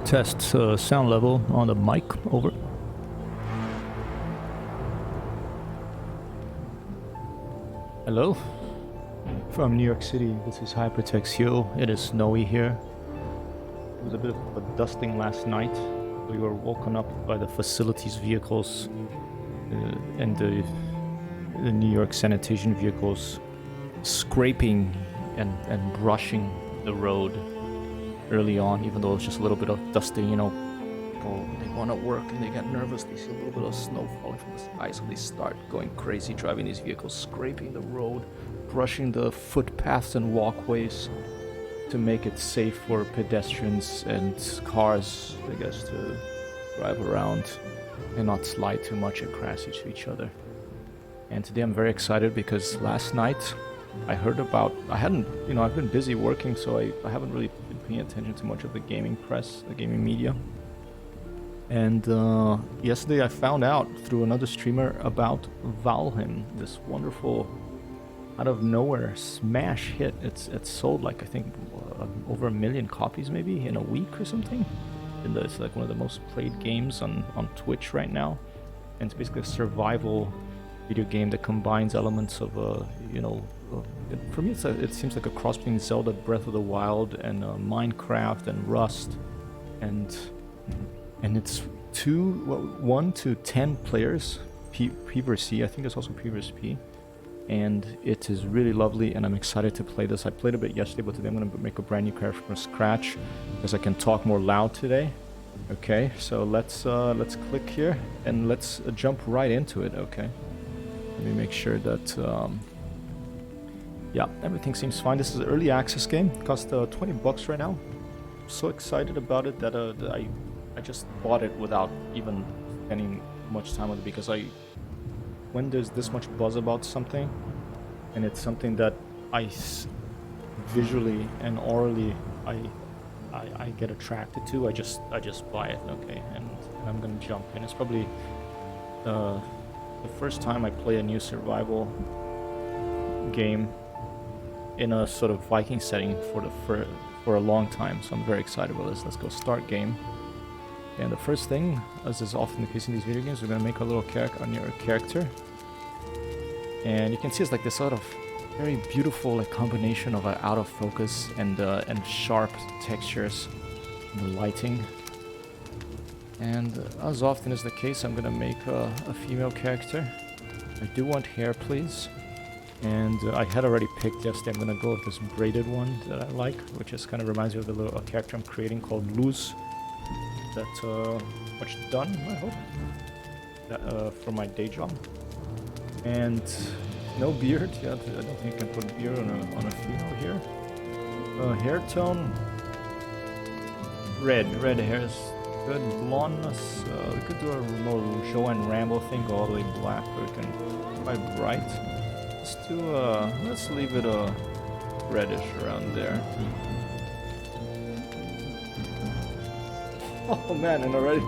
Test sound level on the mic, over. Hello? From New York City, this is Hypertext Hill. It is snowy here. It was a bit of a dusting last night. We were woken up by the facilities vehicles and the New York sanitation vehicles scraping and brushing the road early on, even though it's just a little bit of dusting, you know. People, they want to work and they get nervous, they see a little bit of snow falling from the sky, so they start going crazy, driving these vehicles, scraping the road, brushing the footpaths and walkways to make it safe for pedestrians and cars, I guess, to drive around and not slide too much and crash into each other. And today I'm very excited because last night I heard about, I've been busy working, so I haven't really been paying attention to much of the gaming press, the gaming media. And yesterday I found out through another streamer about Valheim, this wonderful, out of nowhere smash hit. It's sold like, I think, over 1 million copies maybe in a week or something. And it's like one of the most played games on Twitch right now. And it's basically a survival video game that combines elements of for me it seems like a cross between Zelda Breath of the Wild and Minecraft and Rust, and it's 1 to 10 players, P versus C. I think it's also P versus P, and it is really lovely, and I'm excited to play this. I played a bit yesterday, but today I'm going to make a brand new character from scratch because I can talk more loud today. Okay, so let's click here and let's jump right into it. Okay, let me make sure that yeah, everything seems fine. This is an early access game. It costs $20 right now. I'm so excited about it that I just bought it without even spending much time with it, because when there's this much buzz about something and it's something that visually and orally I get attracted to, I just buy it. Okay, and I'm gonna jump in. It's probably the first time I play a new survival game in a sort of Viking setting for a long time, so I'm very excited about this. Let's go start game. And the first thing, as is often the case in these video games, we're gonna make a little character, and you can see it's like this sort of very beautiful like combination of out of focus and sharp textures, the lighting. And as often is the case, I'm gonna make a female character. I do want hair, please. And I had already picked yesterday. I'm gonna go with this braided one that I like, which just kind of reminds me of a character I'm creating called Luz. That's much done, I hope, for my day job. And no beard. Yeah, I don't think I can put beard on a female here. Hair tone, red hair is good. Blondness, we could do a more Joanne Rambo thing, go all the way black, or we can quite bright. Let's leave it reddish around there. Oh man, and already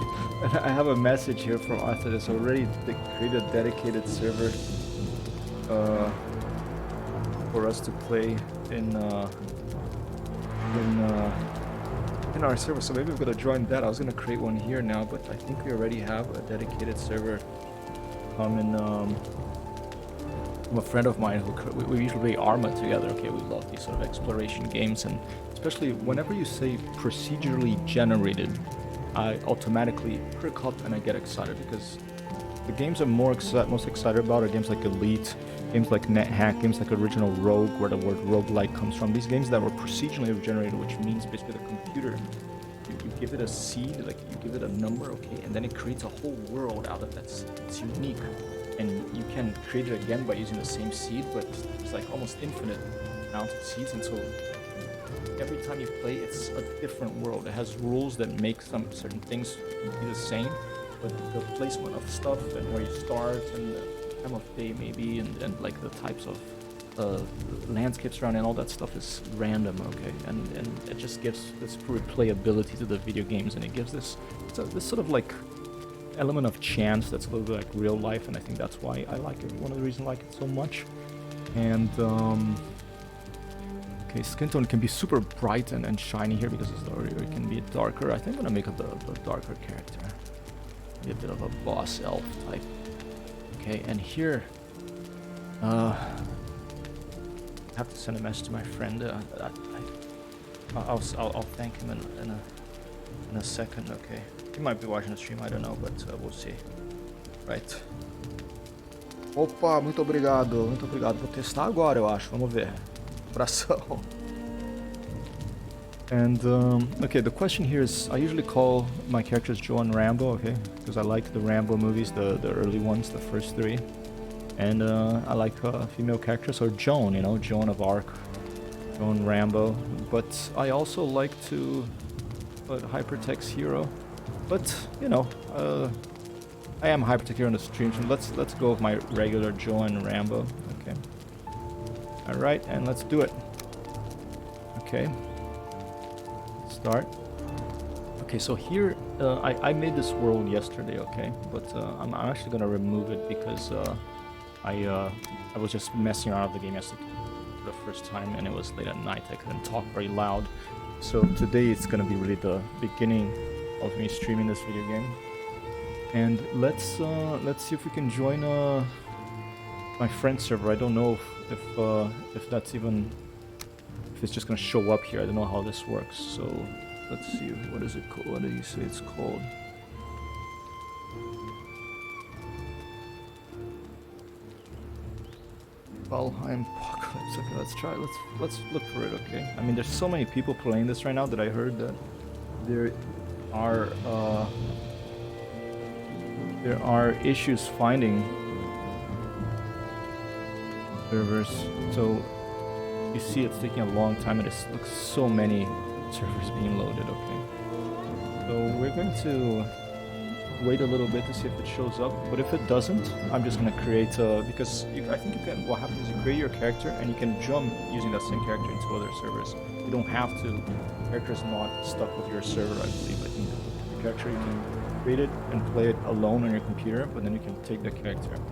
I have a message here from Arthur that's already created a dedicated server for us to play in our server. So maybe we're gonna join that. I was gonna create one here now, but I think we already have a dedicated server from a friend of mine who we usually play Arma together. Okay, we love these sort of exploration games, and especially whenever you say procedurally generated, I automatically perk up and I get excited, because the games I'm most excited about are games like Elite, games like NetHack, games like Original Rogue, where the word roguelike comes from. These games that were procedurally generated, which means basically the computer, you give it a seed, like you give it a number, okay, and then it creates a whole world out of that. It's unique. And you can create it again by using the same seed, but it's like almost infinite amount of seeds, and so every time you play, it's a different world. It has rules that make some certain things be the same, but the placement of stuff and where you start and the time of day maybe, and like the types of landscapes around and all that stuff is random, okay, and it just gives this replayability to the video games, and it gives this sort of like element of chance that's a little bit like real life, and I think that's why I like it. One of the reasons I like it so much. And Okay, skin tone can be super bright and shiny here because it's dark, or it can be darker. I think I'm gonna make the darker character. Be a bit of a boss elf type. Okay, and here, I have to send a message to my friend. I'll thank him in a second. Okay, he might be watching the stream. I don't know, but we'll see. Right. Opa, muito obrigado, muito obrigado. Vou testar agora, eu acho. Vamos ver. Abração. And okay, the question here is, I usually call my characters Joe and Rambo, okay, because I like the Rambo movies, the early ones, the first 3, and I like female characters, or Joan, you know, Joan of Arc, Joan Rambo. But I also like to put Hypertext Hero, but you know, I am Hypertext Hero on the stream, so let's go with my regular Joan Rambo, okay. All right, and let's do it. Okay. Start. Okay, so here I made this world yesterday, okay, but I'm actually gonna remove it because I was just messing around with the game yesterday for the first time, and it was late at night. I couldn't talk very loud, so today it's gonna be really the beginning of me streaming this video game. And let's see if we can join my friend server. I don't know if that's even, if it's just gonna show up here. I don't know how this works. So let's see. What is it called? What did you say it's called? Valheim Apocalypse. Okay, let's try. Let's look for it. Okay. I mean, there's so many people playing this right now that I heard that there are issues finding servers. So you see it's taking a long time, and it looks so many servers being loaded. Okay, so we're going to wait a little bit to see if it shows up, but if it doesn't, I'm just gonna create because I think you can, what happens is you create your character and you can jump using that same character into other servers. You don't have to, the character is not stuck with your server, I believe. I think the character, you can create it and play it alone on your computer, but then you can take the character and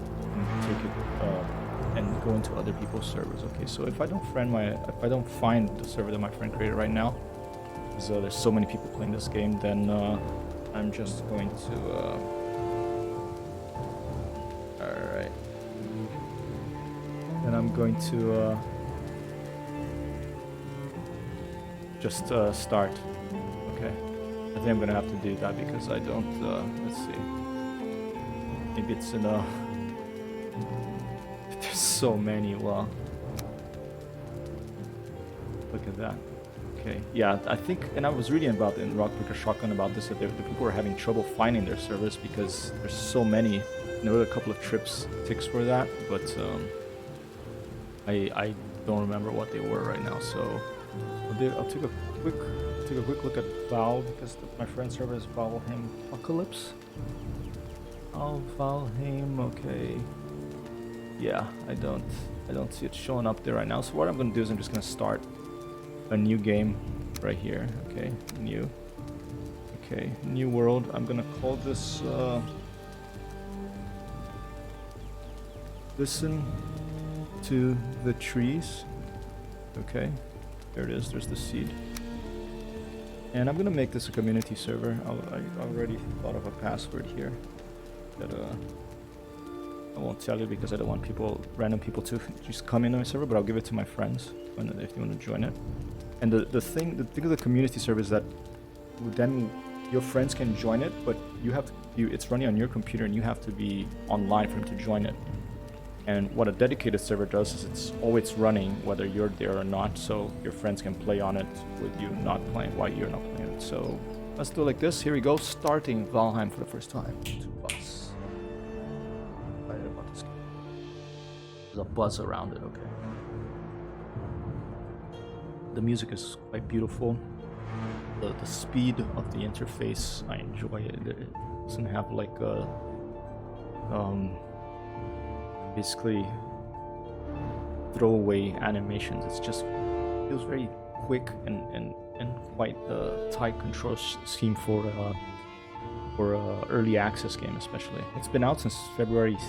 take it and go into other people's servers. Okay, so if I don't find the server that my friend created right now, because there's so many people playing this game, then I'm just going to alright, and I'm going to just start. Okay, I think I'm gonna have to do that because I don't let's see, maybe it's enough. There's so many. Well, look at that. Okay, yeah, I think, and I was reading about in Rock Paper Shotgun about this, that the people were having trouble finding their servers because there's so many. And there were a couple of ticks for that, but I don't remember what they were right now. So I'll take a quick look at Val, because my friend's server is Valheim Apocalypse. Oh, Valheim. Okay. Yeah, I don't see it showing up there right now. So what I'm gonna do is I'm just gonna start a new game right here. Okay, new world. I'm gonna call this Listen to the Trees. Okay, there it is. There's the seed. And I'm gonna make this a community server. I already thought of a password here that I won't tell you because I don't want random people to just come in on my server, but I'll give it to my friends if they want to join it. And the thing of the community server is that then your friends can join it, but it's running on your computer and you have to be online for them to join it. And what a dedicated server does is it's always running whether you're there or not, so your friends can play on it with you not playing while you're not playing it. So let's do it like this. Here we go, starting Valheim for the first time. There's a buzz around it. Okay. The music is quite beautiful. The speed of the interface, I enjoy it. It doesn't have like a basically throwaway animations. It's just feels very quick and quite a tight control scheme for early access game especially. It's been out since February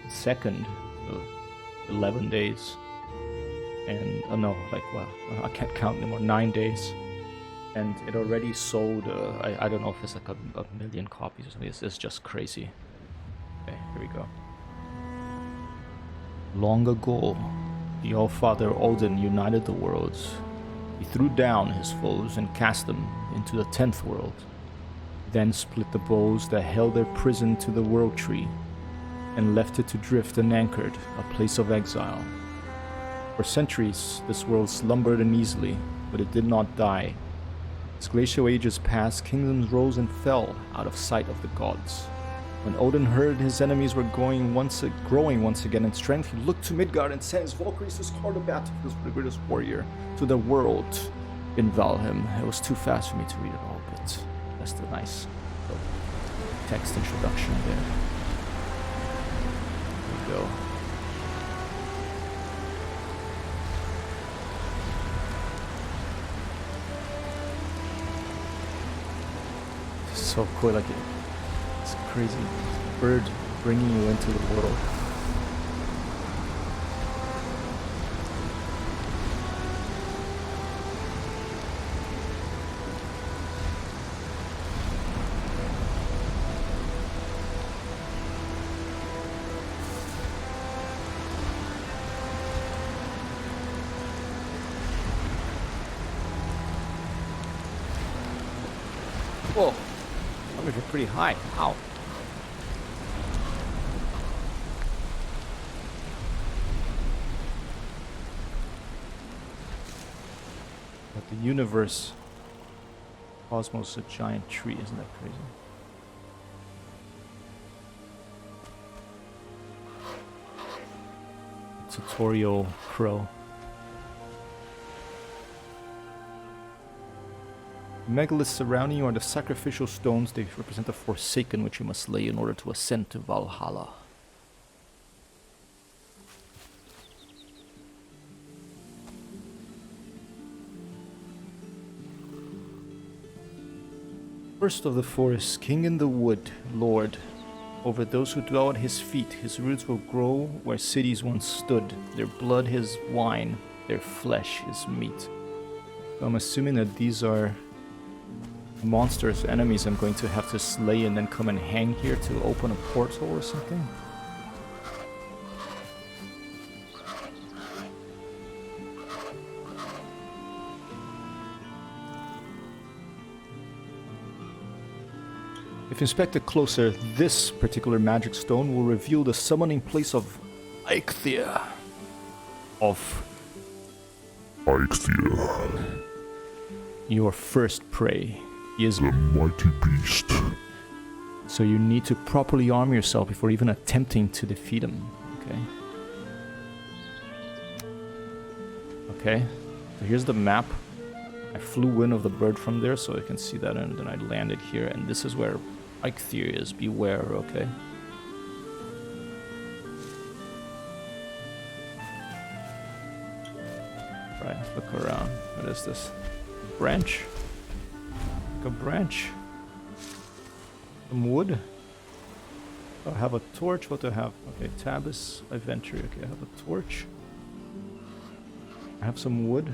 2nd, so 11 days. And no, like, well, I can't count anymore. 9 days, and it already sold. I don't know if it's like a million copies or something. It's just crazy. Okay, here we go. Long ago, the All-Father Odin united the worlds. He threw down his foes and cast them into the 10th world, then split the bows that held their prison to the World Tree, and left it to drift unanchored, a place of exile. For centuries, this world slumbered uneasily, but it did not die. As glacial ages passed, kingdoms rose and fell out of sight of the gods. When Odin heard his enemies were growing once again in strength, he looked to Midgard and sent his Valkyries to score the battle for the greatest warrior to the world in Valheim. It was too fast for me to read it all, but that's the nice text introduction there. There we go. It's so cool, like it's crazy. Bird bringing you into the world. Whoa, numbers are pretty high. Ow. But the universe, cosmos, a giant tree, isn't that crazy? Tutorial crow. The megaliths surrounding you are the sacrificial stones. They represent the Forsaken, which you must slay in order to ascend to Valhalla. First of the forest, king in the wood, lord. Over those who dwell at his feet, his roots will grow where cities once stood. Their blood is wine, their flesh is meat. So I'm assuming that these are monsters, enemies I'm going to have to slay and then come and hang here to open a portal or something. If inspected closer, this particular magic stone will reveal the summoning place of Eikthyr. Your first prey. He is the mighty beast. So you need to properly arm yourself before even attempting to defeat him. Okay. Okay. So here's the map. I flew in of the bird from there so I can see that, and then I landed here, and this is where Eikthyr is. Beware, okay? Right, look around. What is this? Branch? Like a branch? Some wood? Oh, I have a torch. What do I have? Okay, Tabis, Inventory. Okay, I have a torch. I have some wood.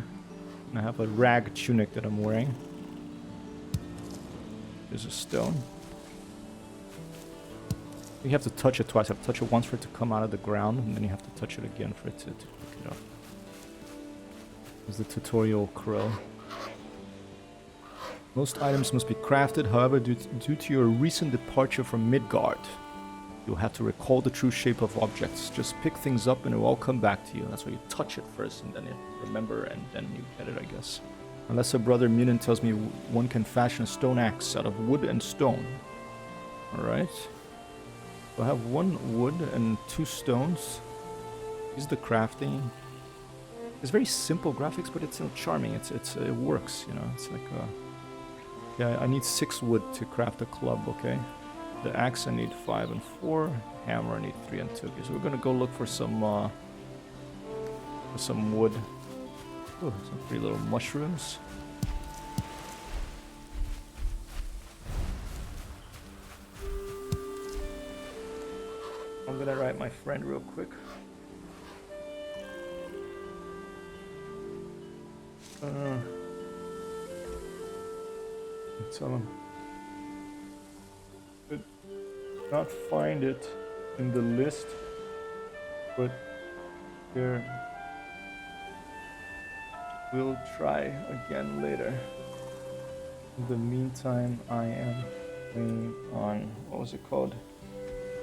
And I have a rag tunic that I'm wearing. There's a stone. You have to touch it twice. You have to touch it once for it to come out of the ground, and then you have to touch it again for it to pick it up. There's the tutorial crow. Most items must be crafted, however, due to your recent departure from Midgard, you'll have to recall the true shape of objects. Just pick things up and it will all come back to you. That's why you touch it first and then you remember and then you get it, I guess. Unless a brother Munin tells me one can fashion a stone axe out of wood and stone. Alright. So I have 1 wood and 2 stones. Here's the crafting. It's very simple graphics, but it's charming. It works, you know. It's like yeah, I need 6 wood to craft a club, okay? The axe I need 5 and 4. Hammer I need 3 and 2. Okay, so we're gonna go look for some wood. Oh, some pretty little mushrooms. I'm gonna write my friend real quick. Tell him. Could not find it in the list, but here we'll try again later. In the meantime, I am playing on, what was it called?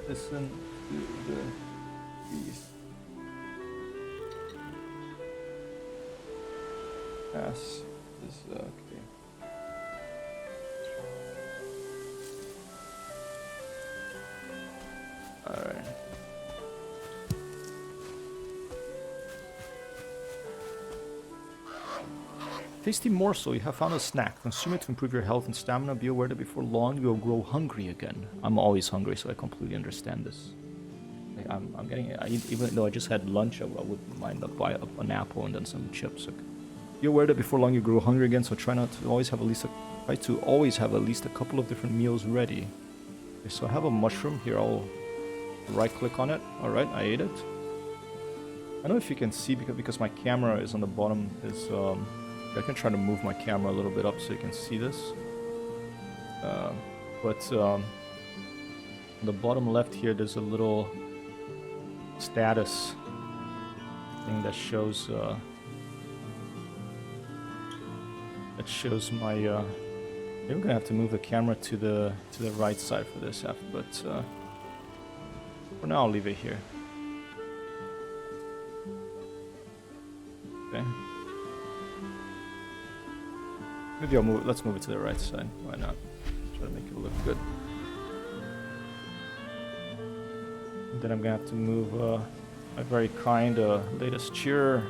Listen to the beast. Yes, this okay. Alright. Tasty morsel, you have found a snack. Consume it to improve your health and stamina. Be aware that before long you will grow hungry again. I'm always hungry, so I completely understand this. Like, I'm getting, even though I just had lunch, I wouldn't mind to buy an apple and then some chips. Like, be aware that before long you grow hungry again, so try to always have at least a couple of different meals ready. Okay, so I have a mushroom here. I'll right click on it. Alright, I ate it. I don't know if you can see because my camera is on the bottom. I can try to move my camera a little bit up so you can see this. On the bottom left here, there's a little status thing that shows my. Maybe we're gonna have to move the camera to the right side for this, but for now I'll leave it here. Okay. Maybe let's move it to the right side. Why not? Try to make it look good. And then I'm gonna have to move my very kind latest cheer,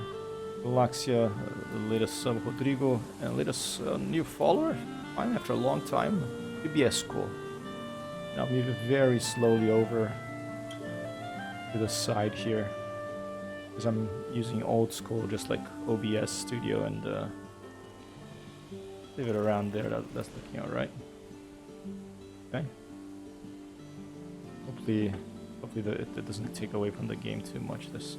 Galaxia, the latest sub Rodrigo, and latest new follower. Fine, after a long time. Ibiesco. And I'll move it very slowly over to the side here, because I'm using old school, just like OBS Studio, and leave it around there. That's looking alright. Okay. Hopefully it doesn't take away from the game too much. This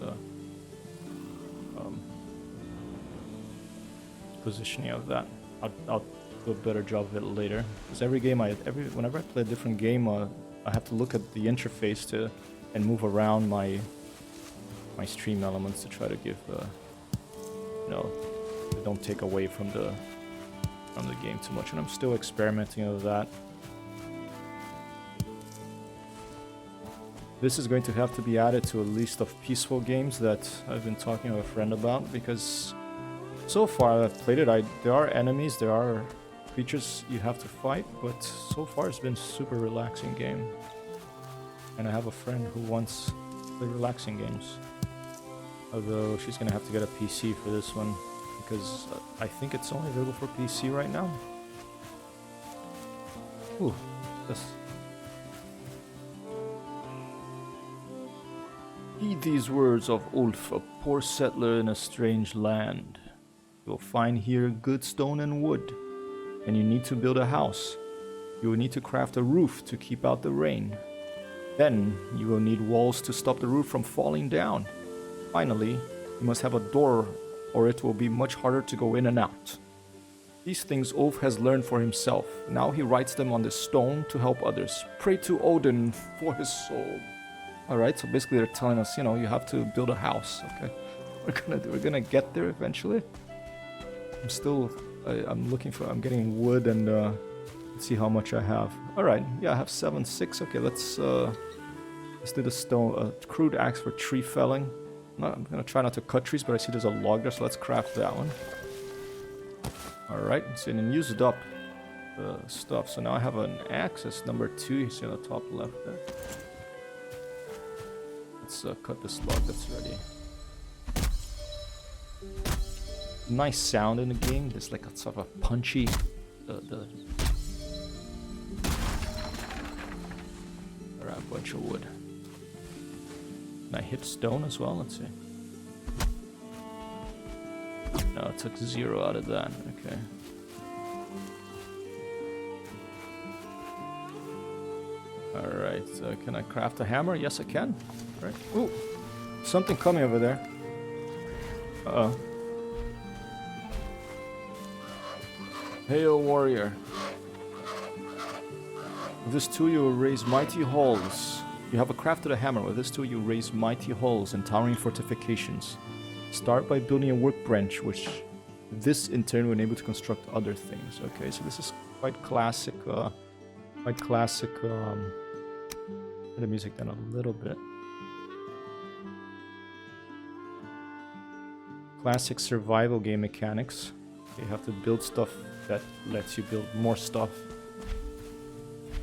positioning of that. I'll do a better job of it later. Because whenever I play a different game, I have to look at the interface and move around my stream elements to try to give they don't take away from the game too much, and I'm still experimenting with that. This is going to have to be added to a list of peaceful games that I've been talking to a friend about, because so far I've played it, there are enemies, there are creatures you have to fight, but so far it's been a super relaxing game. And I have a friend who wants to play relaxing games. Although she's gonna have to get a PC for this one, because I think it's only available for PC right now. Ooh, this. Heed these words of Ulf, a poor settler in a strange land. You will find here good stone and wood, and you need to build a house. You will need to craft a roof to keep out the rain. Then you will need walls to stop the roof from falling down. Finally, you must have a door, or it will be much harder to go in and out. These things Ulf has learned for himself. Now he writes them on this stone to help others. Pray to Odin for his soul. Alright, so basically they're telling us, you have to build a house, okay? We're gonna get there eventually. I'm getting wood and let's see how much I have. Alright, yeah, I have 7-6. Okay, let's do the stone, crude axe for tree felling. I'm gonna try not to cut trees, but I see there's a log there, so let's craft that one. Alright, so then used up the stuff. So now I have an axe, that's number 2, you see on the top left there. Let's cut this log that's ready. Nice sound in the game. There's like a sort of a punchy. Alright, a bunch of wood. Can I hit stone as well? Let's see. No, it took 0 out of that. Okay. Alright, so can I craft a hammer? Yes, I can. Right. Ooh, something coming over there. Uh-oh. Hail warrior. With this tool you will raise mighty halls. You have a crafted a hammer. With this tool you raise mighty halls and towering fortifications. Start by building a workbench, which this in turn will enable to construct other things. Okay, so this is quite classic. Quite classic. Turn the music down a little bit. Classic survival game mechanics. You have to build stuff that lets you build more stuff.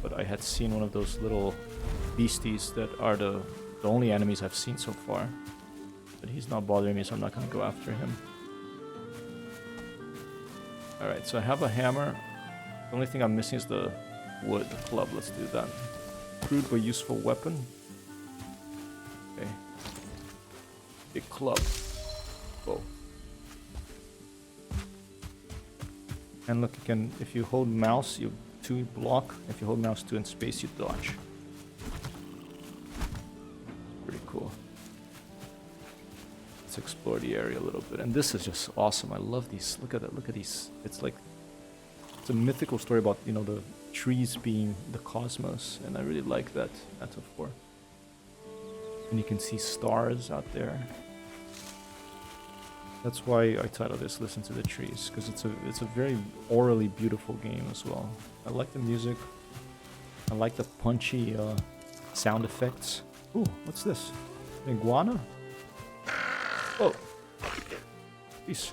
But I had seen one of those little beasties that are the only enemies I've seen so far. But he's not bothering me, so I'm not going to go after him. Alright, so I have a hammer. The only thing I'm missing is the wood, the club. Let's do that. Crude but useful weapon. Okay. Big club. Whoa. And look, you can, if you hold mouse, you 2 block. If you hold mouse 2 and space, you dodge. Pretty cool. Let's explore the area a little bit. And this is just awesome. I love these. Look at that. Look at these. It's like, it's a mythical story about, you know, the trees being the cosmos. And I really like that metaphor. And you can see stars out there. That's why I titled this "Listen to the Trees," because it's a very orally beautiful game as well. I like the music. I like the punchy sound effects. Ooh, what's this? An iguana? Oh, jeez.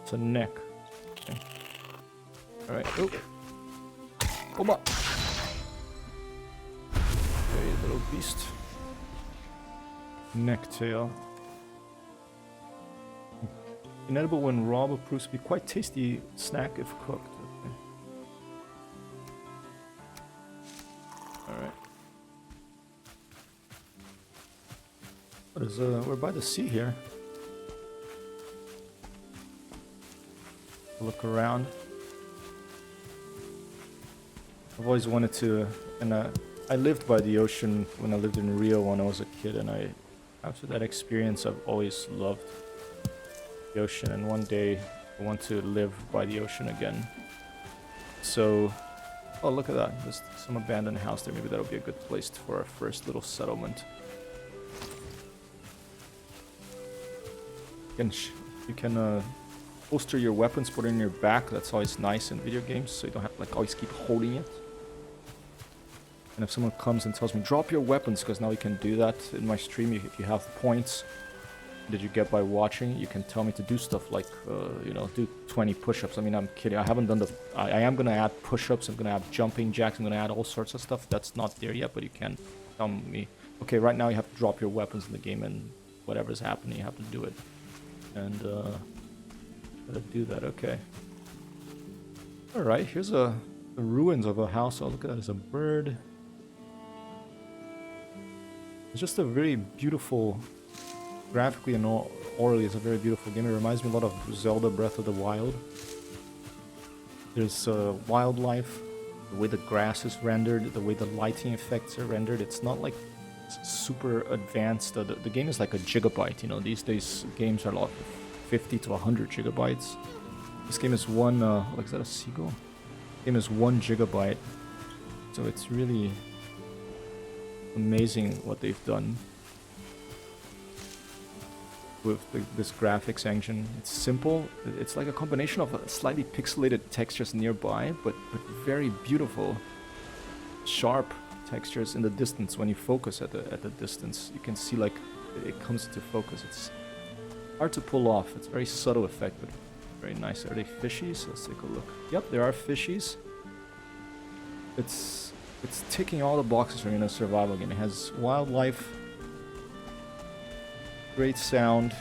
It's a neck. Okay. All right. Oh, come on. Okay, little beast. Necktail. Inedible when raw, but proves to be quite tasty snack if cooked. Okay. Alright. What is we're by the sea here. Look around. I've always wanted to, and I lived by the ocean when I lived in Rio when I was a kid, and after that experience I've always loved the ocean, and one day I want to live by the ocean again. So, oh, look at that. There's some abandoned house there. Maybe that'll be a good place for our first little settlement. You can holster your weapons, put it in your back. That's always nice in video games, so you don't have to like always keep holding it. And if someone comes and tells me, drop your weapons, because now you can do that in my stream if you have points that you get by watching, you can tell me to do stuff like, you know, do 20 push-ups. I mean, I'm kidding. I haven't done the... I am going to add push-ups. I'm going to add jumping jacks. I'm going to add all sorts of stuff. That's not there yet, but you can tell me, okay, right now you have to drop your weapons in the game, and whatever's happening, you have to do it. And, gotta do that. Okay. Alright, here's the ruins of a house. Oh, look at that. There's a bird. It's just a very beautiful... Graphically and orally, it's a very beautiful game. It reminds me a lot of Zelda Breath of the Wild. There's wildlife, the way the grass is rendered, the way the lighting effects are rendered. It's not like super advanced. The game is like a gigabyte, you know. These days, games are like 50 to 100 gigabytes. This game is one, like, is that a seagull? This game is 1 gigabyte. So it's really amazing what they've done with this graphics engine. It's simple. It's like a combination of slightly pixelated textures nearby, but very beautiful, sharp textures in the distance. When you focus at the distance, you can see like it comes into focus. It's hard to pull off. It's a very subtle effect, but very nice. Are they fishies? Let's take a look. Yep, there are fishies. It's ticking all the boxes for a survival game. It has wildlife. Great sound.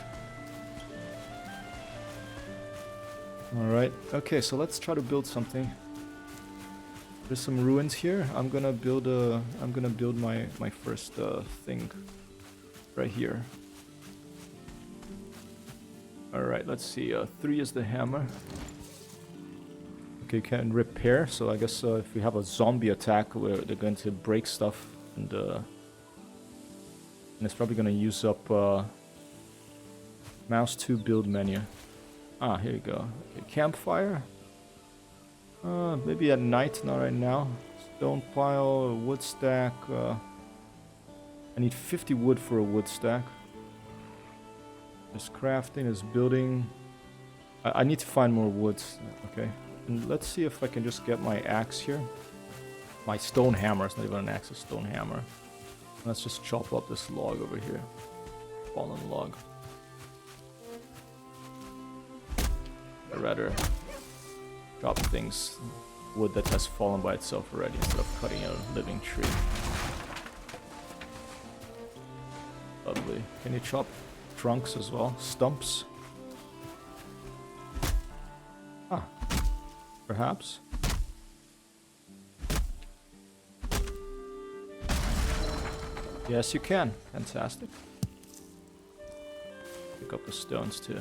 Alright, okay, so let's try to build something. There's some ruins here. I'm gonna build my first thing right here. Alright, let's see. 3 is the hammer. Okay, you can repair, so I guess if we have a zombie attack, they're going to break stuff, and it's probably gonna use up mouse 2 build menu. Ah, here you go. Okay, campfire. Maybe at night, not right now. Stone pile, wood stack. I need 50 wood for a wood stack. There's crafting, there's building. I need to find more woods. Okay. And let's see if I can just get my axe here. My stone hammer. It's not even an axe, it's a stone hammer. Let's just chop up this log over here. Fallen log. I'd rather chop things, wood that has fallen by itself already, instead of cutting a living tree. Lovely. Can you chop trunks as well? Stumps? Ah. Perhaps. Yes, you can. Fantastic. Pick up the stones too.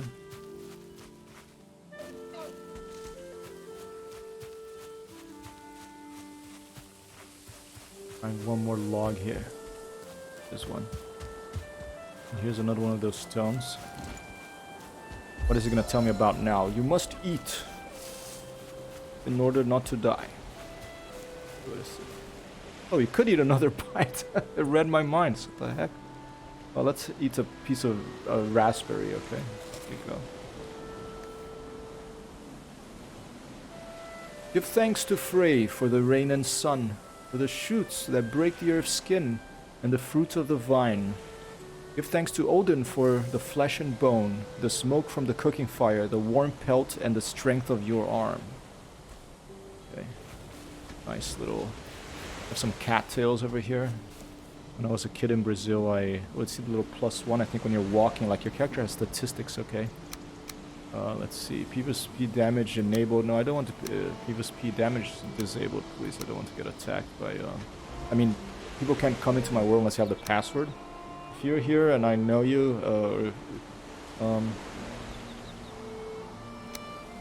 Find one more log here. This one. And here's another one of those stones. What is it gonna tell me about now? You must eat in order not to die. What is it? Oh, you could eat another bite. It read my mind. What the heck? Well, let's eat a piece of raspberry, okay? There you go. Give thanks to Frey for the rain and sun, for the shoots that break the earth's skin, and the fruit of the vine. Give thanks to Odin for the flesh and bone, the smoke from the cooking fire, the warm pelt, and the strength of your arm. Okay. Nice little... Have some cattails over here. When I was a kid in Brazil, I would see the little +1. I think when you're walking, like your character has statistics, okay? Let's see. PvP damage enabled. No, I don't want to... PvP damage disabled, please. I don't want to get attacked by... I mean, people can't come into my world unless you have the password. If you're here and I know you,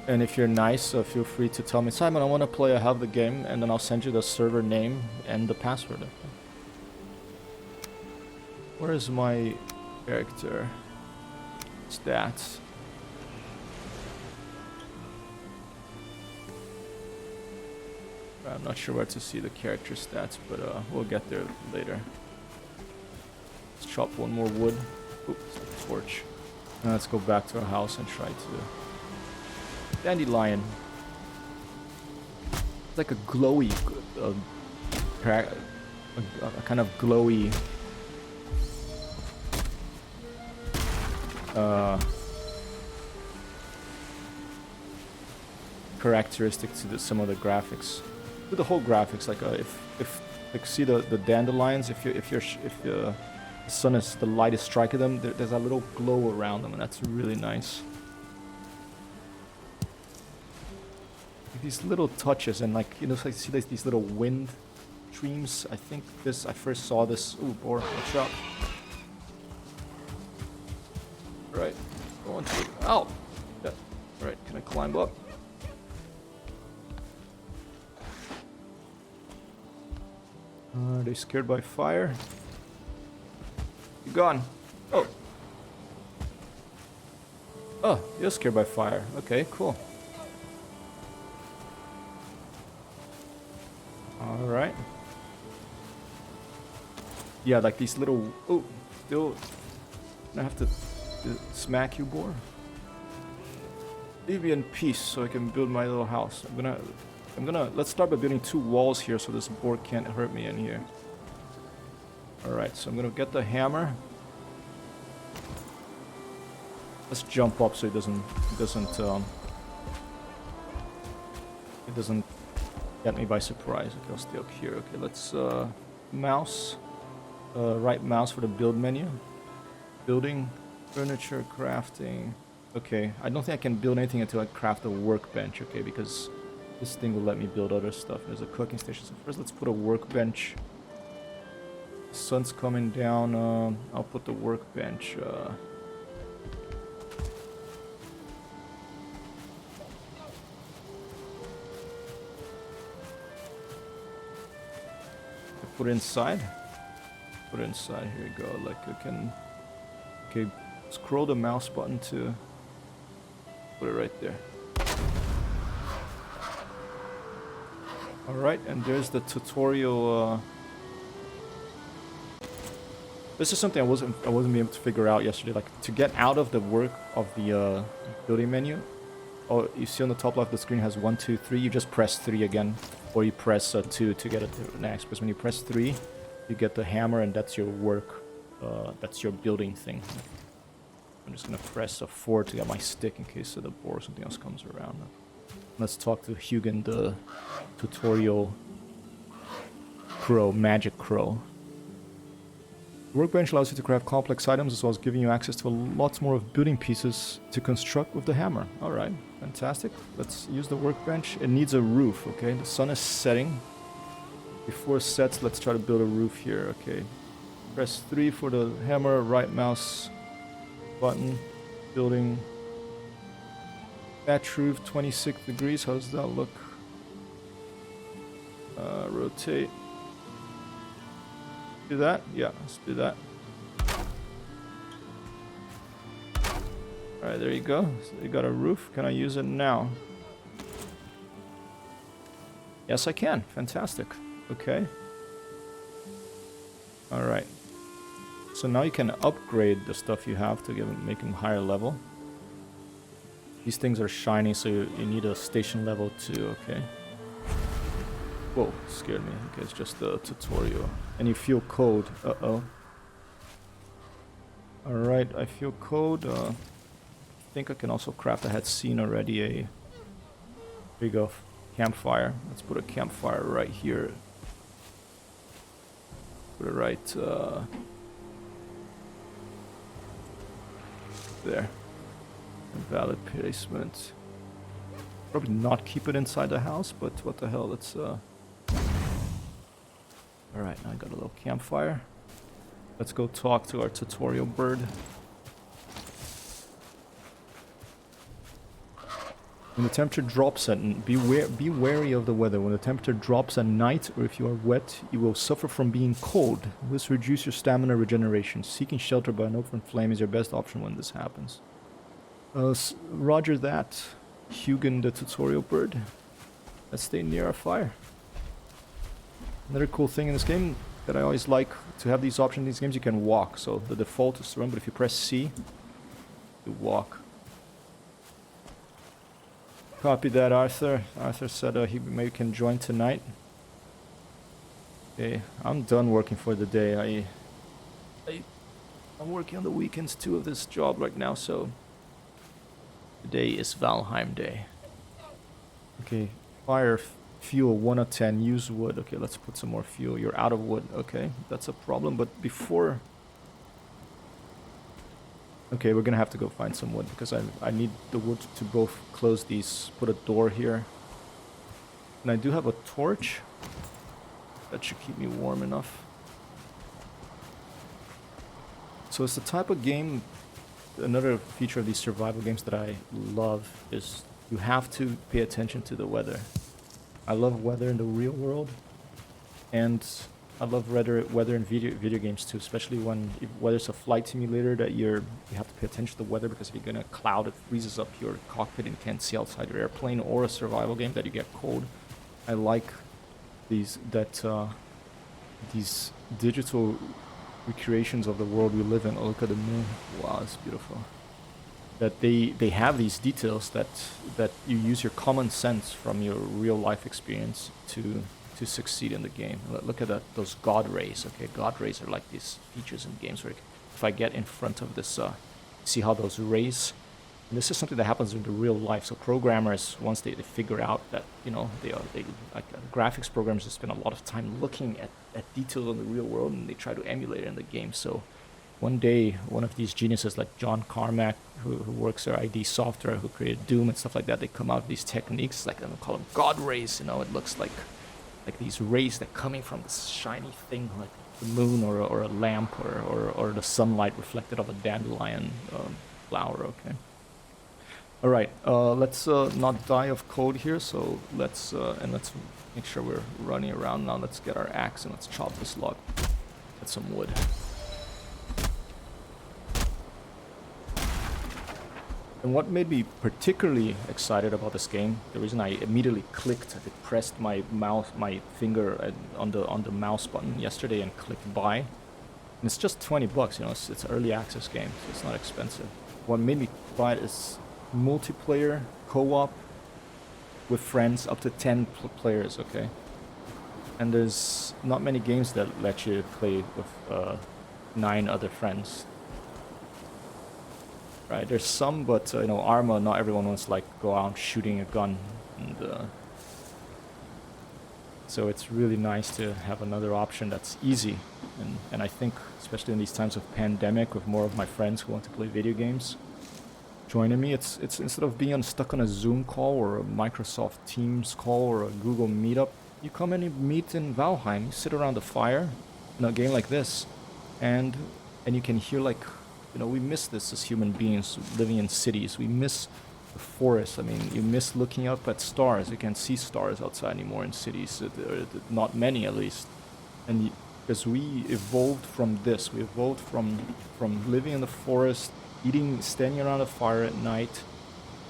and if you're nice, feel free to tell me, Simon, I want to play, I have the game, and then I'll send you the server name and the password. Okay. Where is my character stats? I'm not sure where to see the character stats, but we'll get there later. Let's chop one more wood. Oops, torch. Now let's go back to our house and try to... Dandelion. It's like a glowy... a kind of glowy... characteristic to some of the graphics. To the whole graphics, like if like see the dandelions, if the sun is, the light is striking them, there's a little glow around them, and that's really nice. Like these little touches, and like, you know, like see these little wind streams. I think I first saw this. Ooh, boar, watch out! All right, go on to it. Ow! Yeah. All right, can I climb up? Are they scared by fire? You gone? Oh. Oh, you're scared by fire. Okay, cool. Alright. Yeah, like these little... Oh, still... I have to smack you, boar. Leave me in peace so I can build my little house. Let's start by building 2 walls here so this boar can't hurt me in here. Alright, so I'm gonna get the hammer. Let's jump up so it doesn't get me by surprise. Okay, I'll stay up here. Okay, let's mouse. Right mouse for the build menu. Building, furniture, crafting. Okay, I don't think I can build anything until I craft a workbench, okay, because this thing will let me build other stuff. There's a cooking station. So first let's put a workbench. The sun's coming down. I'll put the workbench. Put it inside. Put it inside. Here you go. Like I can. Okay, scroll the mouse button to Put it right there. Alright, and there's the tutorial. This is something I wasn't able to figure out yesterday. Like, to get out of the work of the building menu, oh, you see on the top left the screen has 1, 2, 3. You just press 3 again, or you press 2 to get it to next. Because when you press 3, you get the hammer, and that's your work. That's your building thing. I'm just gonna press 4 to get my stick in case the boar or something else comes around. Let's talk to Hugin, the tutorial crow, magic crow. The workbench allows you to craft complex items as well as giving you access to lots more of building pieces to construct with the hammer. Alright, fantastic. Let's use the workbench. It needs a roof, okay? The sun is setting. Before it sets, let's try to build a roof here, okay? Press 3 for the hammer, right mouse button, building. Thatch roof, 26 degrees. How does that look? Rotate. Do that? Yeah, let's do that. Alright, there you go. So you got a roof. Can I use it now? Yes, I can. Fantastic. Okay. Alright. So now you can upgrade the stuff you have to make them higher level. These things are shiny, so you need a station level too, okay? Whoa, scared me. Okay, it's just the tutorial. And you feel cold. Uh-oh. Alright, I feel cold. I think I can also craft. I had seen already a... Here you go. Campfire. Let's put a campfire right here. Put it right... there. Invalid placement. Probably not keep it inside the house, but what the hell, let's Alright, now I got a little campfire. Let's go talk to our tutorial bird. When the temperature drops at be wary of the weather. When the temperature drops at night, or if you are wet, you will suffer from being cold. This reduces your stamina regeneration. Seeking shelter by an open flame is your best option when this happens. Roger that, Hugin the tutorial bird. Let's stay near our fire. Another cool thing in this game that I always like to have these options in these games, you can walk. So the default is to run, but if you press C, you walk. Copy that, Arthur. Arthur said he maybe can join tonight. Okay, I'm done working for the day. I'm working on the weekends too of this job right now, so today is Valheim Day. Okay, fire, fuel, 1 of 10, use wood. Okay, let's put some more fuel. You're out of wood. Okay, that's a problem, but before... Okay, we're gonna have to go find some wood because I need the wood to both close these, put a door here. And I do have a torch. That should keep me warm enough. So it's the type of game, another feature of these survival games that I love is you have to pay attention to the weather. I love weather in the real world, and I love weather in video games too, especially whether it's a flight simulator that you have to pay attention to the weather, because if you're gonna cloud, it freezes up your cockpit and you can't see outside your airplane, or a survival game that you get cold. I like these digital recreations of the world we live in. Oh, look at the moon. Wow, it's beautiful. That they have these details that you use your common sense from your real life experience to succeed in the game. Look at that, those god rays. Okay, god rays are like these features in games where if I get in front of this, see how those rays, and this is something that happens in the real life. So programmers, once they figure out that, you know, they like graphics programmers just spend a lot of time looking at details in the real world, and they try to emulate it in the game. So one day, one of these geniuses like John Carmack, who works at ID Software, who created Doom and stuff like that, they come out with these techniques, like they call them god rays. You know, it looks like these rays that coming from this shiny thing, like the moon or a lamp or the sunlight reflected off a dandelion flower. Okay. All right. Let's not die of cold here. So let's make sure we're running around now. Let's get our axe and let's chop this log. Get some wood. And what made me particularly excited about this game, the reason I immediately clicked, I pressed my finger on the mouse button yesterday and clicked buy. And it's just $20, you know, it's early access game, so it's not expensive. What made me buy it is multiplayer, co-op, with friends, up to 10 players, okay? And there's not many games that let you play with 9 other friends. Right, there's some, but you know, Arma, not everyone wants to like go out shooting a gun, and so it's really nice to have another option that's easy. And I think, especially in these times of pandemic, with more of my friends who want to play video games joining me, it's instead of being stuck on a Zoom call or a Microsoft Teams call or a Google Meetup, you come and you meet in Valheim. You sit around a fire in a game like this, and you can hear like. You know, we miss this as human beings living in cities. We miss the forest. I mean, you miss looking up at stars. You can't see stars outside anymore in cities. Not many, at least. And because we evolved from this, we evolved from living in the forest, standing around a fire at night,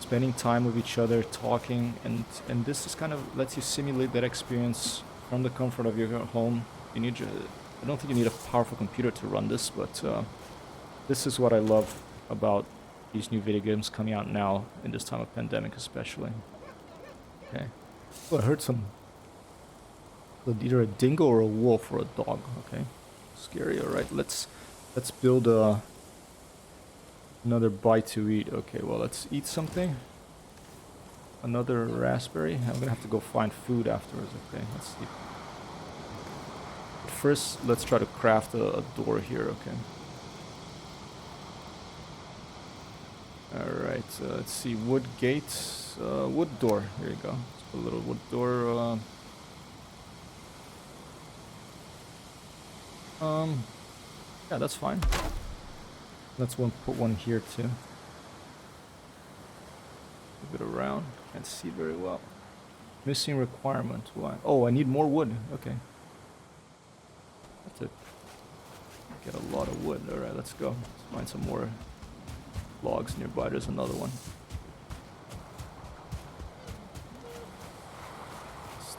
spending time with each other, talking, and this is kind of lets you simulate that experience from the comfort of your home. I don't think you need a powerful computer to run this, but. This is what I love about these new video games coming out now in this time of pandemic, especially. Okay. Well, I heard either a dingo or a wolf or a dog. Okay. Scary. All right. Let's build another bite to eat. Okay. Well, let's eat something. Another raspberry. I'm gonna have to go find food afterwards. Okay. Let's see. First, let's try to craft a door here. Okay. Alright, let's see, wood gate, wood door, here you go. Let's put a little wood door, yeah, that's fine. Let's put one here too. Move it around, can't see very well. Missing requirement, why? Oh, I need more wood, okay. Have to get a lot of wood, alright, let's go. Let's find some more logs nearby. There's another one.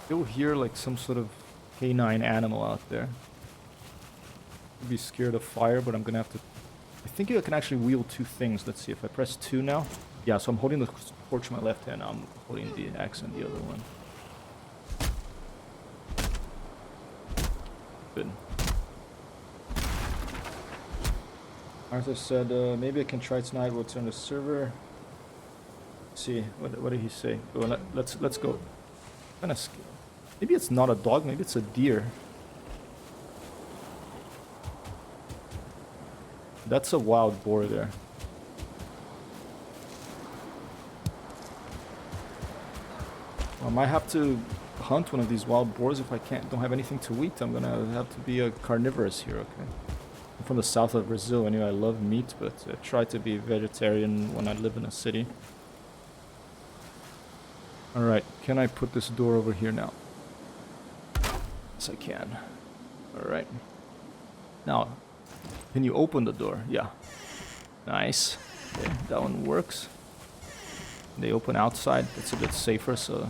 Still hear like some sort of canine animal out there. I'd be scared of fire, but I'm gonna have to. I think I can actually wield 2 things. Let's see if I press 2 now. Yeah, so I'm holding the torch in my left hand. I'm holding the axe in the other one. Good. Arthur said, maybe I can try tonight. We'll turn the server. Let's see, what did he say? Well, let's go. Kind of. Maybe it's not a dog. Maybe it's a deer. That's a wild boar there. I might have to hunt one of these wild boars if I don't have anything to eat. I'm gonna have to be a carnivorous here. Okay. I'm from the south of Brazil. Anyway, I love meat, but I try to be vegetarian when I live in a city. Alright, can I put this door over here now? Yes, I can. Alright. Now, can you open the door? Yeah. Nice. Okay, that one works. They open outside. That's a bit safer, so...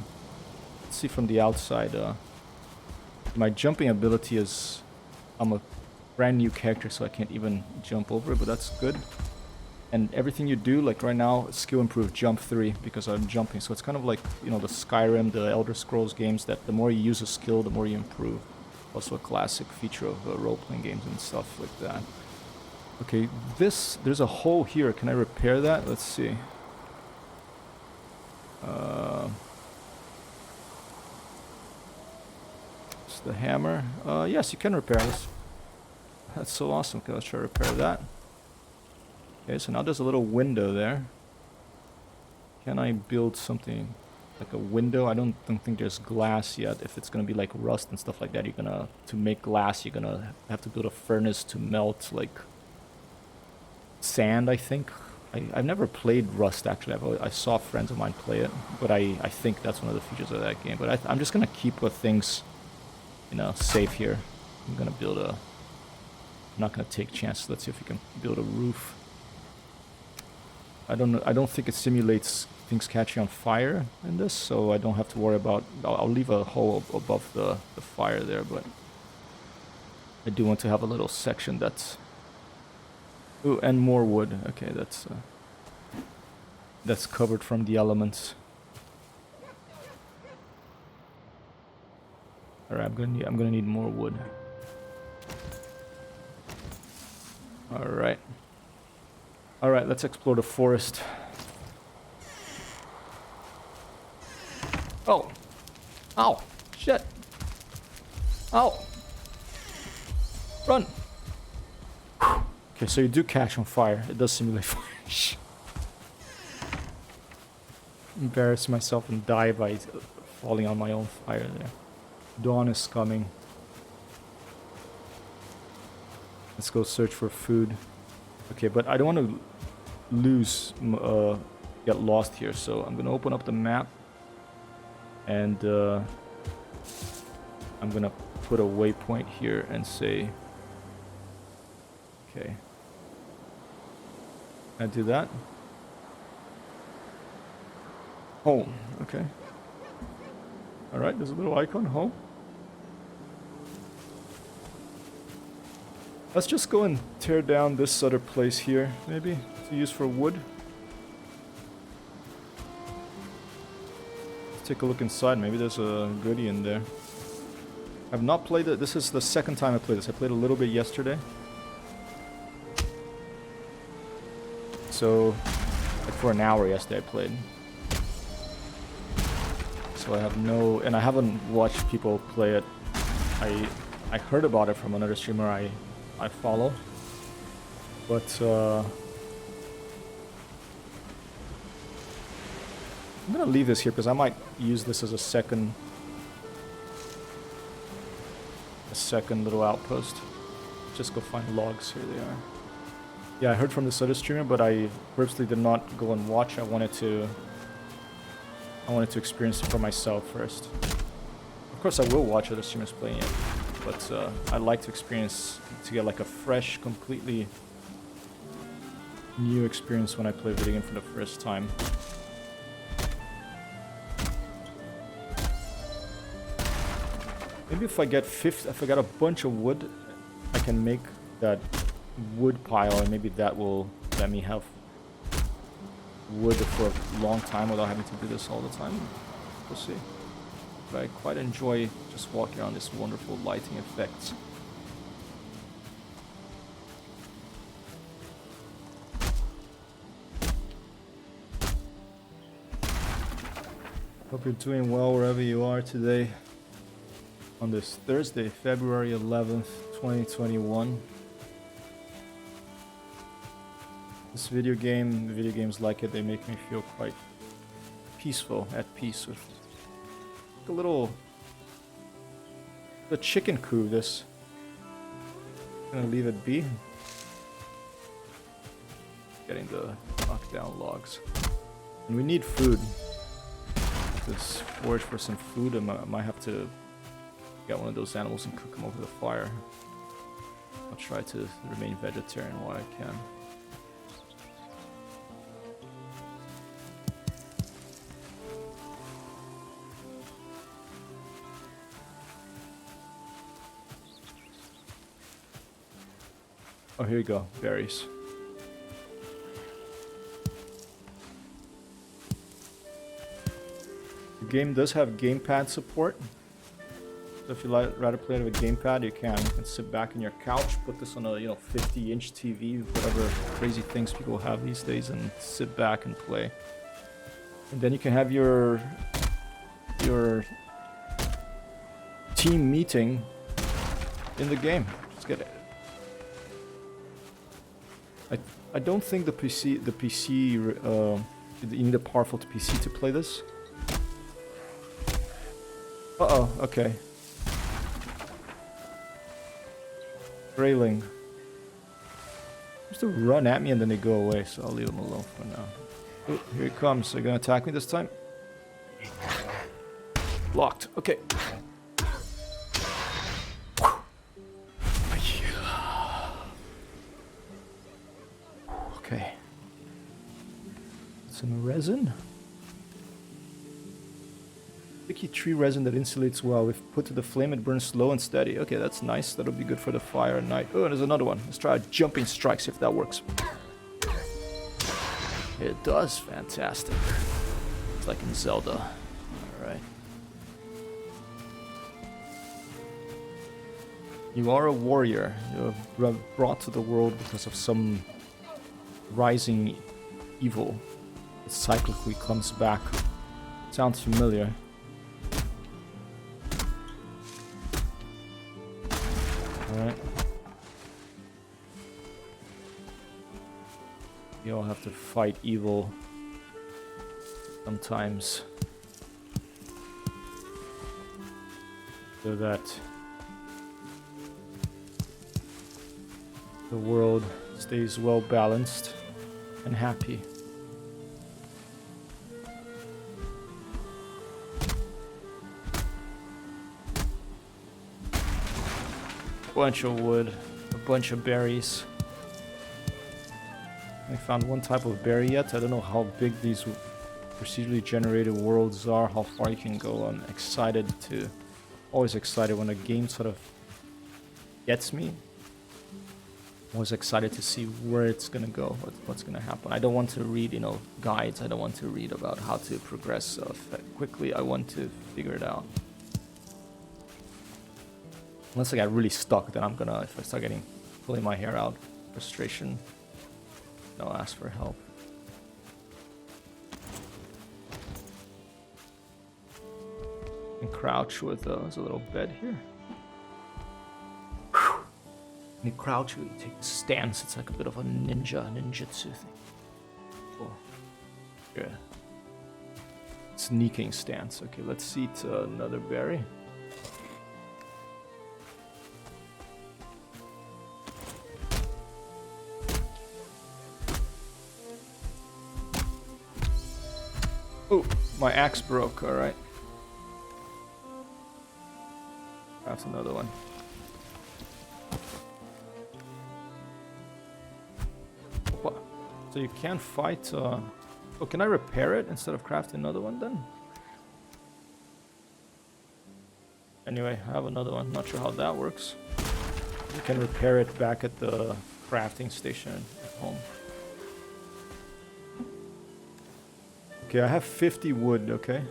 Let's see from the outside. My jumping ability is... I'm a brand new character, so I can't even jump over it, but that's good. And everything you do, like right now, skill improved, jump 3, because I'm jumping. So it's kind of like, you know, the Skyrim, the Elder Scrolls games, that the more you use a skill, the more you improve. Also a classic feature of role-playing games and stuff like that. Okay, there's a hole here. Can I repair that? Let's see. It's the hammer. Yes, you can repair this. That's so awesome. Okay, let's try to repair that. Okay, so now there's a little window there. Can I build something like a window? I don't think there's glass yet. If it's gonna be like rust and stuff like that, to make glass, you're gonna have to build a furnace to melt like sand, I think. I've never played Rust, actually. I saw friends of mine play it, but I think that's one of the features of that game. But I'm just gonna keep with things, you know, safe here. I'm gonna build a... I'm not gonna take chances. Let's see if we can build a roof. I don't think it simulates things catching on fire in this, so I don't have to worry about. I'll leave a hole above the fire there, but I do want to have a little section that's. Ooh, and more wood. Okay, that's covered from the elements. All right, I'm gonna need more wood. All right. All right, let's explore the forest. Oh. Ow. Shit. Ow. Run. Okay, so you do catch on fire. It does simulate fire. Embarrass myself and die by falling on my own fire there. Dawn is coming. Let's go search for food. Okay, but I don't want to get lost here, so I'm gonna open up the map and I'm gonna put a waypoint here and say, okay, can I do that? Home. Okay. All right, there's a little icon, home. Let's just go and tear down this other place here, maybe, to use for wood. Let's take a look inside. Maybe there's a goodie in there. I've not played it. This is the second time I played this. I played a little bit yesterday. So, like for an hour yesterday I played. So I have no... And I haven't watched people play it. I heard about it from another streamer I follow, but I'm gonna leave this here because I might use this as a second little outpost. Just go find logs. Here they are. Yeah, I heard from this other streamer, but I purposely did not go and watch. I wanted to experience it for myself first. Of course, I will watch other streamers playing it, but I like to get like a fresh, completely new experience when I play a video game for the first time. Maybe if I get a bunch of wood, I can make that wood pile, and maybe that will let me have wood for a long time without having to do this all the time. We'll see. But I quite enjoy just walking around this wonderful lighting effects. Hope you're doing well wherever you are today on this Thursday, February 11th, 2021. This video games like it, they make me feel quite peaceful, at peace with a little... the chicken coop, this. I'm gonna leave it be. Getting the knockdown logs. And we need food. Let's forage for some food. I might have to get one of those animals and cook them over the fire. I'll try to remain vegetarian while I can. Oh, here you go, berries. The game does have gamepad support. So if you rather play it with a gamepad, you can. You can sit back in your couch, put this on a 50-inch TV, whatever crazy things people have these days, and sit back and play. And then you can have your team meeting in the game. Just get it. I don't think the PC you need a powerful PC to play this. Uh-oh, okay. Grayling. Used to run at me and then they go away, so I'll leave them alone for now. Oh, here he comes. Are you gonna attack me this time? Locked. Okay. Okay. Some resin. Sticky tree resin that insulates well. If put to the flame, it burns slow and steady. Okay, that's nice. That'll be good for the fire at night. Oh, there's another one. Let's try a jumping strike, see if that works. It does. Fantastic. It's like in Zelda. Alright. You are a warrior. You're brought to the world because of some rising evil. It cyclically comes back. Sounds familiar. Alright. You all have to fight evil sometimes. So that the world stays well balanced and happy. Bunch of wood, a bunch of berries. I found one type of berry yet. I don't know how big these procedurally generated worlds are, how far you can go. I'm always excited when a game sort of gets me. Always excited to see where it's gonna go, what's gonna happen. I don't want to read, guides. I don't want to read about how to progress quickly. I want to figure it out. Unless I get really stuck, then if I start pulling my hair out, frustration, I'll ask for help. And crouch with, there's a little bed here. Whew. And you crouch, you take a stance, it's like a bit of a ninjutsu thing. Cool. Yeah. Sneaking stance. Okay, let's eat another berry. Oh, my axe broke, alright. That's another one. What? So you can't fight... Oh, can I repair it instead of crafting another one then? Anyway, I have another one. Not sure how that works. You can repair it back at the crafting station at home. Okay, I have 50 wood, okay?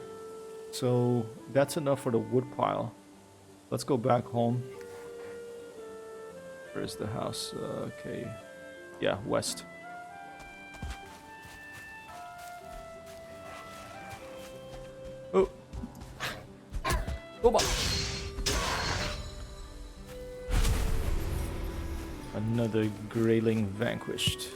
So that's enough for the wood pile. Let's go back home. Where's the house? Okay. Yeah, west. Oh. Go back. Another Greyling vanquished.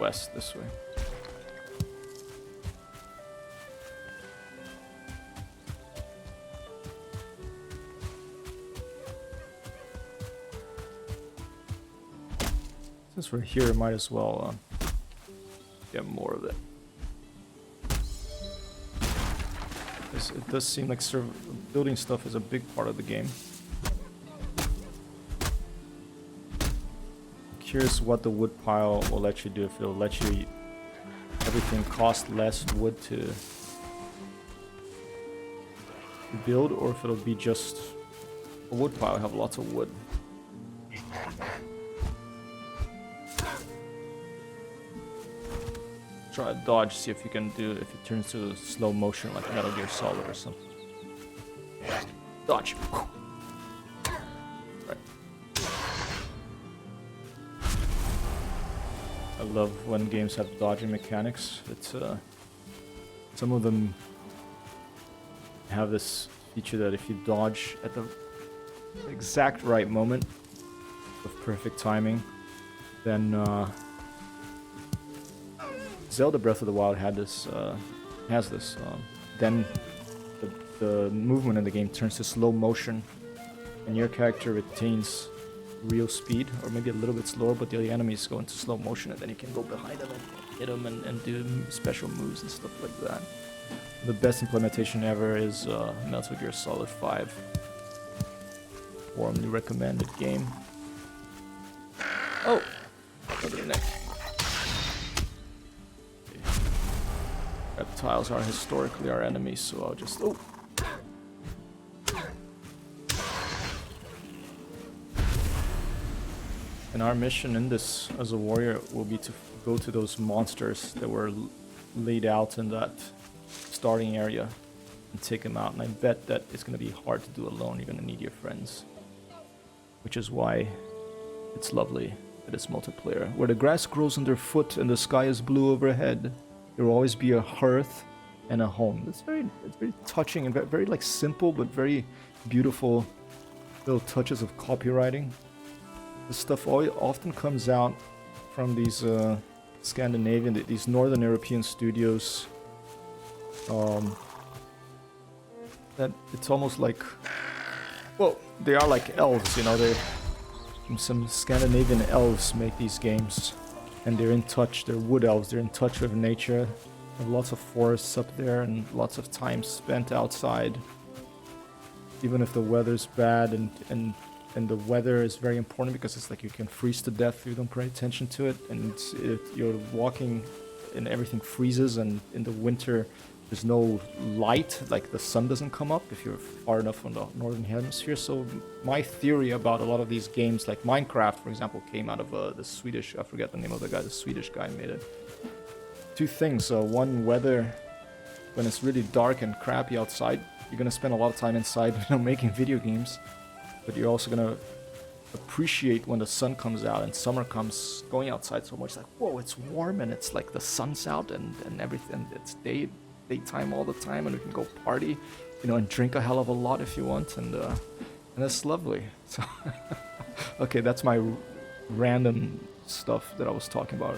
West, this way. Since we're here, might as well get more of it. It does seem like building stuff is a big part of the game. Curious what the wood pile will let you do. If it'll let you everything cost less wood to build, or if it'll be just a wood pile. Have lots of wood. Try to dodge, see if you can do if it turns to slow motion like Metal Gear Solid or something. Dodge. Right. I love when games have dodging mechanics. It's some of them have this feature that if you dodge at the exact right moment with perfect timing, then Zelda Breath of the Wild has this. Then the movement in the game turns to slow motion, and your character retains real speed, or maybe a little bit slower, but the enemies go into slow motion, and then you can go behind them and hit them and do special moves and stuff like that. The best implementation ever is Metal Gear Solid 5. Warmly recommended game. Oh! Look at the neck. Reptiles are historically our enemies, so I'll just... Oh! And our mission in this as a warrior will be to go to those monsters that were laid out in that starting area and take them out. And I bet that it's going to be hard to do alone. You're going to need your friends. Which is why it's lovely that it's multiplayer. Where the grass grows underfoot and the sky is blue overhead, there will always be a hearth and a home. It's very touching and very like simple but very beautiful little touches of copywriting. This stuff often comes out from these Scandinavian, these Northern European studios. That it's almost like, well, they are like elves, you know. Some Scandinavian elves make these games, and they're in touch. They're wood elves. They're in touch with nature. Have lots of forests up there and lots of time spent outside. Even if the weather's bad, and the weather is very important because it's like you can freeze to death if you don't pay attention to it. And you're walking and everything freezes, and in the winter there's no light, like the sun doesn't come up if you're far enough from the northern hemisphere. So my theory about a lot of these games, like Minecraft, for example, came out of the Swedish, I forget the name of the guy, the Swedish guy made it. Two things, one, weather, when it's really dark and crappy outside, you're gonna spend a lot of time inside, you know, making video games, but you're also gonna appreciate when the sun comes out and summer comes, going outside so much, like, whoa, it's warm and it's like the sun's out and everything, it's daytime all the time, and we can go party, you know, and drink a hell of a lot if you want, and it's lovely. So okay, that's my random stuff that I was talking about.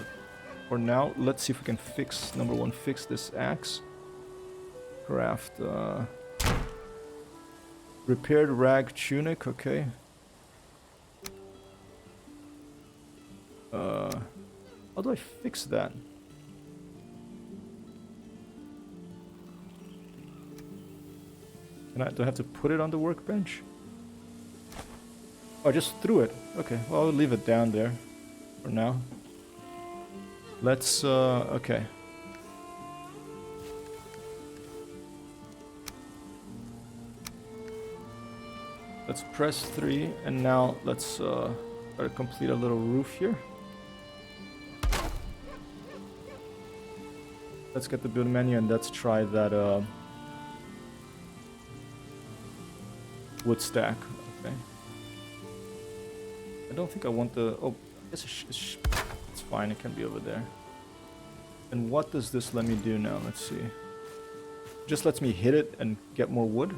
For now, let's see if we can fix, number one, fix this axe. Craft repaired rag tunic, okay. How do I fix that? Do I have to put it on the workbench? Oh, I just threw it. Okay, well, I'll leave it down there for now. Let's, okay. Let's press 3, and now let's try to complete a little roof here. Let's get the build menu and let's try that wood stack. Okay. I don't think I want the... Oh, I guess it's fine. It can be over there. And what does this let me do now? Let's see. Just lets me hit it and get more wood?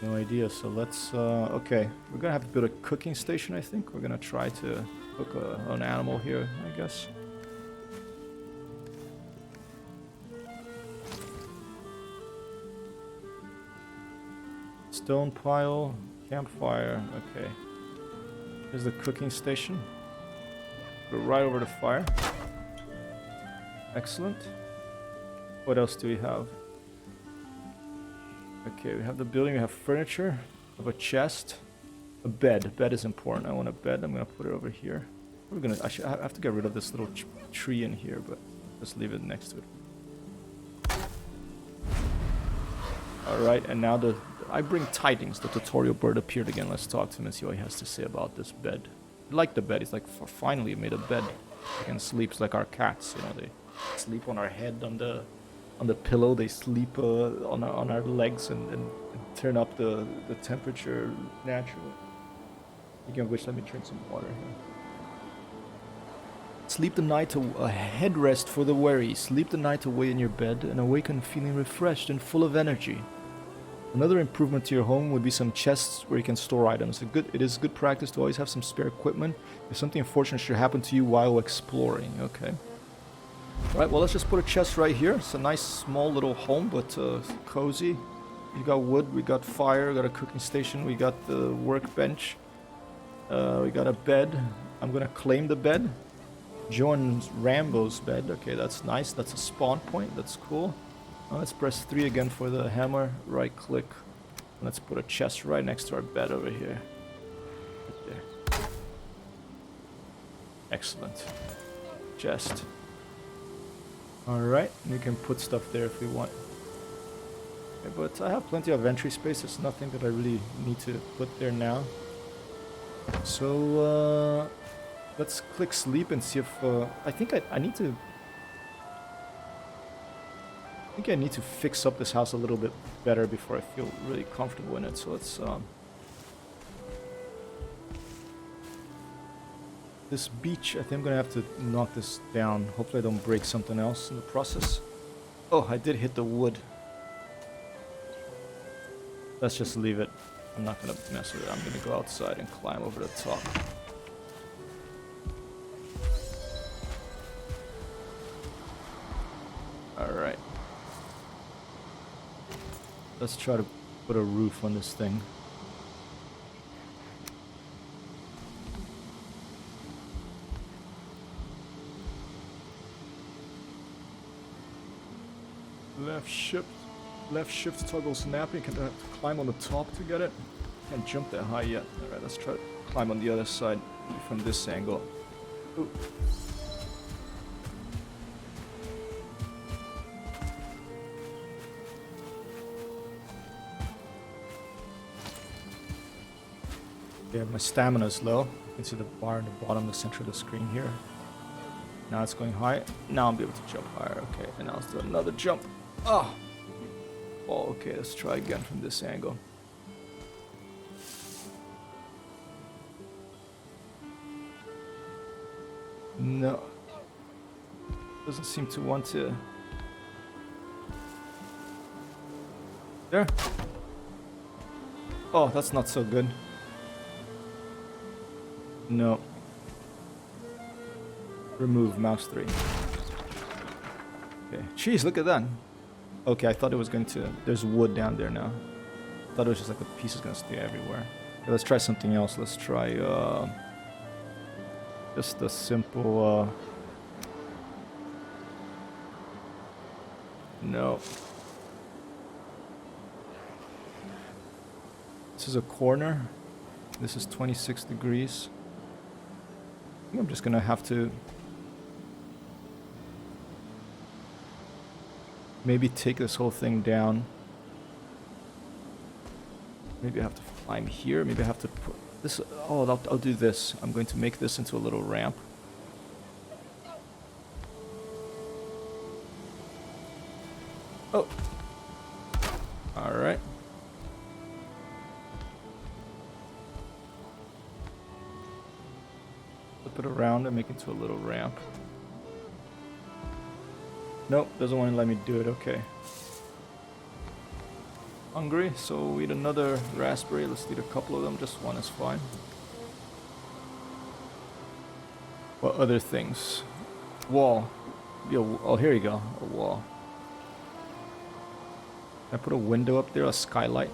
No idea. So let's... okay. We're gonna have to build a cooking station, I think. We're gonna try to cook an animal here, I guess. Stone pile, campfire, okay. Here's the cooking station. Go right over the fire. Excellent. What else do we have? Okay, we have the building, we have furniture, we have a chest, a bed. A bed is important. I want a bed, I'm gonna put it over here. I have to get rid of this little tree in here, but just leave it next to it. Alright, and now I bring tidings. The tutorial bird appeared again. Let's talk to him and see what he has to say about this bed. I like the bed. He's like, finally made a bed. He can sleep. It's like our cats, you know. They sleep on our head, on the pillow. They sleep on our legs and turn up the temperature naturally. Speaking of which, let me drink some water here. Sleep the night a headrest for the weary. Sleep the night away in your bed and awaken feeling refreshed and full of energy. Another improvement to your home would be some chests where you can store items. It is good practice to always have some spare equipment if something unfortunate should happen to you while exploring. Okay. Alright, well, let's just put a chest right here. It's a nice small little home, but cozy. We got wood, we got fire, we got a cooking station, we got the workbench. We got a bed. I'm gonna claim the bed. Join Rambo's bed. Okay, that's nice. That's a spawn point. That's cool. Now let's press 3 again for the hammer. Right click. Let's put a chest right next to our bed over here. Right there. Excellent. Chest. Alright, we can put stuff there if we want. Okay, but I have plenty of entry space. There's nothing that I really need to put there now. So, let's click sleep and see if... I think I need to... I think I need to fix up this house a little bit better before I feel really comfortable in it. So let's... This beach, I think I'm gonna have to knock this down. Hopefully I don't break something else in the process. Oh, I did hit the wood. Let's just leave it. I'm not gonna mess with it. I'm gonna go outside and climb over the top. Alright. Let's try to put a roof on this thing. Left shift toggles snapping. Can I have to climb on the top to get it? Can't jump that high yet. Alright, let's try to climb on the other side from this angle. Ooh. Yeah, my stamina is low. You can see the bar in the bottom, the center of the screen here. Now it's going high. Now I'll be able to jump higher. Okay, and now let's do another jump. Oh! Oh, okay, let's try again from this angle. No. Doesn't seem to want to... There. Oh, that's not so good. No. Remove mouse 3. Okay. Jeez, look at that. Okay, I thought it was going to... There's wood down there now. I thought it was just like the piece is going to stay everywhere. Okay, let's try something else. Let's try just a simple... No. This is a corner. This is 26 degrees. I think I'm just going to have to... maybe take this whole thing down. Maybe I have to climb here. Maybe I have to put this... Oh, I'll do this. I'm going to make this into a little ramp. Oh. Alright. Flip it around and make it into a little ramp. Nope, doesn't want to let me do it. Okay. Hungry, so we'll eat another raspberry. Let's eat a couple of them. Just one is fine. What other things? Wall. Yo, oh, here you go. A wall. Can I put a window up there? A skylight?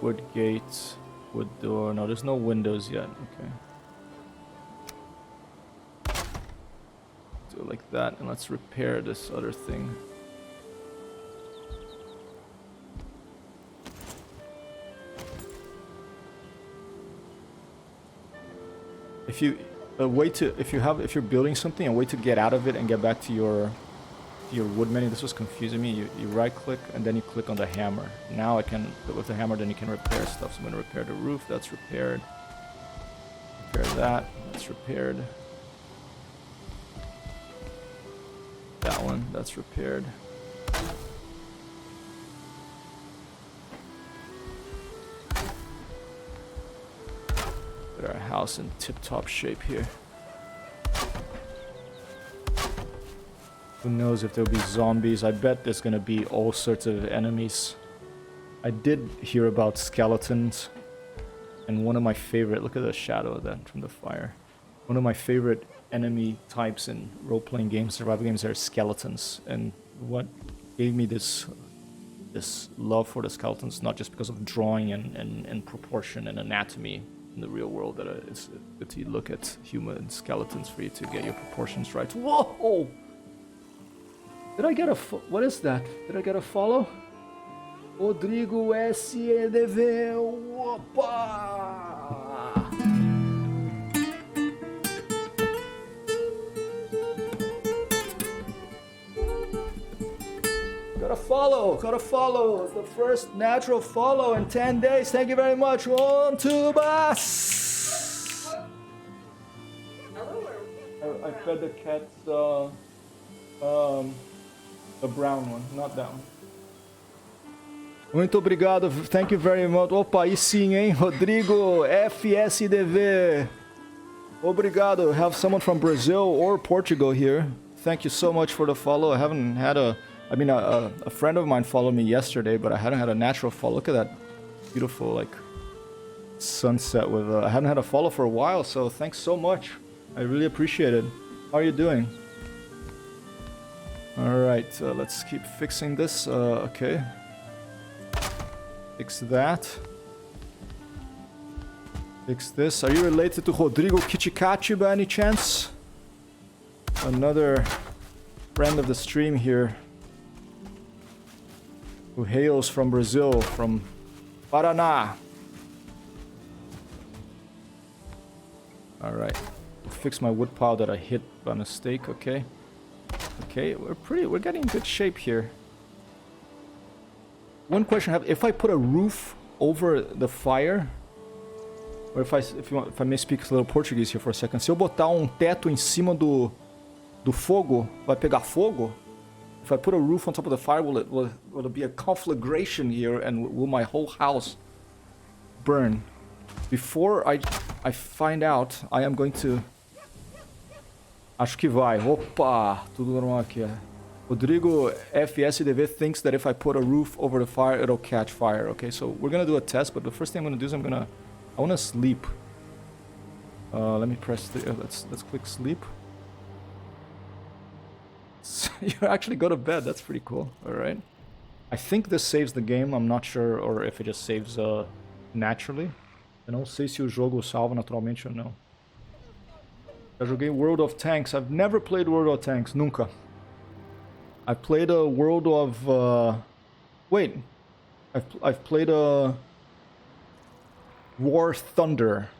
Wood gate. Wood door. No, there's no windows yet. Okay. Do it like that, and let's repair this other thing. If you're building something, a way to get out of it and get back to your wood menu. This was confusing me. You right click and then you click on the hammer. Now I can, with the hammer, then you can repair stuff. So I'm going to repair the roof. That's repaired. Repair that. That's repaired. That one. That's repaired. Get our house in tip-top shape here. Who knows if there'll be zombies? I bet there's gonna be all sorts of enemies. I did hear about skeletons, and one of my favorite, look at the shadow of that from the fire. One of my favorite enemy types in role-playing games, survival games, are skeletons. And what gave me this love for the skeletons, not just because of drawing and proportion and anatomy in the real world, that it's good to look at human skeletons for you to get your proportions right. Whoa! Did I get a what is that? Did I get a follow? Rodrigo SEDV. Opa! follow. Got a follow. It's the first natural follow in 10 days. Thank you very much. One, two, bus. I fed the cats the brown one, not that one. Muito obrigado. Thank you very much. Opa, aí sim, hein? Rodrigo FSDV. Obrigado. Have someone from Brazil or Portugal here. Thank you so much for the follow. I haven't had a friend of mine followed me yesterday, but I hadn't had a natural follow. Look at that beautiful, like, sunset with, I haven't had a follow for a while, so thanks so much. I really appreciate it. How are you doing? Alright, let's keep fixing this. Okay. Fix that. Fix this. Are you related to Rodrigo Kichikachi by any chance? Another friend of the stream here, who hails from Brazil, from Paraná. Alright. Fix my wood pile that I hit by mistake, okay. Okay, we're getting in good shape here. One question I have, if I put a roof over the fire, or if I may speak a little Portuguese here for a second, se eu botar teto em cima do fogo, vai pegar fogo? If I put a roof on top of the fire, will it be a conflagration here, and will my whole house burn? Before I find out, I am going to... Acho que vai. Opa! Tudo normal aqui. Rodrigo FSDV thinks that if I put a roof over the fire, it'll catch fire. Okay, so we're gonna do a test, but the first thing I'm gonna do is I wanna sleep. Let me press the... let's click sleep. You actually go to bed. That's pretty cool. Alright. I think this saves the game. I'm not sure, or if it just saves naturally. Eu não sei se o jogo salva naturalmente ou não. Já joguei World of Tanks. I've never played World of Tanks. Nunca. I played a World of... Wait. I've played a... War Thunder.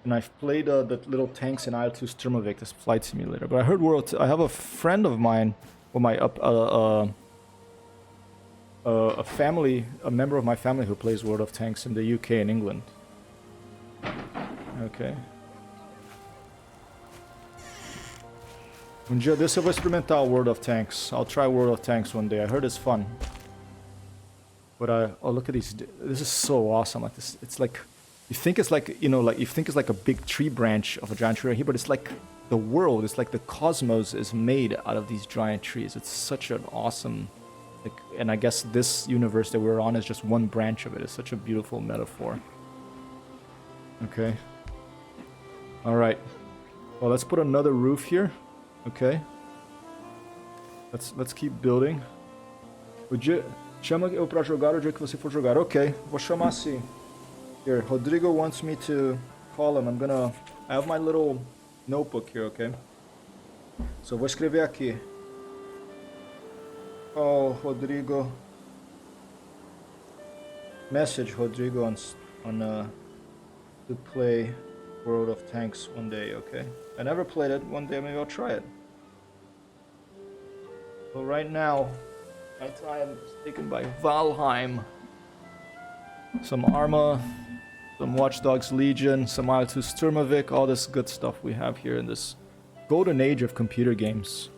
And I've played the little tanks in IL-2 Sturmovik, this flight simulator. But I heard I have a friend of mine, or a member of my family who plays World of Tanks in the UK and England. Okay. Um dia desse eu vou experimentar World of Tanks. I'll try World of Tanks one day. I heard it's fun. But oh, look at these. This is so awesome. Like this, it's like, you think it's like, you think it's like a big tree branch of a giant tree right here, but it's like the world, it's like the cosmos is made out of these giant trees. It's such an awesome, like, and I guess this universe that we're on is just one branch of it. It's such a beautiful metaphor. Okay. All right. Well, let's put another roof here. Okay. Let's keep building. Chama eu pra jogar o dia que você for jogar. Ok, vou chamar assim. Here, Rodrigo wants me to call him. I have my little notebook here, okay? So vou escrever aqui. Call Rodrigo. Message Rodrigo on to play World of Tanks one day, okay? I never played it. One day maybe I'll try it. So right now, my time is taken by Valheim. Some Arma, some Watch Dogs Legion, some IL-2 Sturmovik, all this good stuff we have here in this golden age of computer games.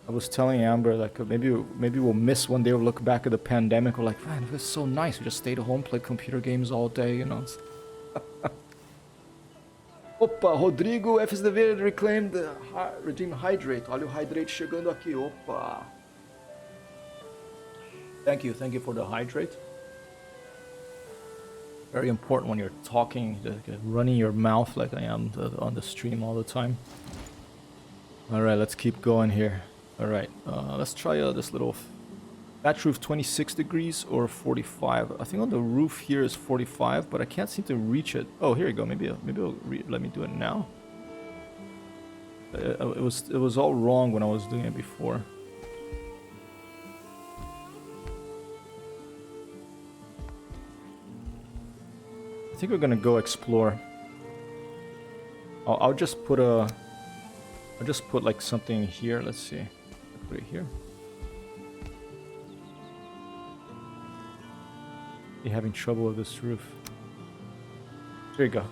I was telling Amber, like, maybe we'll miss one day, we'll look back at the pandemic, we're like, man, it was so nice, we just stayed at home, played computer games all day, you know. Opa, Rodrigo FSDV reclaimed the Redeem Hydrate. Olha o Hydrate chegando aqui, opa. Thank you for the Hydrate. Very important when you're talking, running your mouth like I am on the stream all the time. Alright, let's keep going here. Alright, let's try this little thatch roof 26 degrees or 45. I think on the roof here is 45, but I can't seem to reach it. Oh, here you go. Maybe it'll let me do it now. It was all wrong when I was doing it before. I think we're gonna go explore. I'll just put like something here. Let's see. I'll put it here. You're having trouble with this roof. Here you go.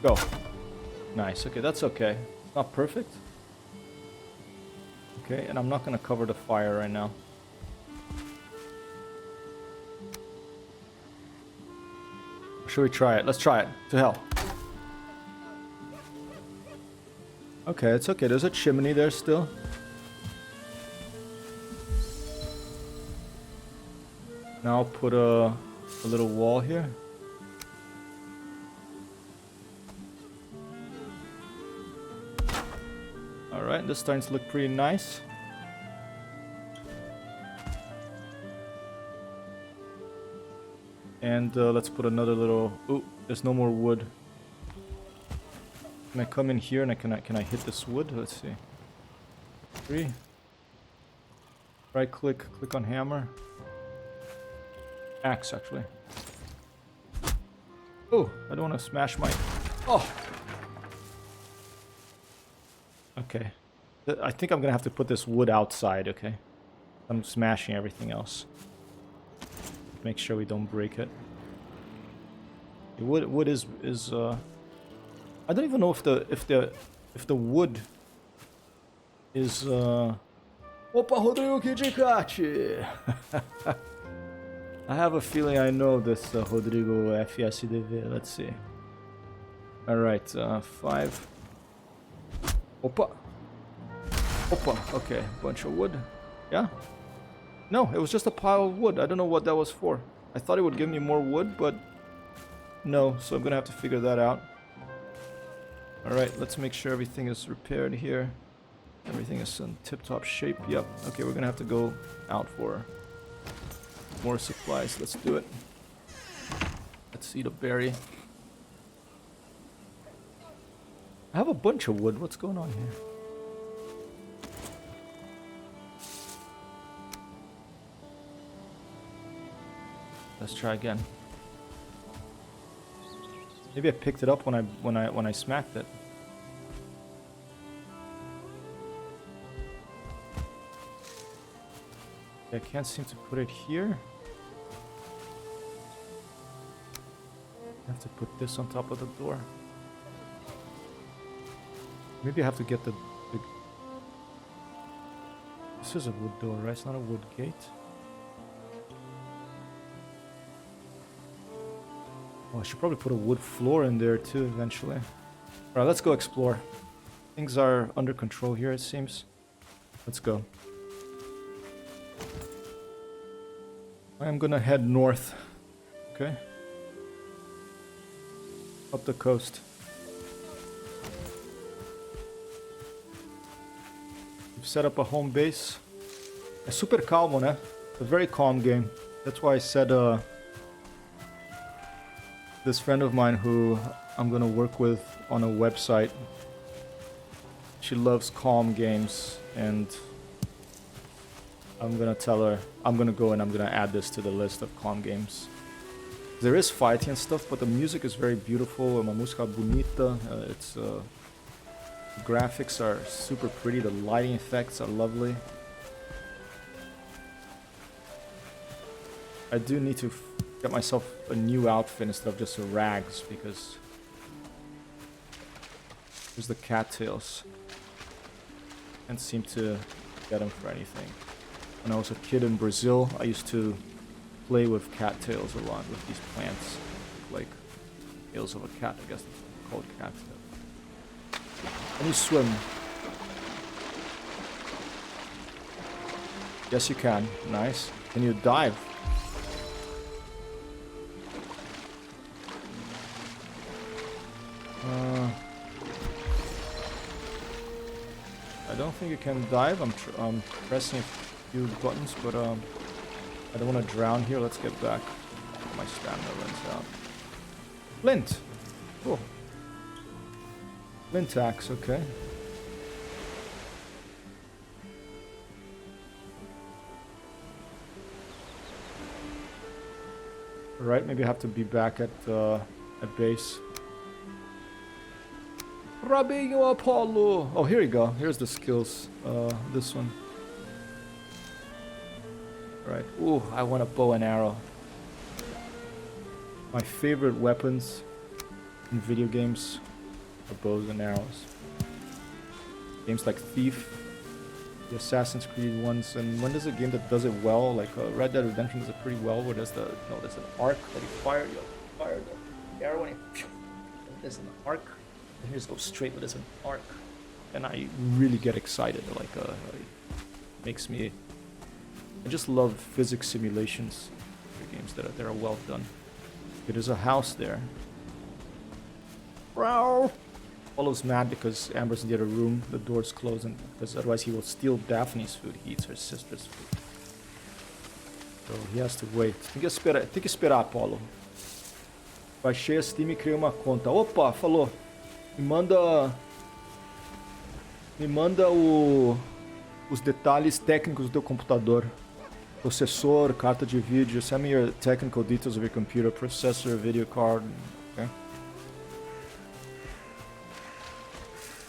Go. Nice. Okay, that's okay. It's not perfect. Okay, and I'm not gonna cover the fire right now. Should we try it? Let's try it. To hell. Okay, it's okay. There's a chimney there still. Now I'll put a little wall here. Alright, this is starting to look pretty nice. And let's put another little... Ooh, there's no more wood. Can I come in here and can I hit this wood? Let's see. 3. Right click, click on hammer. Axe, actually. Oh, I don't want to smash my... Oh! Okay. I think I'm gonna have to put this wood outside, okay? I'm smashing everything else. Make sure we don't break it. Wood is I don't even know if the wood is Opa, Rodrigo Kijikachi! I have a feeling I know this Rodrigo FSDV. Let's see. Alright, 5. Opa! Opa, okay, bunch of wood. Yeah? No, it was just a pile of wood. I don't know what that was for. I thought it would give me more wood, but no, so I'm gonna have to figure that out. Alright, let's make sure everything is repaired here. Everything is in tip-top shape. Yep. Okay, we're gonna have to go out for more supplies. Let's do it. Let's eat a berry. I have a bunch of wood. What's going on here? Let's try again. Maybe I picked it up when I smacked it. I can't seem to put it here. I have to put this on top of the door. Maybe I have to get the... This is a wood door, right? It's not a wood gate. Oh, I should probably put a wood floor in there too eventually. Alright, let's go explore. Things are under control here, it seems. Let's go. I am gonna head north. Okay. Up the coast. We've set up a home base. É super calmo, né? A very calm game. That's why I said this friend of mine who I'm gonna work with on a website, she loves calm games, and I'm gonna tell her I'm gonna go and I'm gonna add this to the list of calm games. There is fighting and stuff, but the music is very beautiful. Uma música bonita. The graphics are super pretty. The lighting effects are lovely. I do need to get myself a new outfit instead of just a rags, because here's the cattails. Can't seem to get them for anything. When I was a kid in Brazil, I used to play with cattails a lot, with these plants, like tails of a cat, I guess they're called cattails. Can you swim? Yes, you can. Nice. Can you dive? I don't think you can dive. I'm pressing a few buttons, but I don't want to drown here. Let's get back. My stamina runs out. Flint! Cool. Flint axe, okay. Alright, maybe I have to be back at base. Rabinho Apollo! Oh, here you go. Here's the skills. This one. Right. Ooh, I want a bow and arrow. My favorite weapons in video games are bows and arrows. Games like Thief, the Assassin's Creed ones, and when there's a game that does it well, like Red Dead Redemption does it pretty well, where there's there's an arc that you fire the arrow and there's an arc, and you just go straight, but there's an arc, and I really get excited. Like it makes me. I just love physics simulations for games that are well done. Okay, there's a house there. Bro. Apollo's mad because Amber's in the other room. The door's closed, and because otherwise he will steal Daphne's food. He eats her sister's food. So he has to wait. Tem que esperar, Apollo. Baixei a Steam e criei uma conta. Opa, falou. Me manda os detalhes técnicos do teu computador. Processor, carta de vídeo. Send me your technical details of your computer, processor, video card. Okay.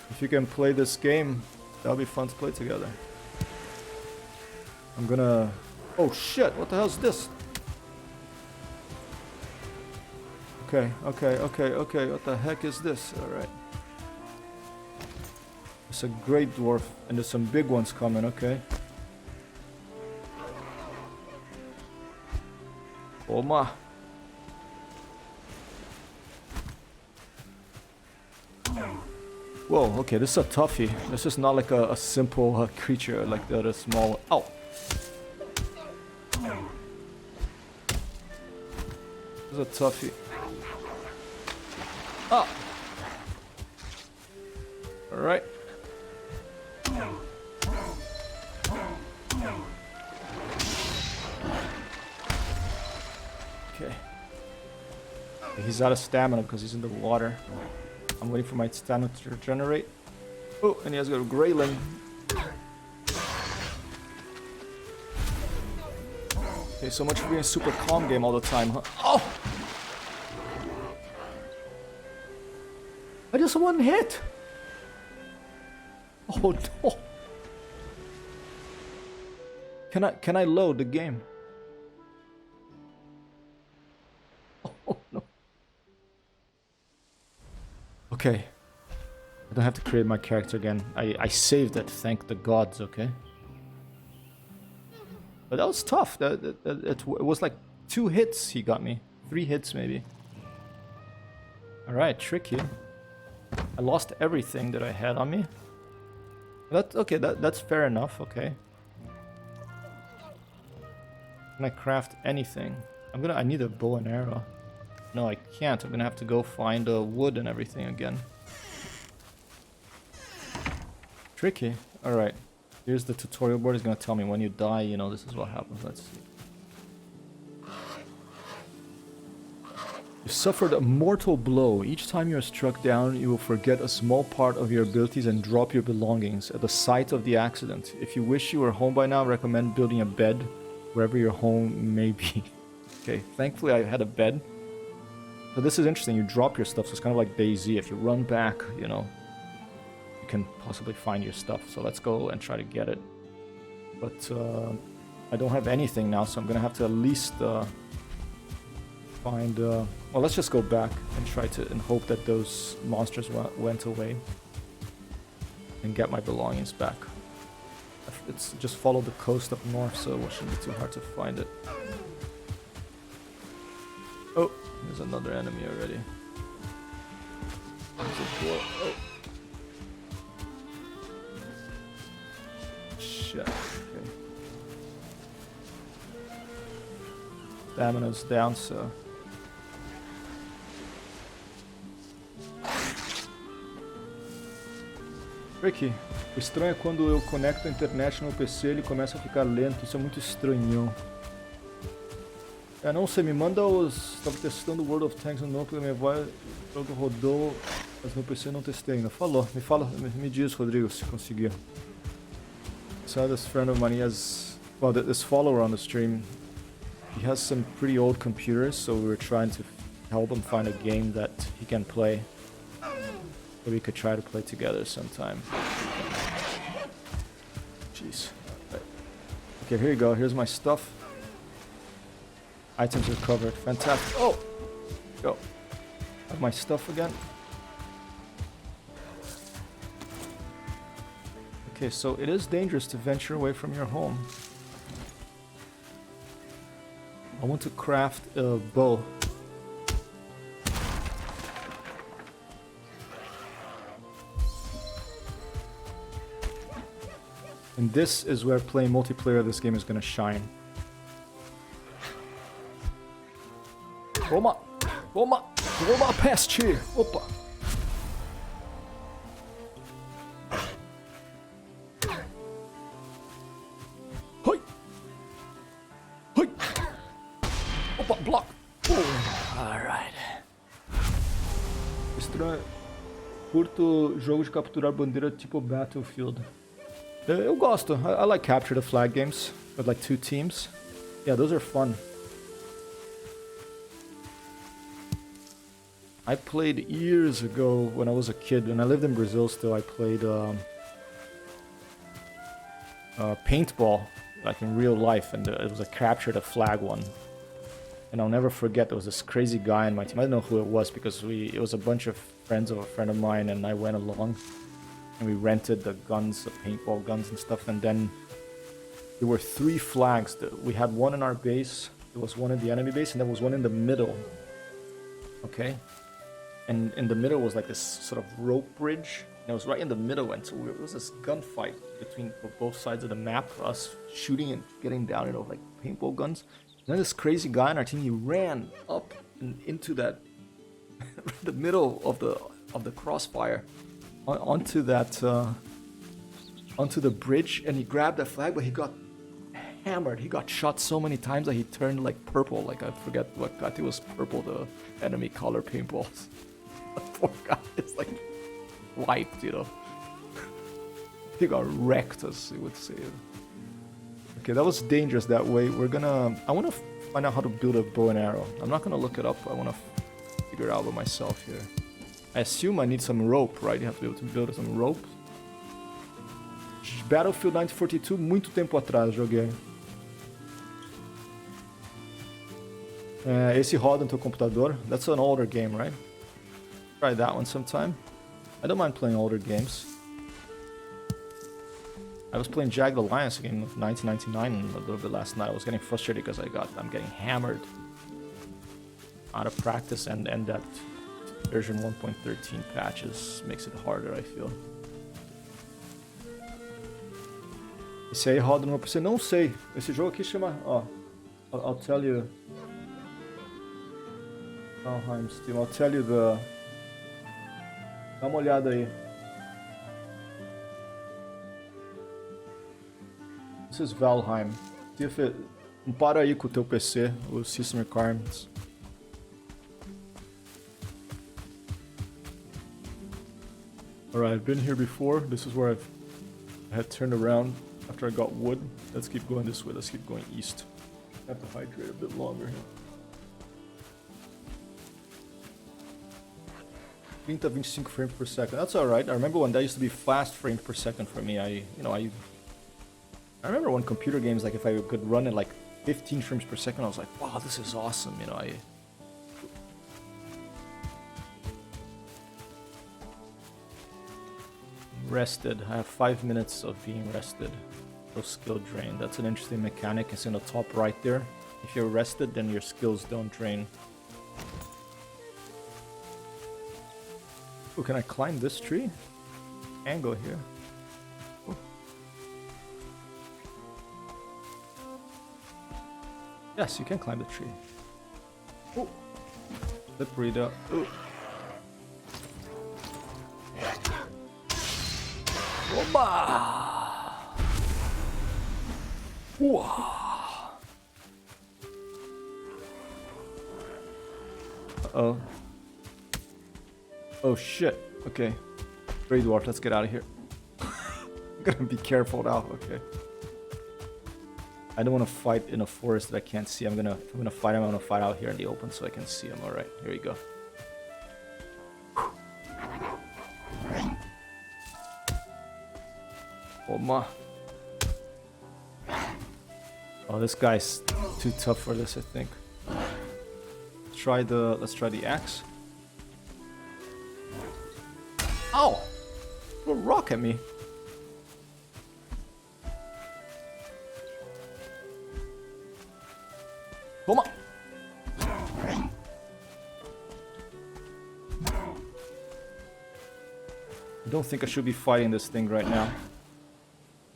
If you can play this game, that'll be fun to play together. I'm gonna... Oh shit, what the hell is this? Okay, what the heck is this? Alright. It's a great dwarf, and there's some big ones coming, okay. Oma. Whoa, okay, this is a toughie. This is not like a simple creature like the other small... Ow! This is a toughie. Ah! Alright. Okay. He's out of stamina because he's in the water. I'm waiting for my stamina to regenerate. Oh, and he has got a Greyling. Okay, so much for being a super calm game all the time, huh? Oh! I just one hit! Oh no! Can I load the game? Oh no. Okay. I don't have to create my character again. I saved it, thank the gods, okay? But that was tough. It was like 2 hits he got me. 3 hits maybe. Alright, tricky. I lost everything that I had on me. Okay, that's fair enough, okay. Can I craft anything? I need a bow and arrow. No, I can't. I'm gonna have to go find wood and everything again. Tricky. Alright. Here's the tutorial board. It's gonna tell me when you die, you know, this is what happens. Let's see. You suffered a mortal blow. Each time you are struck down, you will forget a small part of your abilities and drop your belongings at the site of the accident. If you wish you were home by now, I recommend building a bed wherever your home may be. Okay, thankfully I had a bed. So this is interesting. You drop your stuff, so it's kind of like DayZ. If you run back, you know, you can possibly find your stuff. So let's go and try to get it. But I don't have anything now, so I'm gonna have to at least find... well, let's just go back and try to... and hope that those monsters went away. And get my belongings back. It's just follow the coast up north, so it shouldn't be too hard to find it. Oh, there's another enemy already. There's a door. Oh. Shit. Okay. Stamina's down, so... Ricky, o estranho é quando eu conecto a internet no PC, ele começa a ficar lento, isso é muito estranhão. Não sei, me manda os... Tava testando o World of Tanks no núcleo, minha voz, o jogo rodou, mas no PC não testei ainda. Falou, me diz, Rodrigo, se conseguir. So this friend of mine, he has... Well, this follower on the stream, he has some pretty old computers, so we were trying to help him find a game that he can play. So we could try to play together sometime. Jeez. Right. Okay, here you go. Here's my stuff. Items recovered. Fantastic. Oh! Go. Have my stuff again. Okay, so it is dangerous to venture away from your home. I want to craft a bow. And this is where playing multiplayer of this game is gonna shine. Toma! Toma! Toma, peste! Opa! Hoi! Hoi! Opa, block! Alright. Estranho. Curto jogo de capturar bandeira tipo Battlefield. Eu gosto. I like capture the flag games with like 2 teams. Yeah, those are fun. I played years ago when I was a kid. When I lived in Brazil still, I played paintball, like in real life, and it was a capture the flag one. And I'll never forget, there was this crazy guy on my team. I don't know who it was because it was a bunch of friends of a friend of mine, and I went along. And we rented the guns, the paintball guns and stuff, and then there were 3 flags. We had one in our base, there was one in the enemy base, and there was one in the middle. Okay? And in the middle was like this sort of rope bridge, and it was right in the middle, and so it was this gunfight between both sides of the map, us shooting and getting down, like paintball guns. And then this crazy guy on our team, he ran up and into that, the middle of the crossfire. Onto the bridge, and he grabbed that flag, but he got hammered. He got shot so many times that he turned like purple. Like I forget what, I think it was purple, the enemy color paintballs. The poor guy is like wiped, you know. He got wrecked, as he would say. Okay, that was dangerous that way. I want to find out how to build a bow and arrow. I'm not gonna look it up. I want to figure it out by myself here. I assume I need some rope, right? You have to be able to build some rope. Battlefield 1942, muito tempo atrás joguei. Esse roda no teu computador. That's an older game, right? Try that one sometime. I don't mind playing older games. I was playing Jagged Alliance game of 1999 a little bit last night. I was getting frustrated because I'm getting hammered out of practice, and that version 1.13 patches makes it harder, I feel. Esse aí roda no meu PC? Não sei. Esse jogo aqui chama... Ó, I'll tell you... Valheim Steam, I'll tell you the... Dá uma olhada aí. This is Valheim. See if it... Compara aí com o teu PC, o System Requirements. Alright, I've been here before. This is where I had turned around after I got wood. Let's keep going this way. Let's keep going east. I have to hydrate a bit longer here. 30-25 frames per second. That's alright. I remember when that used to be fast frames per second for me. I remember when computer games, like if I could run at like 15 frames per second, I was like, wow, this is awesome. Rested. I have 5 minutes of being rested. No skill drain. That's an interesting mechanic. It's in the top right there. If you're rested, then your skills don't drain. Oh, can I climb this tree? And go here. Oh. Yes, you can climb the tree. Oh. Slippery though. Oh. Oba! Wow. Uh-oh. Oh shit. Okay. Grey Dwarf, let's get out of here. I'm gonna be careful now, okay. I don't want to fight in a forest that I can't see. If I'm gonna fight him, I'm gonna fight out here in the open so I can see him. Alright, here we go. Oh, this guy's too tough for this, I think. Let's try the axe. Ow! Threw a rock at me. Come on! I don't think I should be fighting this thing right now.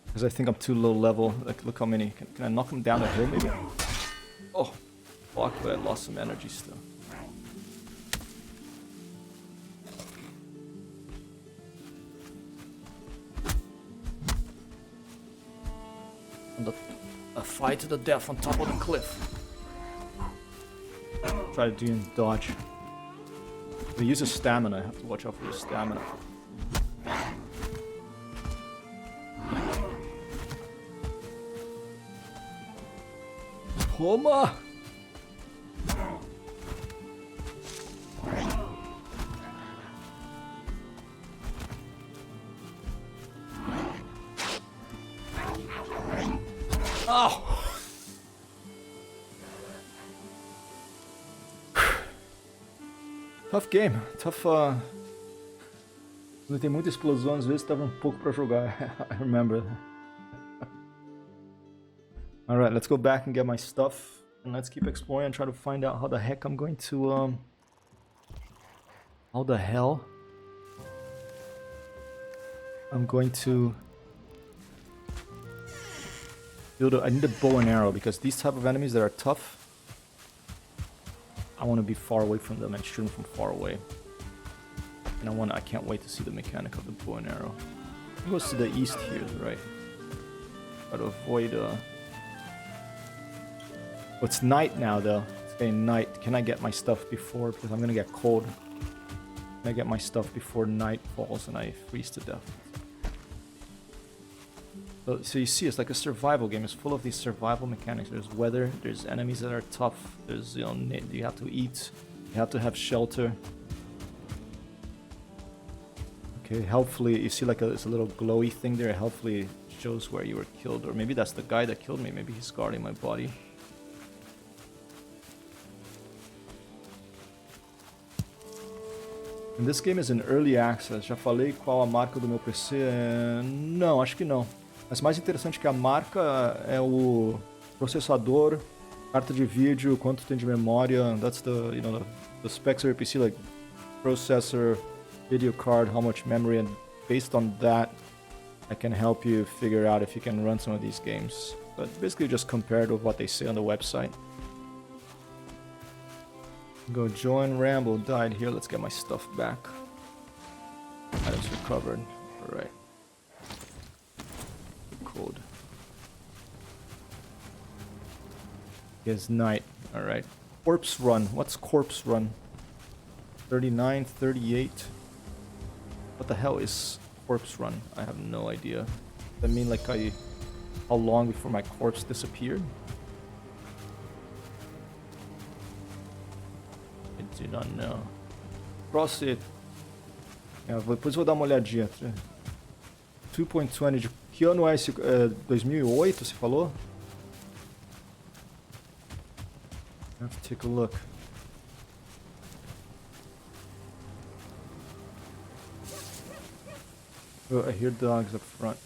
Because I think I'm too low level. Like, look how many. Can I knock him down the hill, maybe? Oh, fuck, but I lost some energy still. A fight to the death on top of the cliff. Try to do and dodge. They use his stamina. I have to watch out for his stamina. Homa! Ow! Tough game. Tough, Quando tem muita explosão, às vezes tava pouco pra jogar. I remember. Alright, let's go back and get my stuff. And let's keep exploring and try to find out how the heck I'm going to, How the hell I'm going to build I need a bow and arrow, because these type of enemies that are tough, I want to be far away from them and shoot them from far away. And I can't wait to see the mechanic of the bow and arrow. It goes to the east here, right? Try to avoid, Oh, it's night now, though. It's getting night. Can I get my stuff before? Because I'm gonna get cold. Can I get my stuff before night falls and I freeze to death? So you see, it's like a survival game. It's full of these survival mechanics. There's weather. There's enemies that are tough. There's, you have to eat. You have to have shelter. Okay, hopefully, you see like it's a little glowy thing there. Hopefully it shows where you were killed. Or maybe that's the guy that killed me. Maybe he's guarding my body. And this game is in early access. Já falei qual a marca do meu PC. Não, acho que não. Mas mais interessante que a marca é o processador, carta de vídeo, quanto tem de memória. That's the, the specs of your PC, like processor, video card, how much memory, and based on that, I can help you figure out if you can run some of these games. But basically just compared with what they say on the website. Go join Rambo, died here. Let's get my stuff back. Items recovered. Alright. Code. It's night. Alright. Corpse run. What's corpse run? 39, 38. What the hell is corpse run? I have no idea. Does that mean like how long before my corpse disappeared? I do not know. Proceed. Depois vou dar uma olhadinha. 2.20 de... Que ano é esse? 2008, você falou? I have to take a look. Oh, I hear dogs up front.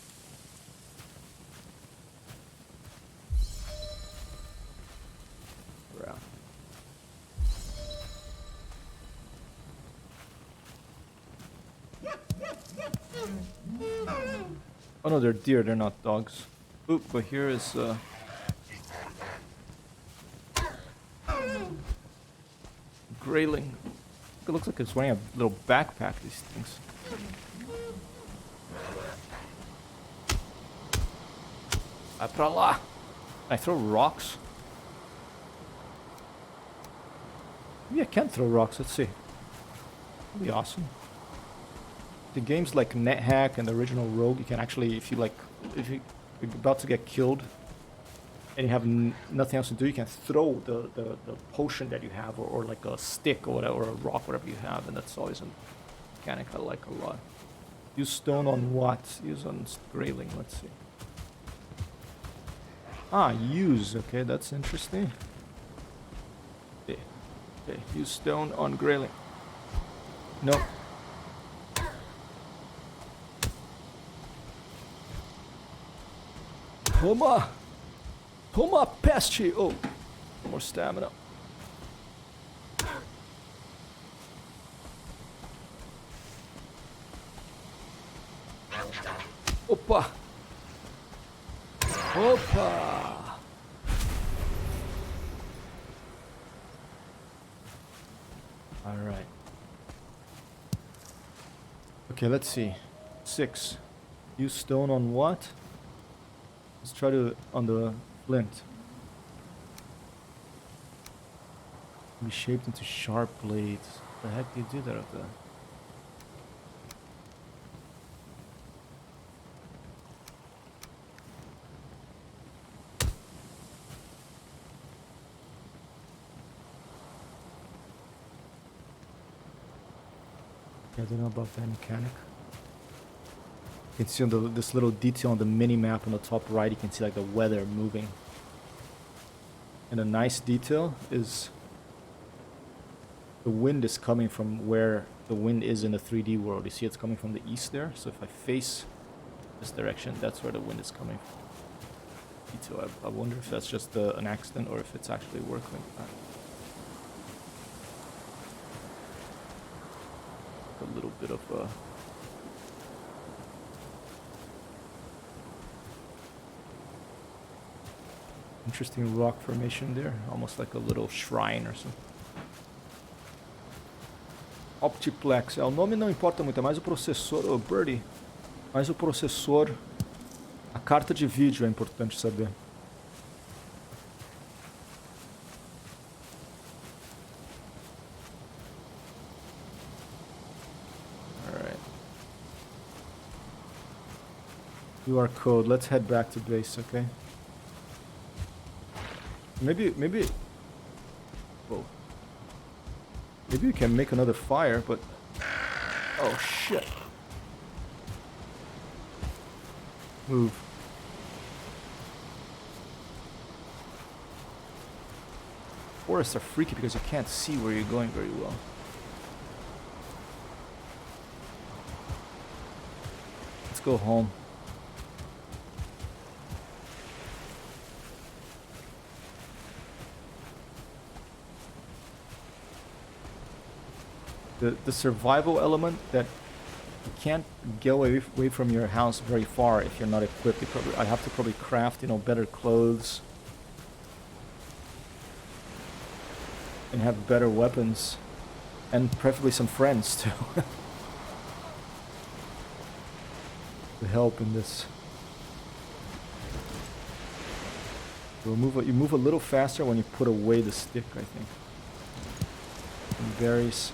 Oh no, they're deer, they're not dogs. Oop, but here is Grayling. It looks like it's wearing a little backpack, these things. Vai pra lá! I throw rocks? Maybe I can throw rocks, let's see. That'd be awesome. The games like NetHack and the original Rogue, you can actually, if you're about to get killed and you have nothing else to do, you can throw the potion that you have, or like a stick or whatever, or a rock, whatever you have, and that's always a mechanic I like a lot. Use stone on what? Use on Grayling, let's see. Ah, use, okay, that's interesting. Okay. Okay, use stone on grayling. No. Toma! Toma, peste! Oh, more stamina. Opa! Opa! Alright. Okay, let's see. 6. Use stone on what? Let's try to... on the flint. Be shaped into sharp blades. The heck do you do that up there? I don't know about that mechanic. You can see on this little detail on the mini map on the top right, you can see like the weather moving. And a nice detail is the wind is coming from where the wind is in the 3D world. You see it's coming from the east there. So if I face this direction, that's where the wind is coming from. Detail. I wonder if that's just an accident or if it's actually working like that. A little bit of a interesting rock formation there, almost like a little shrine or something. Optiplex, o nome não importa muito, é mais o processor, oh Birdie, mais o processor, a carta de vídeo é importante saber. QR code. Let's head back to base, okay? Maybe... Whoa. Maybe we can make another fire, but... Oh, shit. Move. Forests are freaky because you can't see where you're going very well. Let's go home. The survival element that you can't get away from your house very far if you're not equipped. I'd have to probably craft, you know, better clothes and have better weapons and preferably some friends too to help in this. You move a little faster when you put away the stick, I think. And berries.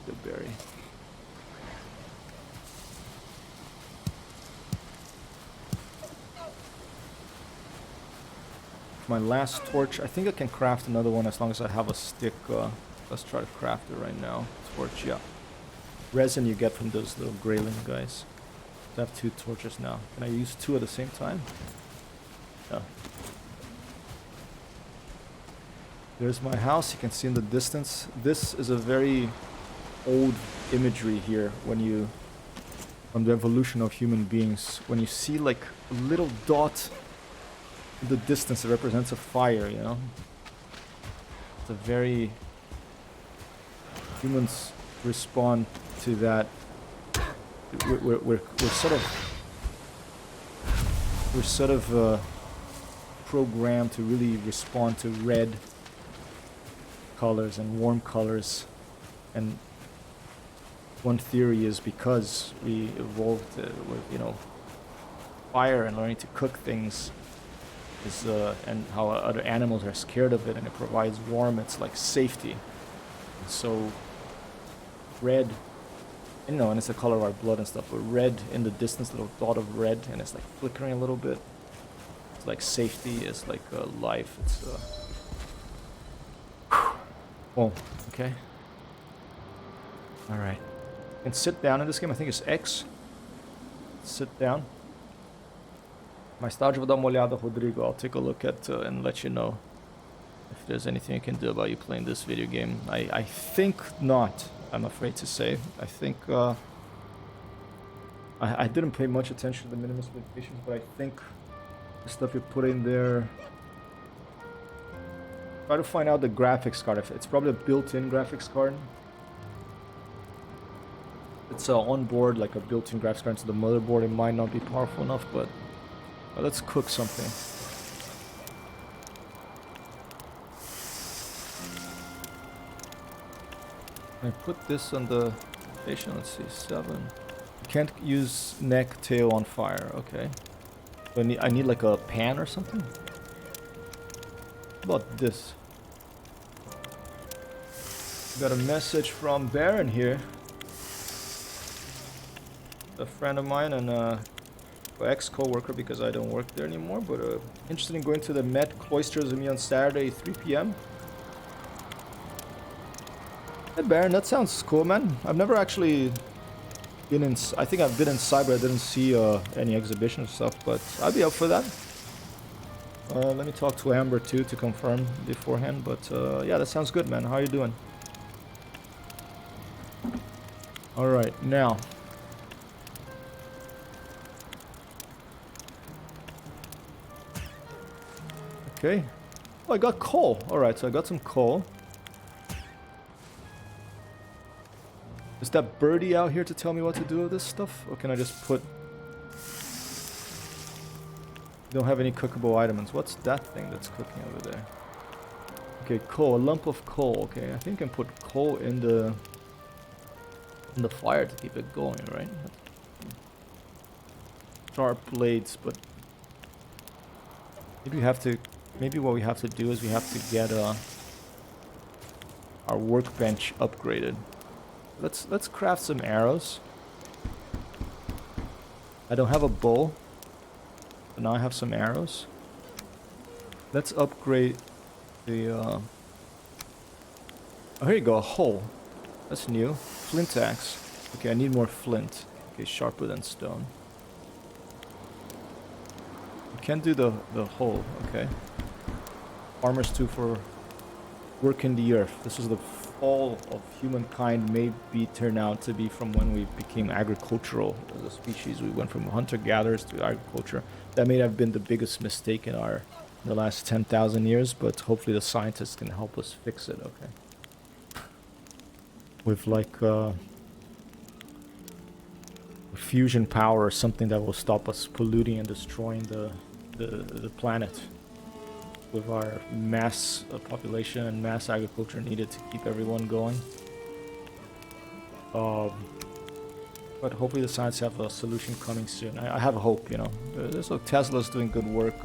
Good berry. My last torch. I think I can craft another one as long as I have a stick. Let's try to craft it right now. Torch, yeah. Resin you get from those little grayling guys. I have 2 torches now. Can I use 2 at the same time? Yeah. There's my house. You can see in the distance. This is a very old imagery here on the evolution of human beings. When you see like a little dot in the distance, it represents a fire, you know? It's a very... Humans respond to that. We're sort of programmed to really respond to red colors and warm colors. And one theory is because we evolved with, you know, fire and learning to cook things, and how other animals are scared of it, and it provides warmth. It's like safety. And so red, you know, and it's the color of our blood and stuff. But red in the distance, little dot of red, and it's like flickering a little bit. It's like safety. It's like life. It's oh, okay. All right. And sit down in this game. I think it's X. Sit down. Mais tarde eu vou dar uma olhada, Rodrigo. I'll take a look at and let you know. if there's anything you can do about you playing this video game. I think not, I'm afraid to say. I think I didn't pay much attention to the minimum specifications, but I think the stuff you put in there. Try to find out the graphics card. It's probably a built-in graphics card. It's on board, like a built-in graphics card into the motherboard. It might not be powerful enough, but let's cook something. I put this on the station. Let's see, 7. You can't use neck tail on fire. Okay. So I need like a pan or something. How about this? Got a message from Baron here. A friend of mine and ex-co-worker, because I don't work there anymore, but interested in going to the Met Cloisters with me on Saturday, 3 p.m. Hey Baron, that sounds cool, man. I've never actually been in... I think I've been inside, but I didn't see any exhibition or stuff, but I'd be up for that. Let me talk to Amber too to confirm beforehand, but yeah, that sounds good, man. How are you doing? Alright, now. Okay. Oh, I got coal. Alright, so I got some coal. Is that birdie out here to tell me what to do with this stuff? Or can I just put... Don't have any cookable items. What's that thing that's cooking over there? Okay, coal. A lump of coal. Okay, I think I can put coal in the fire to keep it going, right? Sharp blades, but maybe we have to... Maybe what we have to do is we have to get our workbench upgraded. Let's craft some arrows. I don't have a bow, but now I have some arrows. Let's upgrade the... Oh, here you go, a hole. That's new. Flint axe. Okay, I need more flint. Okay, sharper than stone. You can't do the hole, okay. Farmers too for working the earth. This is the fall of humankind maybe turn out to be from when we became agricultural as a species. We went from hunter-gatherers to agriculture. That may have been the biggest mistake in the last 10,000 years, but hopefully the scientists can help us fix it, okay? With like fusion power or something that will stop us polluting and destroying the planet. With our mass population and mass agriculture needed to keep everyone going. But hopefully the science have a solution coming soon. I have hope, you know. There's like Tesla's doing good work,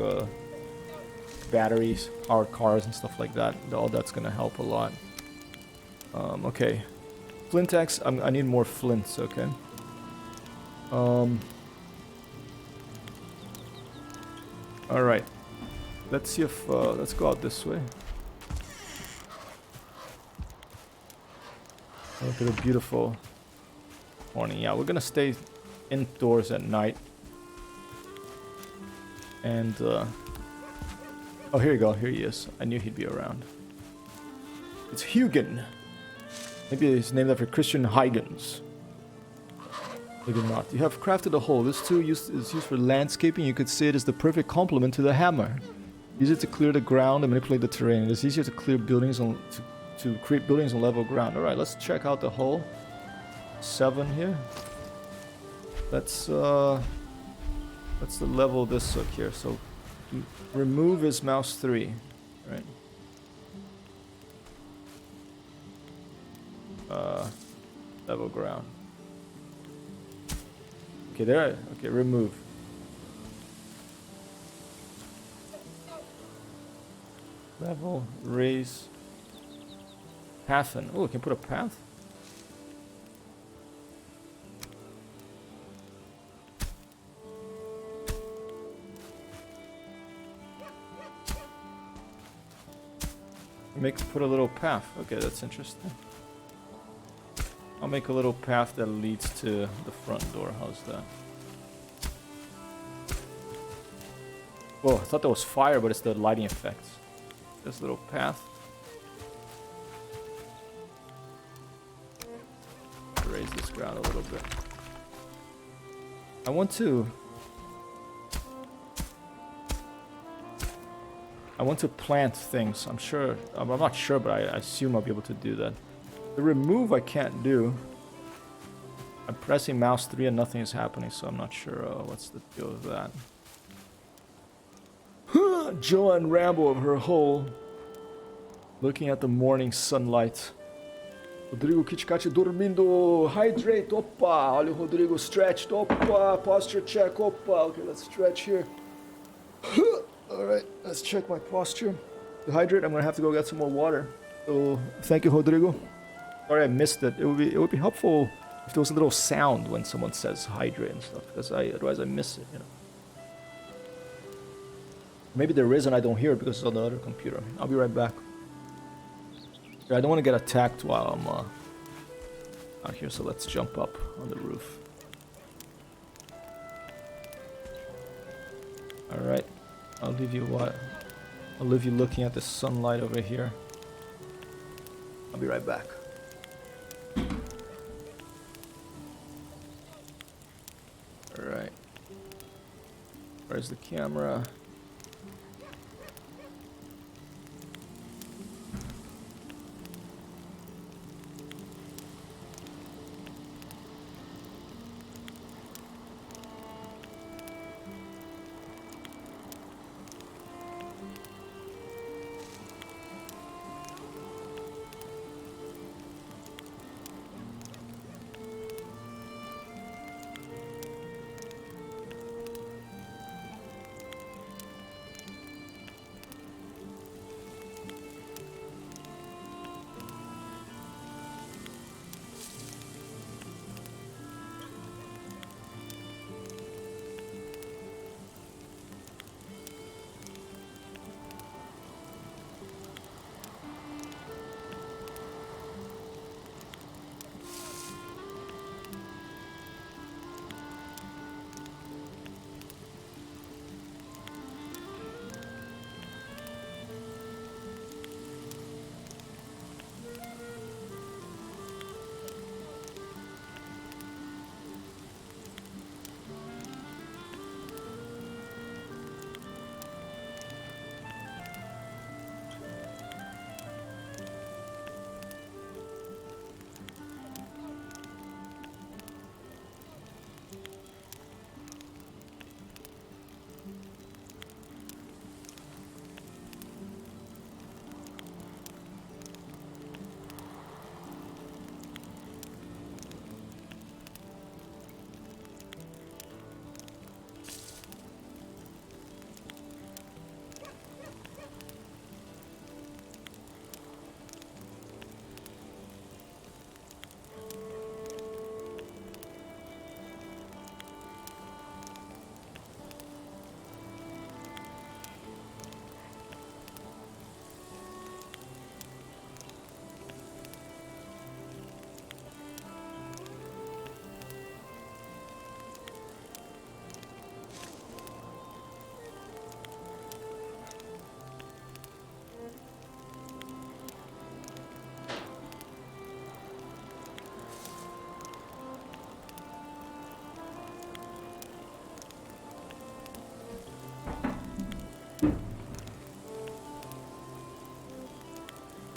batteries, powered cars and stuff like that. All that's gonna help a lot. Okay. Flint axe, I need more flints, okay. Alright. Let's see if, let's go out this way. Look at a beautiful morning. Yeah, we're gonna stay indoors at night. And, oh, here you go. Here he is. I knew he'd be around. It's Huygens. Maybe it's named after Christian Huygens. Maybe not. You have crafted a hole. This tool is used for landscaping. You could say it is the perfect complement to the hammer. Use it to clear the ground and manipulate the terrain. It is easier to clear buildings to create buildings on level ground. All right, let's check out the hole. 7 here. Let's level this up here. So remove his mouse 3, right? Level ground. Okay, there. Okay, remove. Level, raise, pathen. Oh, we can put a path. Put a little path. Okay, that's interesting. I'll make a little path that leads to the front door. How's that? Whoa, I thought that was fire, but it's the lighting effects. this little path. Raise this ground a little bit. I want to plant things. I'm not sure, but I assume I'll be able to do that. The remove I can't do. I'm pressing mouse 3 and nothing is happening, so I'm not sure what's the deal with that. Joanne Rambo of her hole, looking at the morning sunlight. Rodrigo KitKat dormindo. Hydrate. Opa. Olha o Rodrigo stretched. Opa. Posture check. Opa. Okay, let's stretch here. Alright, let's check my posture. To hydrate, I'm gonna have to go get some more water. So, thank you, Rodrigo. Sorry I missed it. It would be helpful if there was a little sound when someone says hydrate and stuff, because otherwise I miss it, you know. Maybe there is and I don't hear it because it's on the other computer. I'll be right back. I don't want to get attacked while I'm out here, so let's jump up on the roof. Alright, I'll leave you looking at the sunlight over here. I'll be right back. Alright. Where's the camera?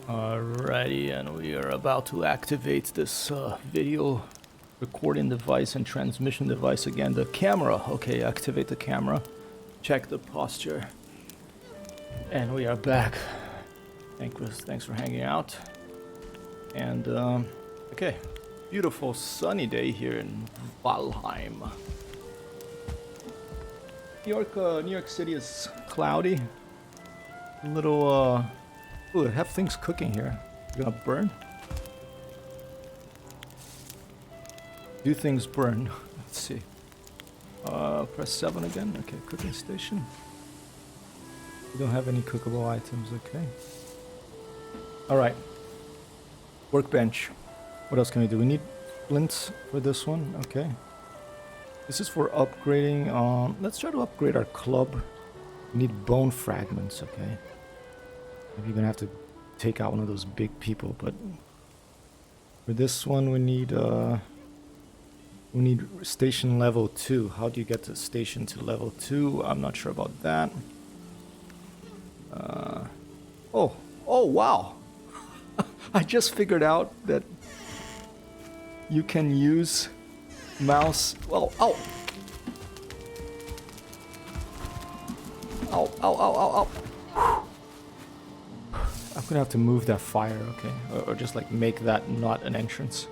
Alrighty, and we are about to activate this video recording device and transmission device again. The camera. Okay, activate the camera. Check the posture. And we are back. Thanks for hanging out. And, okay. Beautiful sunny day here in Valheim. New York City is cloudy. A little, ooh, I have things cooking here. You're gonna burn? Do things burn? Let's see. Press 7 again. Okay, cooking station. We don't have any cookable items, okay. Alright. Workbench. What else can we do? We need flints for this one, okay. This is for upgrading. Let's try to upgrade our club. We need bone fragments, okay. Maybe you're gonna have to take out one of those big people, but for this one we need station level 2. How do you get the station to level 2? I'm not sure about that. Oh wow. I just figured out that you can use mouse. Well, ow. Ow, ow, ow, ow, ow. I'm gonna have to move that fire, okay? Or just like make that not an entrance.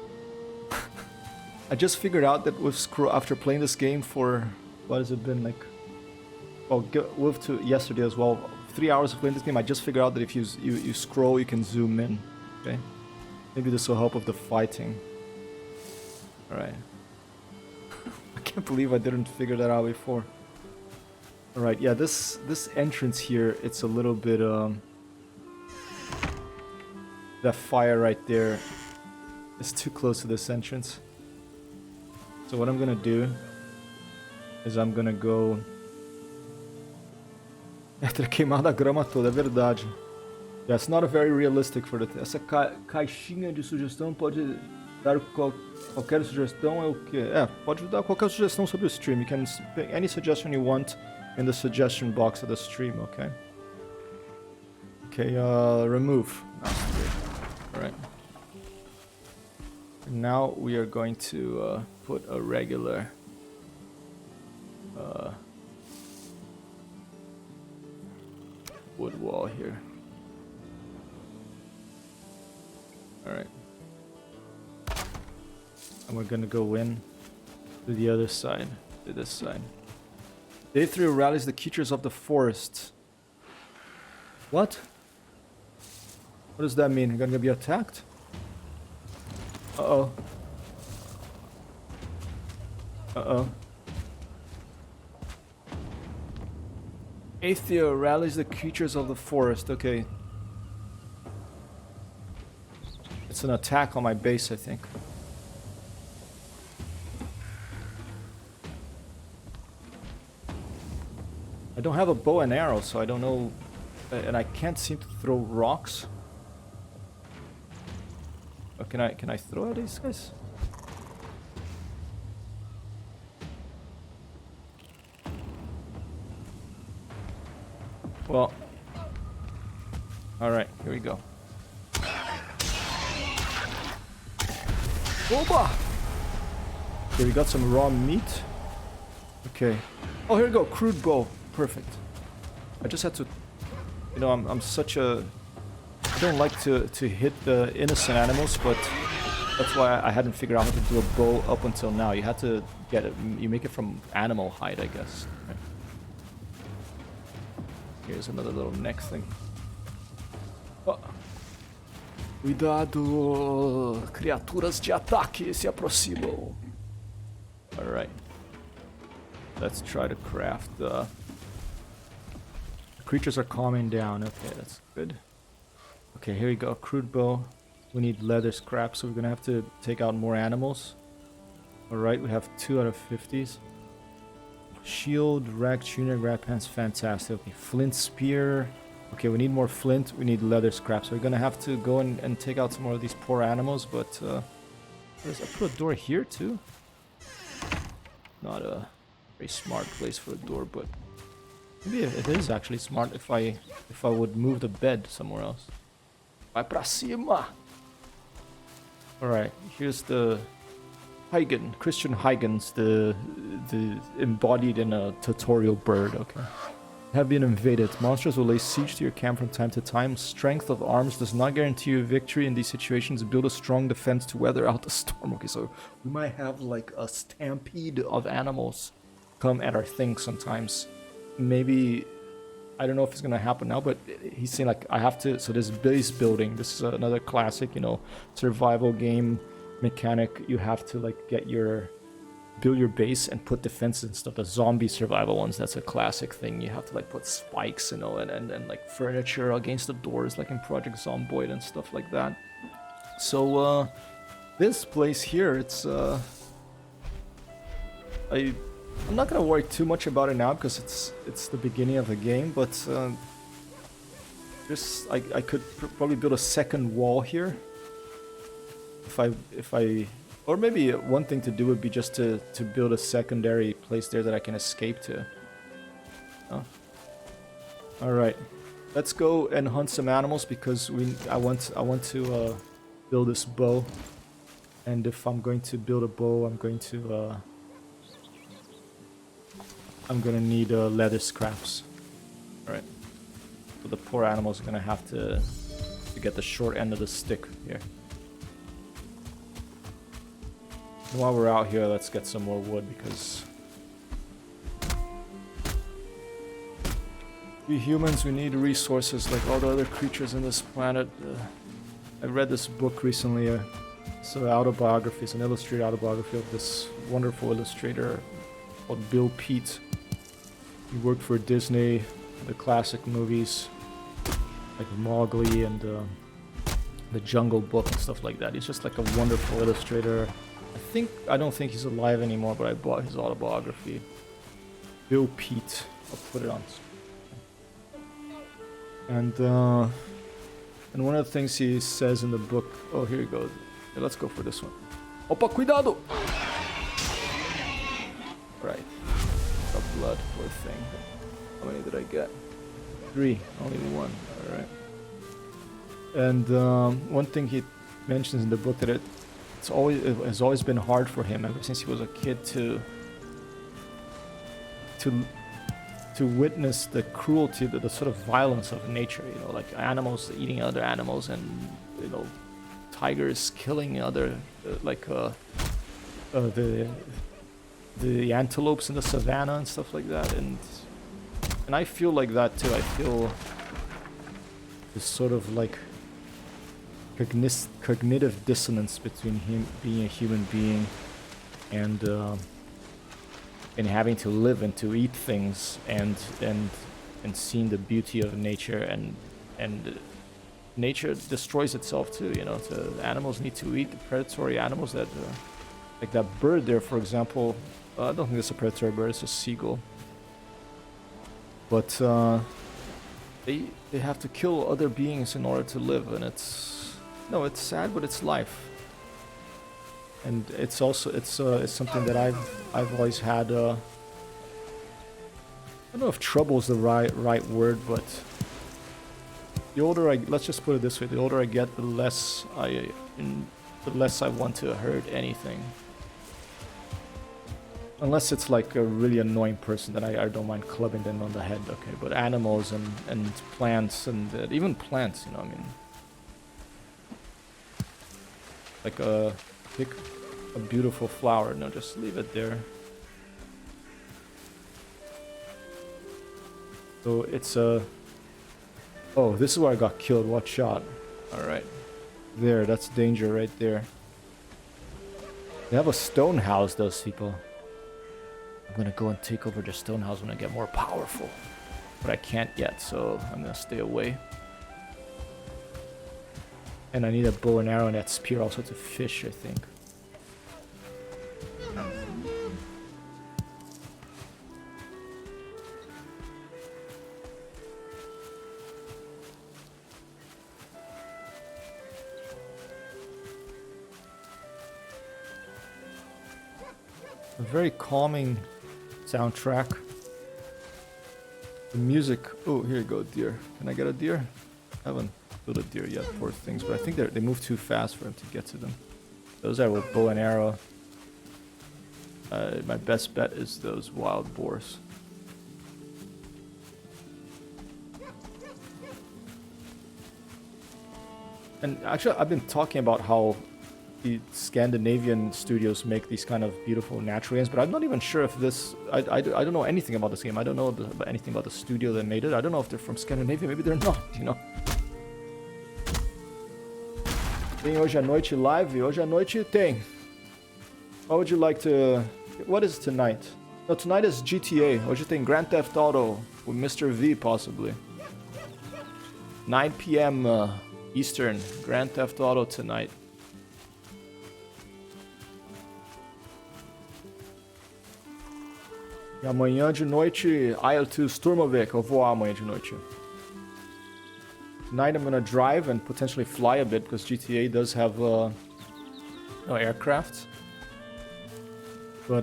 I just figured out that with scroll, after playing this game for, what has it been, like, well, with to yesterday as well, 3 hours of playing this game, I just figured out that if you scroll, you can zoom in, okay? Maybe this will help with the fighting. Alright. I can't believe I didn't figure that out before. Alright, yeah, this entrance here, it's a little bit, that fire right there is too close to this entrance. So what I'm gonna do is I'm gonna go... After queimar da grama toda, é verdade. Yeah, it's not a very realistic for the... Essa caixinha de sugestão pode dar qualquer sugestão, é o quê? É, pode dar qualquer sugestão sobre o stream. You can pick any suggestion you want in the suggestion box of the stream, okay? Okay, remove. Alright. Now we are going to put a regular wood wall here. Alright. And we're gonna go in to the other side, to this side. Day 3 rallies the creatures of the forest. What? What does that mean? You're gonna be attacked? Uh-oh. Uh-oh. Aethia rallies the creatures of the forest. Okay. It's an attack on my base, I think. I don't have a bow and arrow, so I don't know... And I can't seem to throw rocks. Oh, can I throw at these guys? Well, alright, here we go. Oba! Okay, we got some raw meat. Okay. Oh, here we go, crude bow. Perfect. I just had to... You know, I'm such a... I don't like to hit the innocent animals, but that's why I hadn't figured out how to do a bow up until now. You had to get it... You make it from animal hide, I guess. Right. Here's another little neck thing. Oh. Cuidado! Criaturas de ataque se aproximam. Alright. Let's try to craft the... Creatures are calming down. Okay, that's good. Okay, here we go. Crude bow. We need leather scrap, so we're gonna have to take out more animals. Alright, we have 2 out of 50s. Shield, rag tuner, grab pants, fantastic. Okay, flint spear. Okay, we need more flint. We need leather scrap, so we're gonna have to go and take out some more of these poor animals, but I put a door here too. Not a very smart place for a door, but maybe it is actually smart if I would move the bed somewhere else. Vai pra cima! Alright, here's the Huygens, Christian Huygens, the embodied in a tutorial bird, okay. Have been invaded. Monsters will lay siege to your camp from time to time. Strength of arms does not guarantee you victory in these situations. Build a strong defense to weather out the storm. Okay, so we might have like a stampede of animals come at our thing sometimes. Maybe, I don't know if it's gonna happen now, but he's saying like I have to, so this base building, this is another classic, you know, survival game mechanic. You have to like build your base and put defenses and stuff. The zombie survival ones, that's a classic thing. You have to like put spikes, you know, and like furniture against the doors like in Project Zomboid and stuff like that. So this place here, it's I'm not gonna worry too much about it now because it's the beginning of the game, but Just I could probably build a second wall here. If I or maybe one thing to do would be just to build a secondary place there that I can escape to. Oh. All right. Let's go and hunt some animals because I want to build this bow. And if I'm going to build a bow, I'm gonna need leather scraps. All right. So the poor animals are gonna have to get the short end of the stick here. And while we're out here, let's get some more wood because we humans, we need resources like all the other creatures in this planet. I read this book recently. It's an autobiography. It's an illustrated autobiography of this wonderful illustrator called Bill Peet. He worked for Disney, the classic movies like Mowgli and the Jungle Book and stuff like that. He's just like a wonderful illustrator. I don't think he's alive anymore, but I bought his autobiography. Bill Peet. I'll put it on. And one of the things he says in the book. Oh, here he goes. Yeah, let's go for this one. Opa, cuidado! Right. The blood, poor thing. How many did I get? 3. Only 1. Alright. And one thing he mentions in the book that it has always been hard for him ever since he was a kid to witness the cruelty, the sort of violence of nature, you know, like animals eating other animals and, you know, tigers killing other, the antelopes in the savannah and stuff like that. And I feel like that too. I feel this sort of like cognitive dissonance between him being a human being and having to live and to eat things and seeing the beauty of nature and nature destroys itself too, you know. Animals need to eat. The predatory animals that like that bird there, for example. I don't think it's a predatory bird, it's a seagull. But they have to kill other beings in order to live, and it's sad, but it's life. And it's something that I've always had. I don't know if trouble is the right word, but let's just put it this way: the older I get, the less I want to hurt anything. Unless it's like a really annoying person, then I don't mind clubbing them on the head. Okay, but animals and plants and even plants, you know, I mean, like pick a beautiful flower. No, just leave it there. So it's oh, this is where I got killed. Watch out. Alright. There, that's danger right there. They have a stone house, those people. I'm gonna go and take over the stone house when I get more powerful. But I can't yet, so I'm gonna stay away. And I need a bow and arrow and that spear also to fish, I think. A very calming soundtrack. The music. Oh, here you go, deer. Can I get a deer? I haven't killed a deer yet, poor things, but I think they move too fast for him to get to them. Those are with bow and arrow. My best bet is those wild boars. And actually, I've been talking about how the Scandinavian studios make these kind of beautiful natural games, but I'm not even sure if this... I don't know anything about this game. I don't know anything about the studio that made it. I don't know if they're from Scandinavia. Maybe they're not, you know. Tem hoje à noite live? Hoje à noite tem. What would you like to... What is tonight? No, tonight is GTA. Hoje tem Grand Theft Auto with Mr. V, possibly. 9 p.m. Eastern. Grand Theft Auto tonight. E amanhã de noite, Isle 2 Sturmovik, eu vou amanhã de noite. Tonight I'm gonna drive and potentially fly a bit because GTA does have no aircraft. But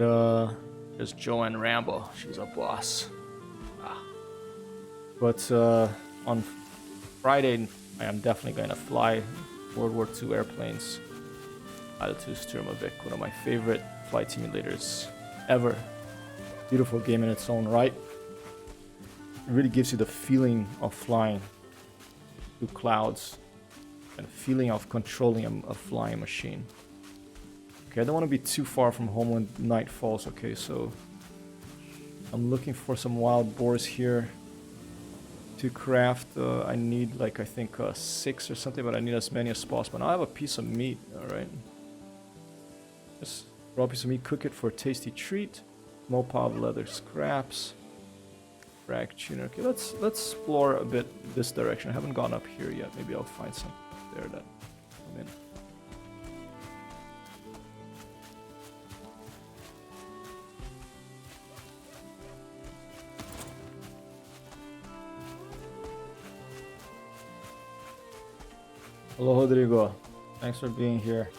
there's Joanne Rambo. She's a boss. But on Friday I am definitely gonna fly World War II airplanes. Altitude Sturmovik, one of my favorite flight simulators ever. Beautiful game in its own right. It really gives you the feeling of flying through clouds and a feeling of controlling a flying machine. Okay, I don't want to be too far from home when night falls. Okay, so I'm looking for some wild boars here to craft. I need like I think 6 or something, but I need as many as possible. Now I have a piece of meat. All right, just raw piece of meat, cook it for a tasty treat. Small pile of leather scraps. Rag tuner. Okay, let's explore a bit this direction. I haven't gone up here yet. Maybe I'll find something there that I'm in. Hello, Rodrigo. Thanks for being here.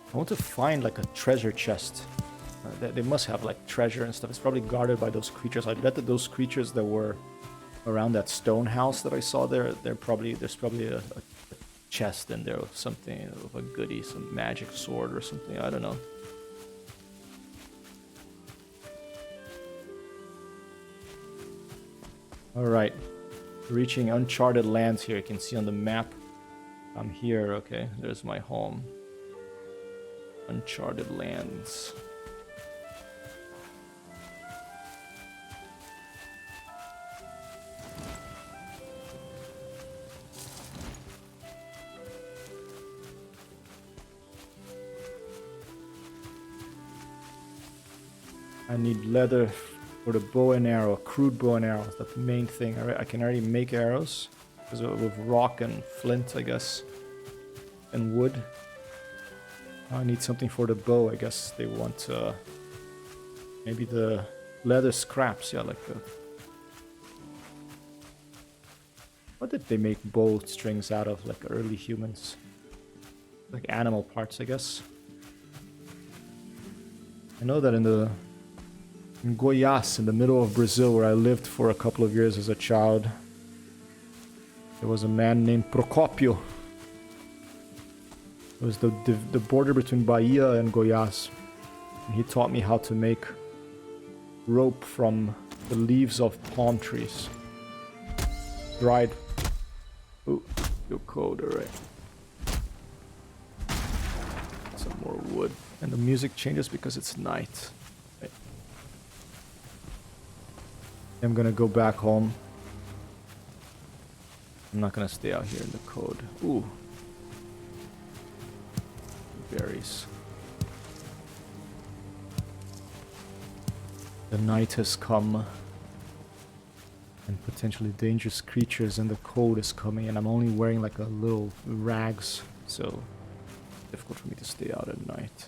I want to find like a treasure chest. They must have like treasure and stuff. It's probably guarded by those creatures. I bet that those creatures that were around that stone house that I saw there, there's probably a chest in there with something, of a goodie, some magic sword or something. I don't know. All right, reaching uncharted lands here. You can see on the map. I'm here. Okay, there's my home. Uncharted lands. I need leather for the bow and arrow, a crude bow and arrow. That's the main thing. I can already make arrows because with rock and flint, I guess, and wood. I need something for the bow. I guess they want maybe the leather scraps. Yeah, like the... What did they make bow strings out of, like early humans? Like animal parts, I guess. I know that in Goiás, in the middle of Brazil, where I lived for a couple of years as a child, there was a man named Procopio. It was the border between Bahia and Goiás. And he taught me how to make rope from the leaves of palm trees. Dried. Ooh, you're cold, alright. Some more wood. And the music changes because it's night. Right. I'm gonna go back home. I'm not gonna stay out here in the cold. Ooh. Berries. The night has come, and potentially dangerous creatures, and the cold is coming, and I'm only wearing like a little rags, so difficult for me to stay out at night.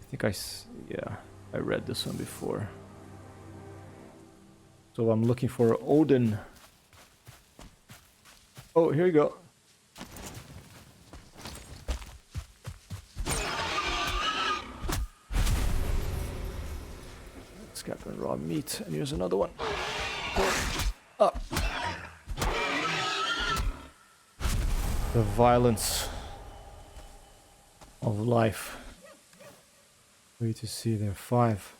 I think I read this one before. So I'm looking for Odin. Oh, here you go. Scrap and raw meat, and here's another one. Up. The violence of life. Wait to see there. 5.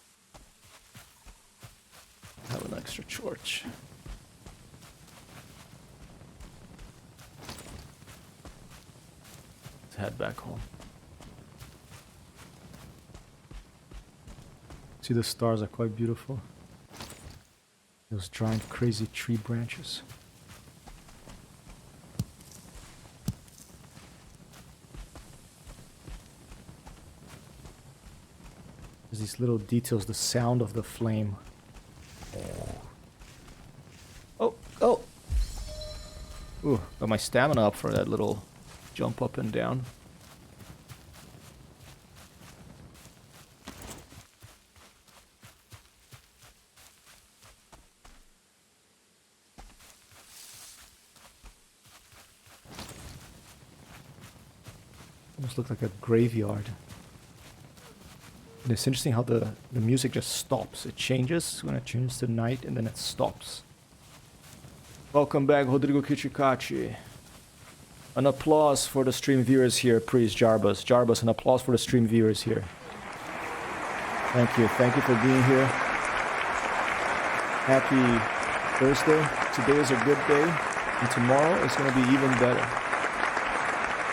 Have an extra torch. Let's head back home. See, the stars are quite beautiful. Those giant crazy tree branches. There's these little details, the sound of the flame. Oh, oh! Ooh, got my stamina up for that little jump up and down. Almost looks like a graveyard. And it's interesting how the music just stops. It changes when it changes to night and then it stops. Welcome back, Rodrigo Kichikachi. An applause for the stream viewers here, please, Jarbas. Jarbas, an applause for the stream viewers here. Thank you. Thank you for being here. Happy Thursday. Today is a good day, and tomorrow is going to be even better.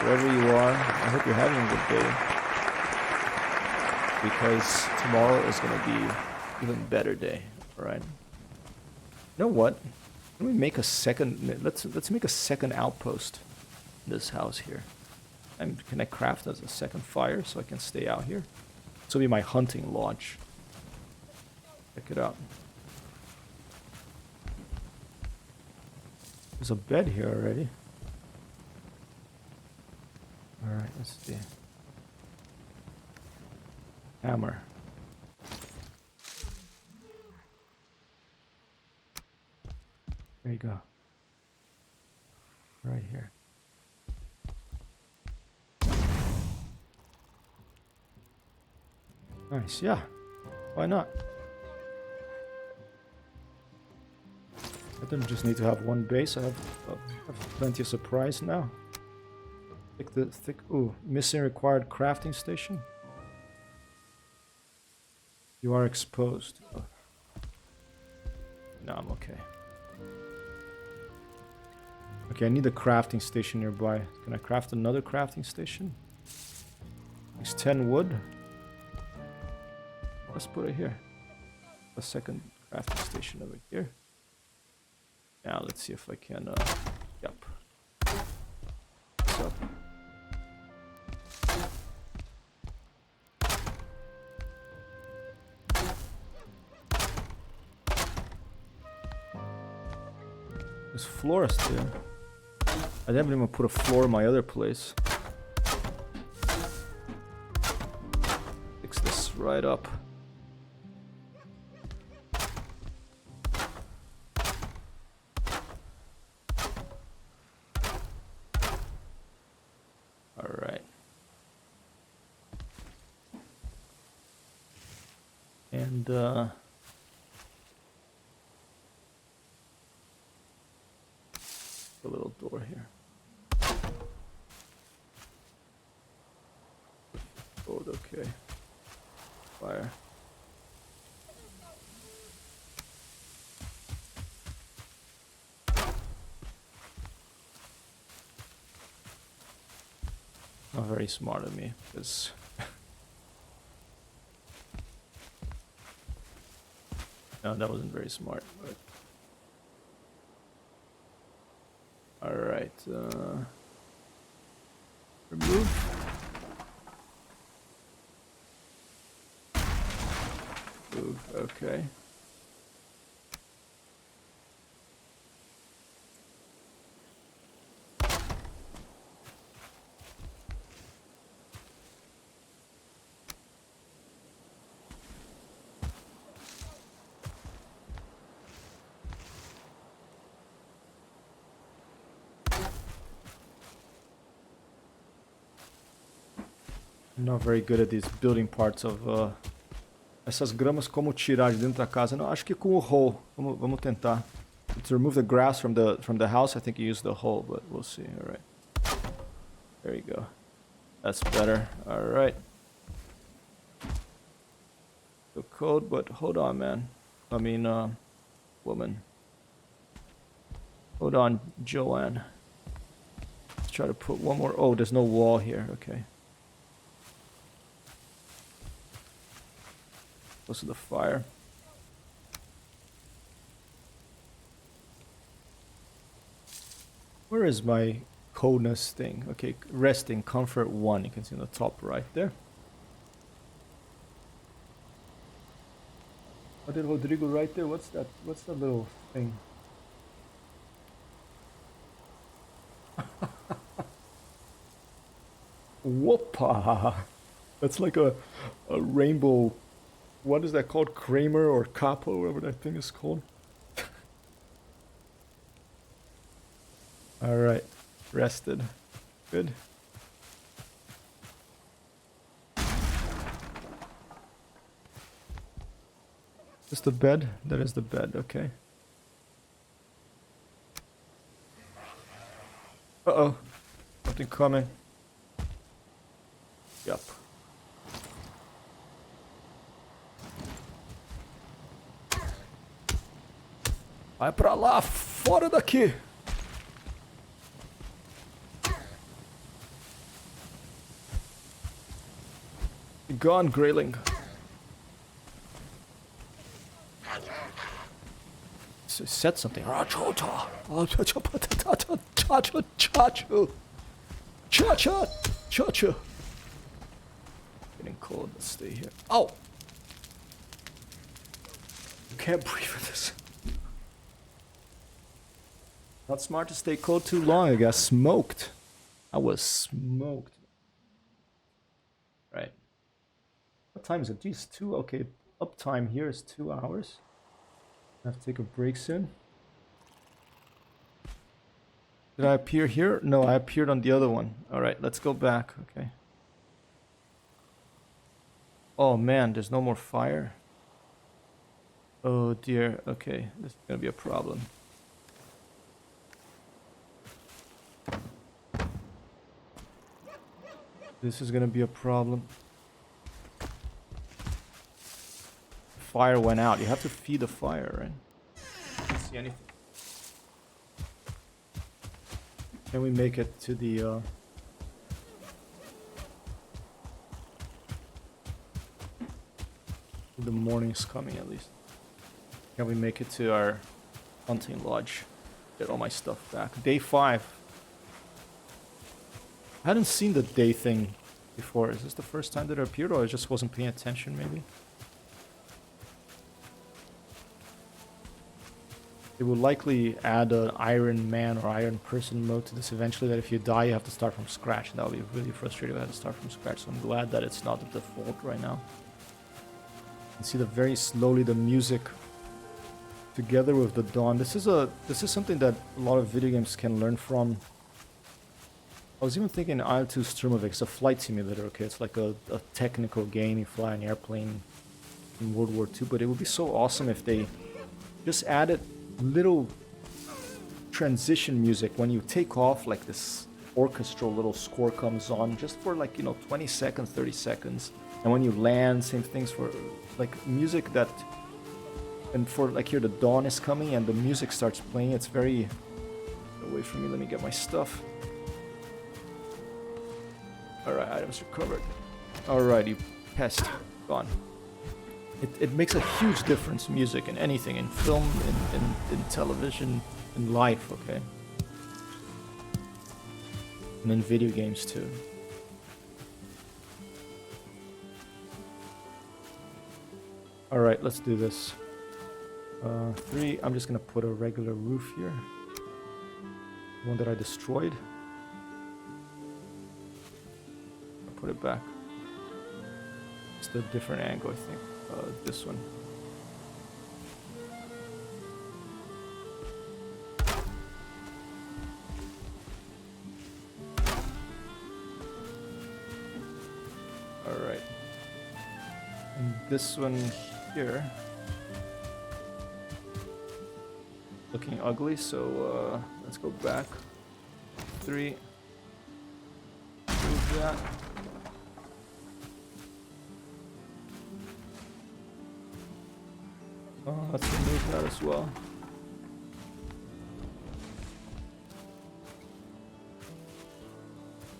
Wherever you are, I hope you're having a good day. Because tomorrow is going to be even better day, alright? You know what? Let me make a second, let's make a second outpost in this house here. And can I craft as a second fire so I can stay out here? This will be my hunting lodge. Check it out. There's a bed here already. Alright, let's see. Hammer. There you go. Right here. Nice, yeah. Why not? I don't just need to have one base. I have plenty of surprise now. Ooh, missing required crafting station. You are exposed. Oh. No, I'm okay. Okay, I need a crafting station nearby. Can I craft another crafting station? It's 10 wood. Let's put it here. A second crafting station over here. Now let's see if I can, yep. What's up? There's floors there. I didn't even put a floor in my other place. Fix this right up. Alright. And, a little door here. Oh, okay. Fire. Not very smart of me, because no, that wasn't very smart. But all right, remove. Move. Okay. I'm not very good at these building parts of essas gramas, como tirar de dentro da casa. Não, acho que com o hoe. Vamos tentar. To remove the grass from the house, I think you use the hoe, but we'll see. All right. There you go. That's better. All right. The code, but hold on, man. I mean, woman. Hold on, Joanne. Let's try to put one more. Oh, there's no wall here. Okay. Close to the fire. Where is my coldness thing? Okay, resting, comfort 1. You can see on the top right there. What did Rodrigo write there? What's that? What's that little thing? Whoopa! That's like a rainbow. What is that called? Kramer or Kappa, whatever that thing is called. Alright. Rested. Good. Is this the bed? That is the bed, okay. Uh-oh. Something coming. Yup. Vai pra lá, fora daqui! Be gone, Greyling. Said something. Cha-cha. Getting cold. Let's stay here. Ow! You can't breathe with this. Not smart to stay cold too long. I got smoked. I was smoked. Right. What time is it? Geez, 2. Okay, uptime here is 2 hours. I have to take a break soon. Did I appear here? No, I appeared on the other one. Alright, let's go back. Okay. Oh man, there's no more fire. Oh dear. Okay, this is gonna be a problem. This is gonna be a problem. Fire went out. You have to feed the fire, right? Can't see anything. Can we make it to the morning's coming at least. Can we make it to our hunting lodge? Get all my stuff back. Day 5. I hadn't seen the day thing before. Is this the first time that it appeared, or I just wasn't paying attention maybe? They will likely add an Iron Man or Iron Person mode to this eventually, that if you die you have to start from scratch. That would be really frustrating if I had to start from scratch, so I'm glad that it's not the default right now. You can see very slowly the music together with the dawn. This is something that a lot of video games can learn from. I was even thinking Isle 2 Sturmovik. It's a flight simulator, okay? It's like a technical game. You fly an airplane in World War II, but it would be so awesome if they just added little transition music when you take off, like this orchestral little score comes on just for like, 20 seconds, 30 seconds. And when you land, same things for like music that, and for like here the dawn is coming and the music starts playing. It's very, away from me, let me get my stuff. Alright, items recovered. Alright, you pest, gone. It makes a huge difference, music, in anything, in film, in television, in life, okay? And in video games too. Alright, let's do this. 3, I'm just gonna put a regular roof here. One that I destroyed. I'll put it back. It's a different angle, I think. This one. Alright. And this one here. Looking ugly, so let's go back. 3. Move that. Let's remove that as well.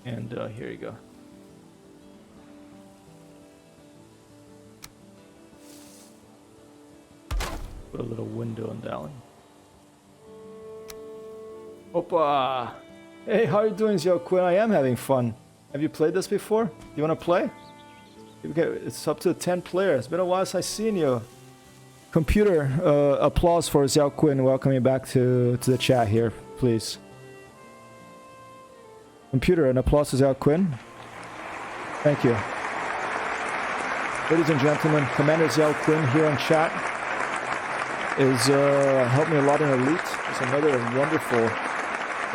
And here you go. Put a little window on that one. Opa! Hey, how are you doing, Xiao Quinn? I am having fun. Have you played this before? Do you want to play? Okay, it's up to 10 players. It's been a while since I've seen you. Computer, applause for Xiao Quinn. Welcome you back to the chat here, please. Computer, an applause to Xiao Quinn. Thank you. Ladies and gentlemen, Commander Zell Quinn here on chat is helped me a lot in Elite. It's another wonderful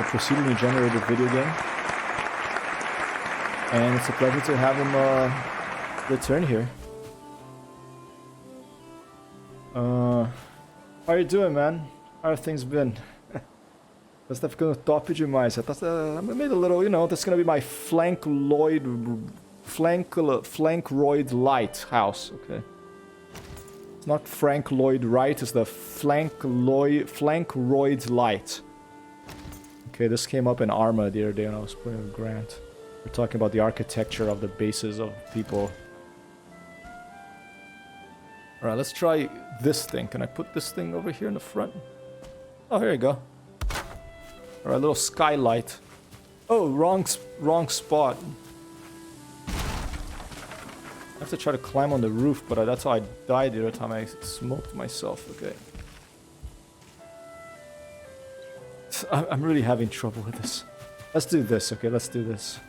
procedurally generated video game. And it's a pleasure to have him return here. How are you doing, man? How have things been? Você tá ficando top demais. Você tá made a little, you know, that's gonna be my flankroid lighthouse, okay? It's not Frank Lloyd Wright, it's the flankroid light. Okay, this came up in Arma the other day when I was playing with Grant. We're talking about the architecture of the bases of people. Alright, let's try this thing. Can I put this thing over here in the front? Oh, here you go. Alright, little skylight. Oh, wrong spot. I have to try to climb on the roof, but that's how I died the other time I smoked myself. Okay. I'm really having trouble with this. Let's do this, okay? Let's do this.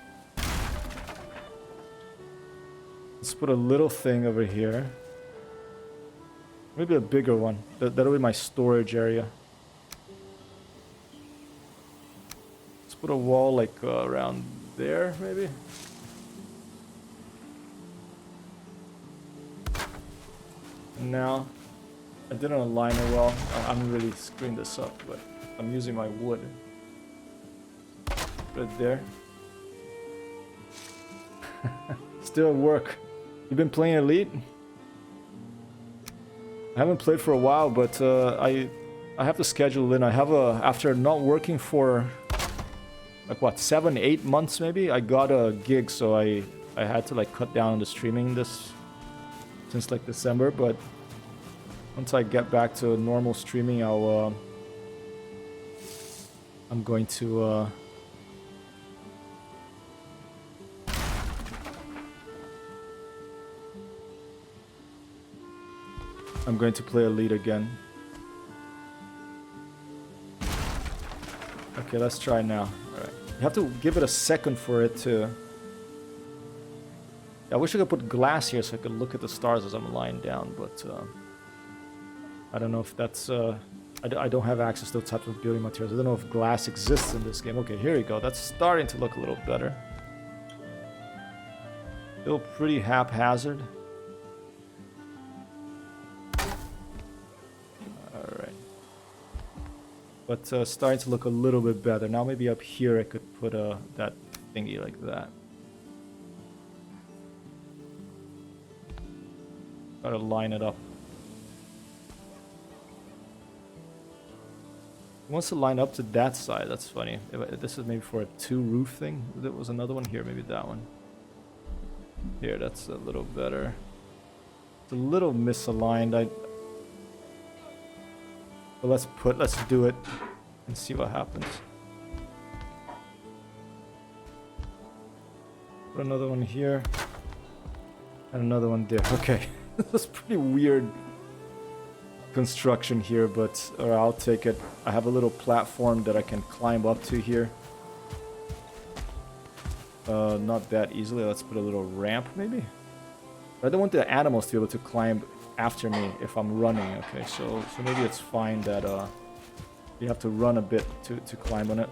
Let's put a little thing over here. Maybe a bigger one. That'll be my storage area. Let's put a wall like around there, maybe. Now, I didn't align it well. I'm really screwing this up, but I'm using my wood. Put it there. Still at work. You've been playing Elite? I haven't played for a while, but I have to schedule in. I have after not working for like what 7-8 months maybe, I got a gig, so I had to like cut down on the streaming this since like December. But once I get back to normal streaming, I'm going to play Elite again. Okay, let's try now. Alright. You have to give it a second for it to... I wish I could put glass here so I could look at the stars as I'm lying down, but I don't know if that's... I don't have access to those types of building materials. I don't know if glass exists in this game. Okay, here we go. That's starting to look a little better. Still pretty haphazard. But starting to look a little bit better. Now maybe up here I could put that thingy like that. Gotta line it up. It wants to line up to that side. That's funny. This is maybe for a 2 roof thing. There was another one here. Maybe that one. Here, that's a little better. It's a little misaligned. But let's do it and see what happens. Put another one here and another one there. Okay, this is pretty weird construction here, but I'll take it. I have a little platform that I can climb up to here. Not that easily. Let's put a little ramp maybe. I don't want the animals to be able to climb after me if I'm running. Okay, so maybe it's fine that you have to run a bit to climb on it.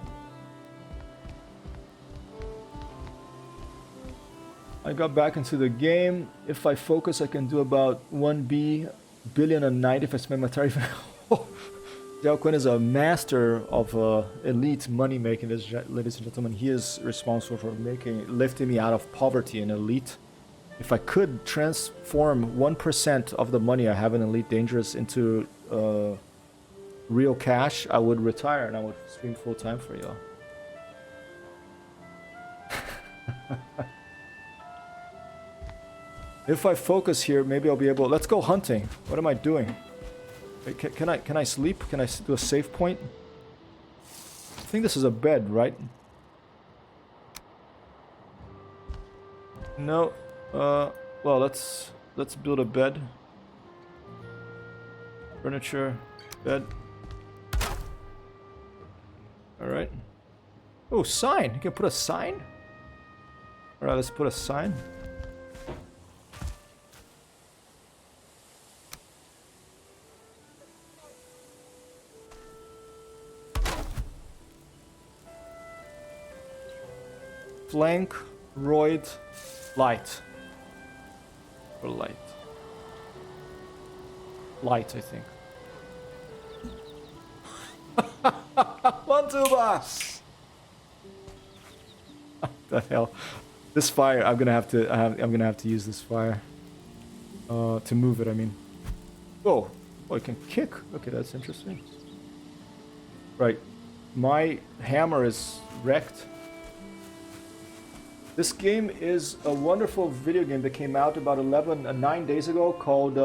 I got back into the game. If I focus, I can do about 1 billion a night if I spend my time. Zell Quinn is a master of Elite money making, ladies and gentlemen. He is responsible for lifting me out of poverty in Elite. If I could transform 1% of the money I have in Elite Dangerous into real cash, I would retire and I would stream full time for y'all. If I focus here, maybe I'll be able... Let's go hunting. What am I doing? Wait, can I sleep? Can I do a save point? I think this is a bed, right? No. Well, let's build a bed. Furniture, bed. All right. Oh, sign. You can put a sign? Alright, let's put a sign. Flank, roid, light. Or light. Light, I think. One, two, boss! What the hell? This fire, I'm gonna have to use this fire. To move it, I mean. Oh, I can kick. Okay, that's interesting. Right. My hammer is wrecked. This game is a wonderful video game that came out about 9 days ago called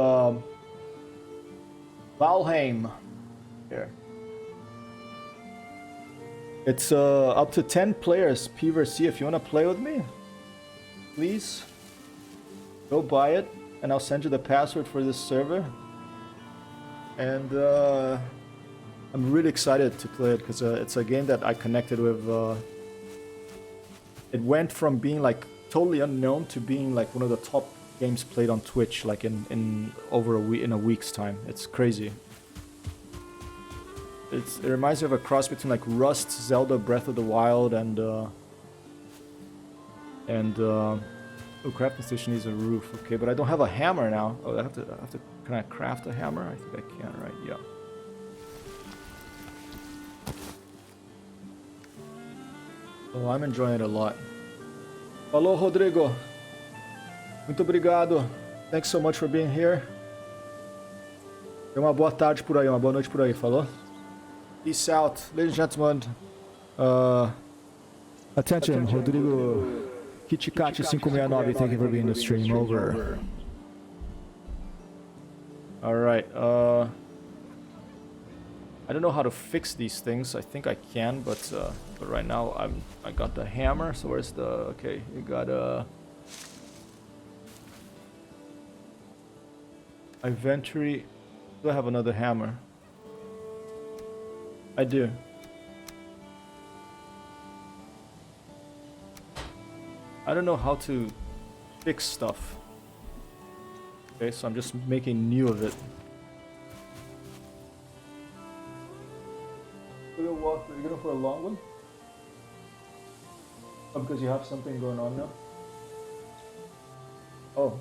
Valheim. Here. It's up to 10 players, P vs C. If you want to play with me, please go buy it and I'll send you the password for this server. And I'm really excited to play it because it's a game that I connected with. It went from being like totally unknown to being like one of the top games played on Twitch, like in over a week, in a week's time. It's crazy. It reminds me of a cross between like Rust, Zelda, Breath of the Wild, and oh, crafting station needs a roof. Okay, but I don't have a hammer now. Oh, I have to. Can I craft a hammer? I think I can. Right? Yeah. Oh, I'm enjoying it a lot. Falou, Rodrigo. Muito obrigado. Thanks so much for being here. Tenha uma boa tarde por aí, uma boa noite por aí, falou? Peace out. Ladies and gentlemen. Attention, Rodrigo Kitchikachi 569, thank you for being in the stream. Over. Alright, I don't know how to fix these things. I think I can, but right now I got the hammer. So where's the... Okay, you got inventory. Do I have another hammer? I do. I don't know how to fix stuff. Okay, so I'm just making new of it. You're gonna for a long one? Oh, because you have something going on now? Oh.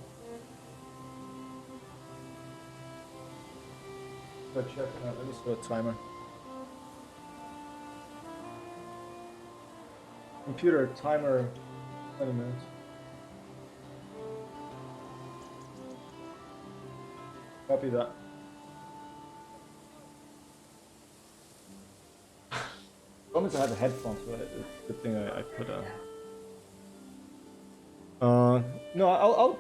Let's check. Let me start a timer. Computer timer 20 minutes. Copy that. I wanted to have the headphones, but it's a good thing I put a... No, I'll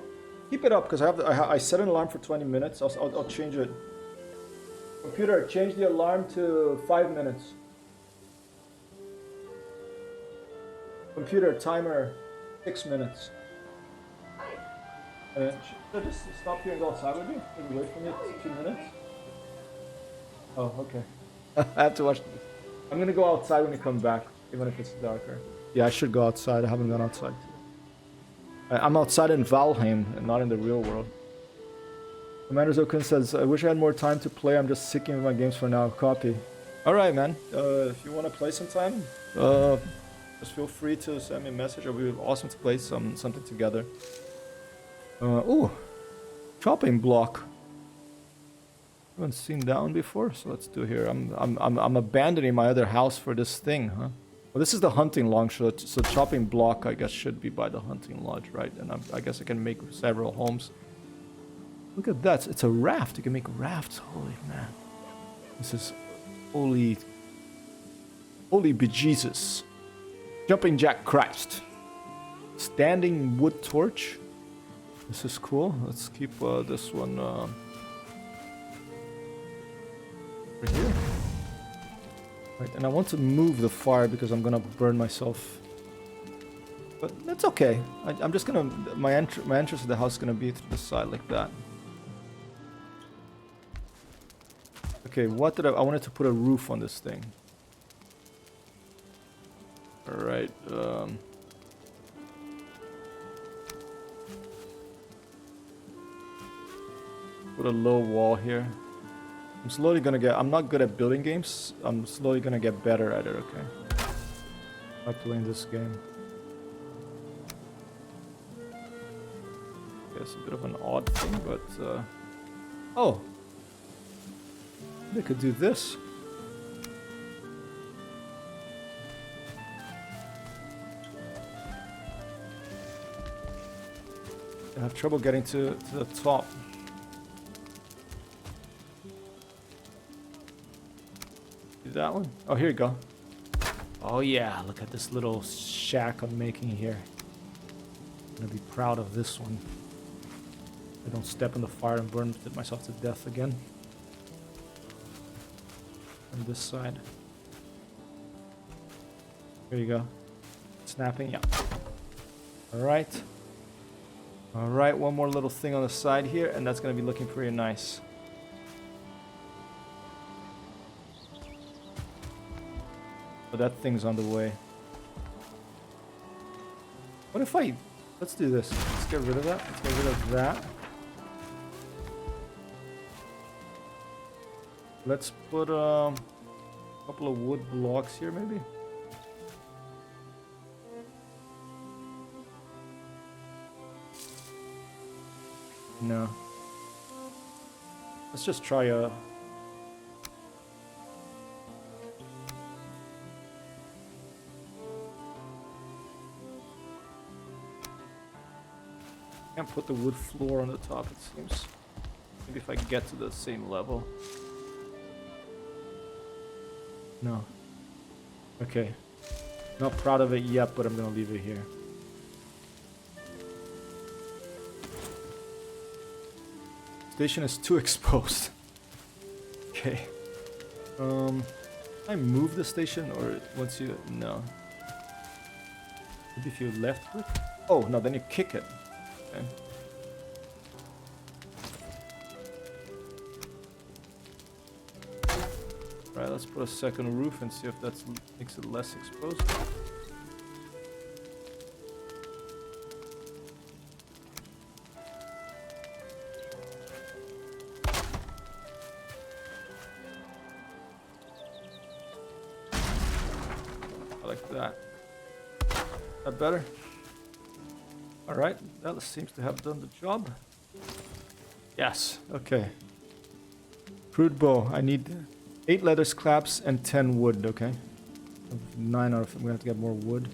keep it up because I set an alarm for 20 minutes. I'll change it. Computer, change the alarm to 5 minutes. Computer, timer 6 minutes. Should I just stop here and go outside with you? Maybe wait for me 2 minutes? Oh, okay. I have to watch... I'm gonna go outside when you come back, even if it's darker. Yeah, I should go outside. I haven't gone outside. I'm outside in Valheim and not in the real world. Commander Zokun says, I wish I had more time to play. I'm just sticking with my games for now. Copy. Alright, man. If you want to play sometime, just feel free to send me a message. It would be awesome to play something together. Ooh. Chopping block. Haven't seen that one before, so let's do here. I'm abandoning my other house for this thing, huh? Well, this is the hunting lodge, so chopping block I guess should be by the hunting lodge, right? And I guess I can make several homes. Look at that! It's a raft. You can make rafts. Holy man, this is holy bejesus. Jumping Jack Christ. Standing wood torch. This is cool. Let's keep this one. Over here. Right, and I want to move the fire because I'm gonna burn myself. But that's okay. I'm just gonna... My entrance to the house is gonna be through the side like that. Okay, what did I wanted to put a roof on this thing. Alright, Put a low wall here. I'm slowly gonna get... I'm not good at building games. I'm slowly gonna get better at it, okay? By playing this game. Okay, it's a bit of an odd thing, but... Oh! They could do this. I have trouble getting to the top. Do that one? Oh, here you go. Oh yeah, look at this little shack I'm making here. I'm gonna be proud of this one. I don't step in the fire and burn myself to death again. On this side. There you go. Snapping, yeah. Alright. Alright, one more little thing on the side here, and that's gonna be looking pretty nice. But that thing's on the way. What if I... Let's do this. Let's get rid of that. Let's get rid of that. Let's put a couple of wood blocks here, maybe. No. Let's just try a... Can't put the wood floor on the top, it seems. Maybe if I get to the same level. No. Okay. Not proud of it yet, but I'm gonna leave it here. Station is too exposed. Okay. I move the station or once you... No. Maybe if you left click? Oh, no, then you kick it. Okay. Alright, let's put a second roof and see if that makes it less exposed. I like that. That better? Alright, that seems to have done the job. Yes, okay. Crude bow. I need 8 leather scraps and 10 wood, okay? 9 out of... I'm gonna have to get more wood.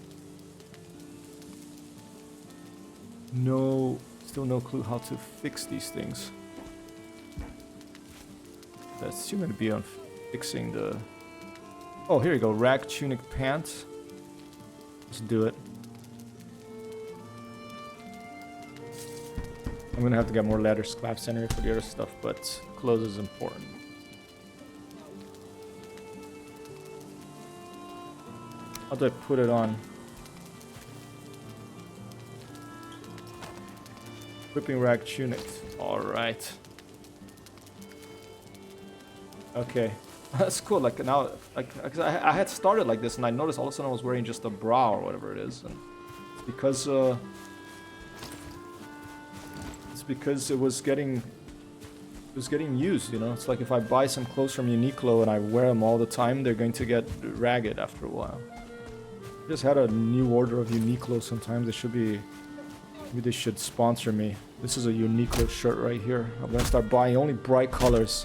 No... Still no clue how to fix these things. That's too gonna be on fixing the... Oh, here you go. Rag tunic pants. Let's do it. I'm gonna have to get more leather scraps anyway for the other stuff, but clothes is important. How do I put it on? Equipping rag tunic. Alright. Okay. That's cool. Like now, like, cause I had started like this and I noticed all of a sudden I was wearing just a bra or whatever it is. And it's because it was getting used, you know. It's like if I buy some clothes from Uniqlo and I wear them all the time, they're going to get ragged after a while. I just had a new order of Uniqlo. Sometimes they should be, maybe they should sponsor me. This is a Uniqlo shirt right here. I'm gonna start buying only bright colors.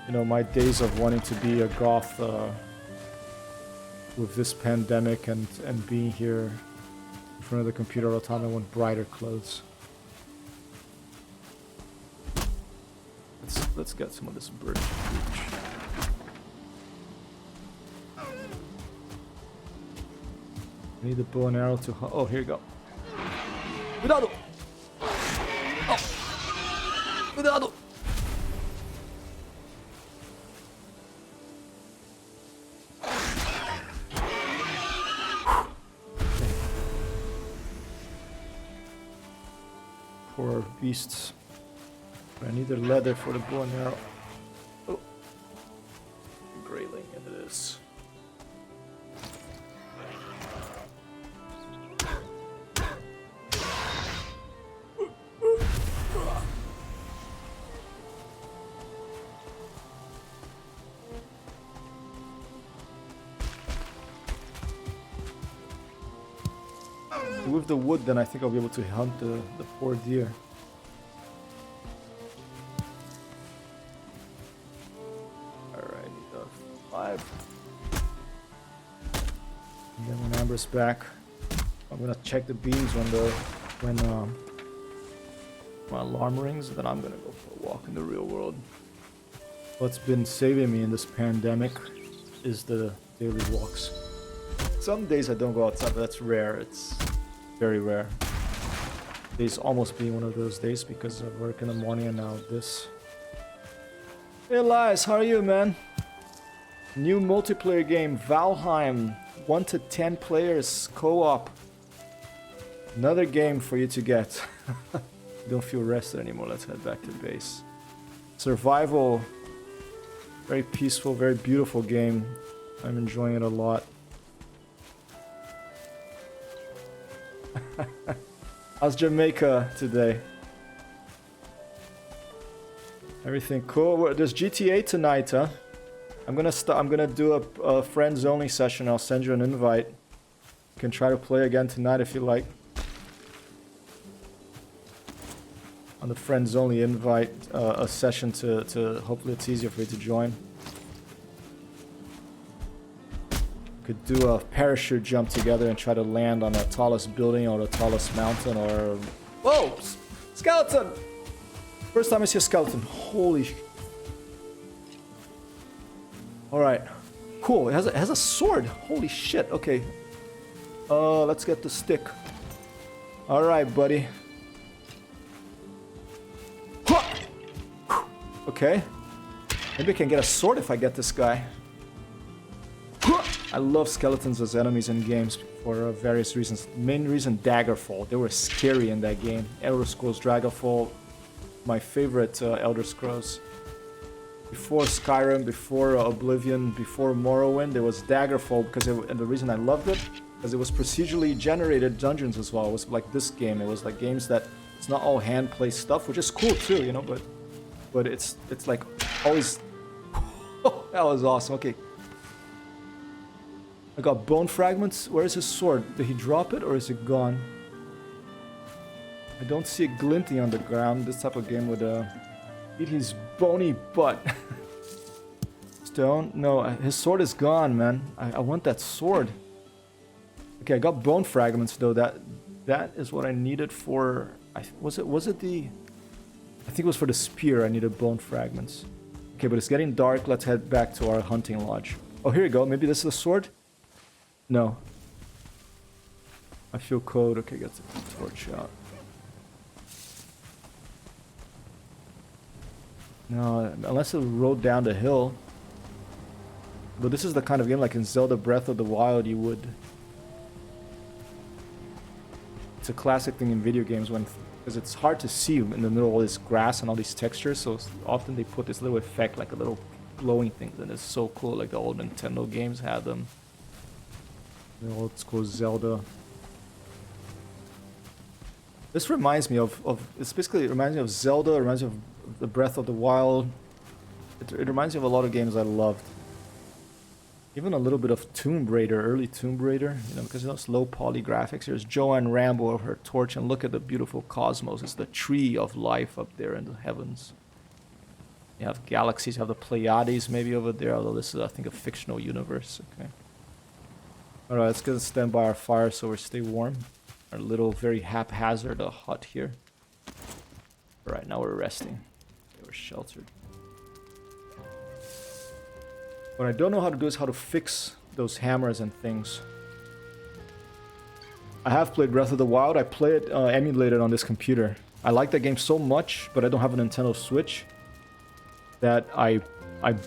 You know, my days of wanting to be a goth with this pandemic and being here in front of the computer all the time, I want brighter clothes. Let's get some of this birch beach. I need the bow and arrow to... Oh, here you go. Cuidado! Oh! Cuidado! Poor beasts. I need the leather for the bow and arrow. Oh. Grayling into this. With the wood, then I think I'll be able to hunt the poor deer. Alright, 5. And then when Amber's back, I'm gonna check the beams when my alarm rings, then I'm gonna go for a walk in the real world. What's been saving me in this pandemic is the daily walks. Some days I don't go outside, but that's rare. It's very rare. Today's almost being one of those days because I work in the morning and now this. Hey Elias, how are you, man? New multiplayer game, Valheim. 1 to 10 players, co-op. Another game for you to get. Don't feel rested anymore. Let's head back to base. Survival. Very peaceful, very beautiful game. I'm enjoying it a lot. How's Jamaica today? Everything cool? There's GTA tonight, huh? I'm gonna do a friends only session. I'll send you an invite. You can try to play again tonight if you like. On the friends only invite, a session to hopefully it's easier for you to join. Could do a parachute jump together and try to land on the tallest building or the tallest mountain or... Whoa! Skeleton! First time I see a skeleton. Holy... Alright. Cool. It has a sword. Holy shit. Okay. Let's get the stick. Alright, buddy. Okay. Maybe I can get a sword if I get this guy. I love skeletons as enemies in games for various reasons. Main reason, Daggerfall. They were scary in that game. Elder Scrolls Daggerfall, my favorite Elder Scrolls. Before Skyrim, before Oblivion, before Morrowind, there was Daggerfall because and the reason I loved it because it was procedurally generated dungeons as well. It was like this game. It was like games that it's not all hand play stuff, which is cool too, you know. But it's like always. Oh, that was awesome. Okay. I got bone fragments. Where is his sword? Did he drop it or is it gone? I don't see it glinting on the ground. This type of game would eat his bony butt. Stone? No, his sword is gone, man. I want that sword. Okay, I got bone fragments though. That is what I needed for. Was it the? I think it was for the spear. I needed bone fragments. Okay, but it's getting dark. Let's head back to our hunting lodge. Oh, here we go. Maybe this is the sword. No. I feel cold. Okay, get the torch out. No, unless it rode down the hill. But this is the kind of game like in Zelda Breath of the Wild you would... It's a classic thing in video games when... Because it's hard to see in the middle of all this grass and all these textures, so often they put this little effect, like a little glowing thing, and it's so cool, like the old Nintendo games had them. The old school Zelda. This reminds me of it's basically, it reminds me of Zelda, it reminds me of the Breath of the Wild. It reminds me of a lot of games I loved. Even a little bit of Tomb Raider, early Tomb Raider, you know, because it's low poly graphics. Here's Joanne Rambo of her torch, and look at the beautiful cosmos. It's the tree of life up there in the heavens. You have galaxies, you have the Pleiades maybe over there, although this is, I think, a fictional universe. Okay. Alright, let's go stand by our fire so we stay warm. Our little, very haphazard hut here. Alright, now we're resting. Okay, we're sheltered. What I don't know how to do is how to fix those hammers and things. I have played Breath of the Wild. I play it emulated on this computer. I like that game so much, but I don't have a Nintendo Switch, that I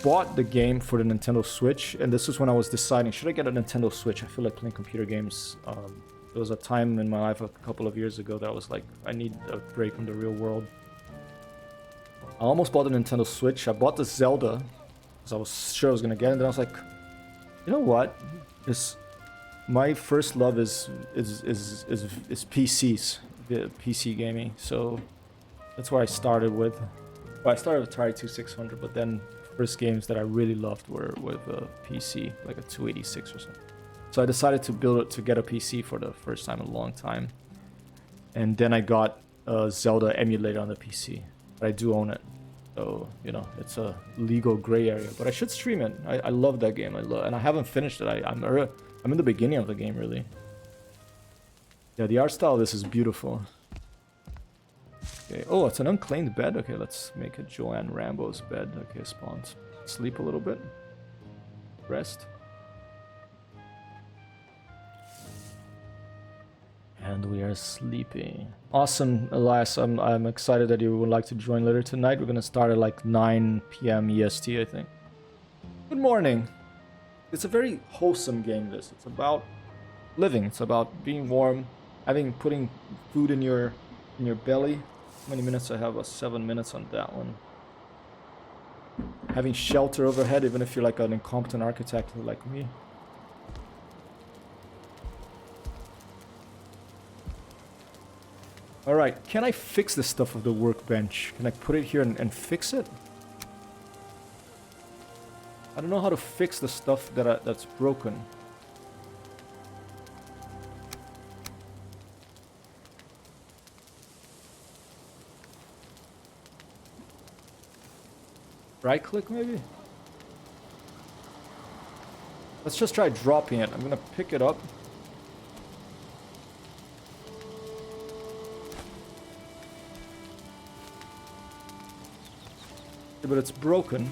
bought the game for the Nintendo Switch, and this is when I was deciding, should I get a Nintendo Switch? I feel like playing computer games. There was a time in my life a couple of years ago that I was like, I need a break from the real world. I almost bought a Nintendo Switch. I bought the Zelda, because I was sure I was going to get it, and then I was like, you know what? My first love is PCs, PC gaming, so that's where I started with. Well, I started with Atari 2600, but then first games that I really loved were with a PC, like a 286 or something. So I decided to get a PC for the first time in a long time. And then I got a Zelda emulator on the PC. But I do own it. So, you know, it's a legal gray area. But I should stream it. I love that game. And I haven't finished it. I'm in the beginning of the game, really. Yeah, the art style of this is beautiful. Okay. Oh, it's an unclaimed bed. Okay, let's make it Joanne Rambo's bed. Okay, spawns. Sleep a little bit. Rest. And we are sleeping. Awesome, Elias. I'm excited that you would like to join later tonight. We're gonna start at like 9 p.m. EST, I think. Good morning. It's a very wholesome game, this. It's about living. It's about being warm, putting food in your belly. How many minutes I have? 7 minutes on that one. Having shelter overhead, even if you're like an incompetent architect like me. Alright, can I fix this stuff with the workbench? Can I put it here and fix it? I don't know how to fix the stuff that's broken. Right click maybe? Let's just try dropping it. I'm gonna pick it up. But it's broken.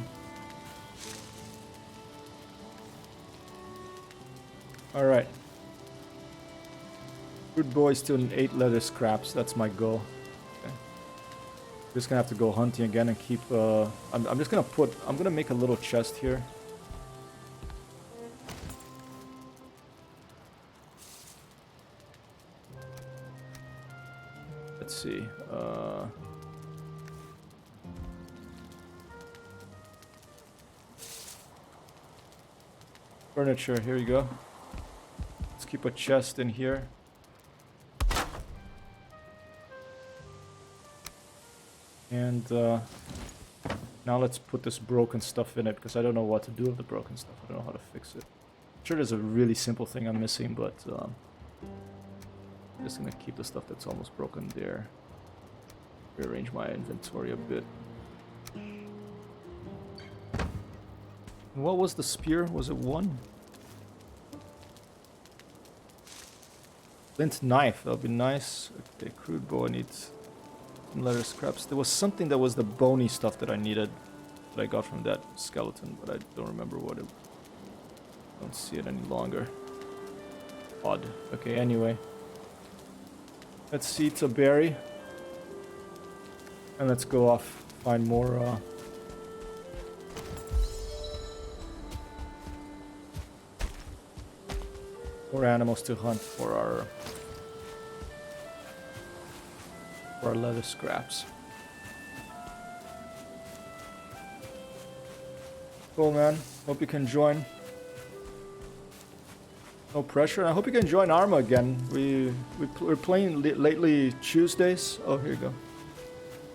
Alright. Fruit boy still in 8 leather scraps. That's my goal. Okay. Just gonna have to go hunting again and keep I'm just gonna make a little chest here. Let's see. Furniture, here you go. Let's keep a chest in here. And now let's put this broken stuff in it, because I don't know what to do with the broken stuff. I don't know how to fix it. I'm sure there's a really simple thing I'm missing, but I'm just gonna keep the stuff that's almost broken there. Rearrange my inventory a bit. What was the spear? Was it 1? Flint knife, that'll be nice. Okay, crude bow, I need some leather scraps. There was something that was the bony stuff that I needed that I got from that skeleton, but I don't remember what it. Don't see it any longer. Odd. Okay, anyway. Let's see, it's a berry. And let's go off, find more animals to hunt for our leather scraps. Cool, man. Hope you can join. No pressure. I hope you can join Arma again. We're playing lately Tuesdays. Oh, here you go.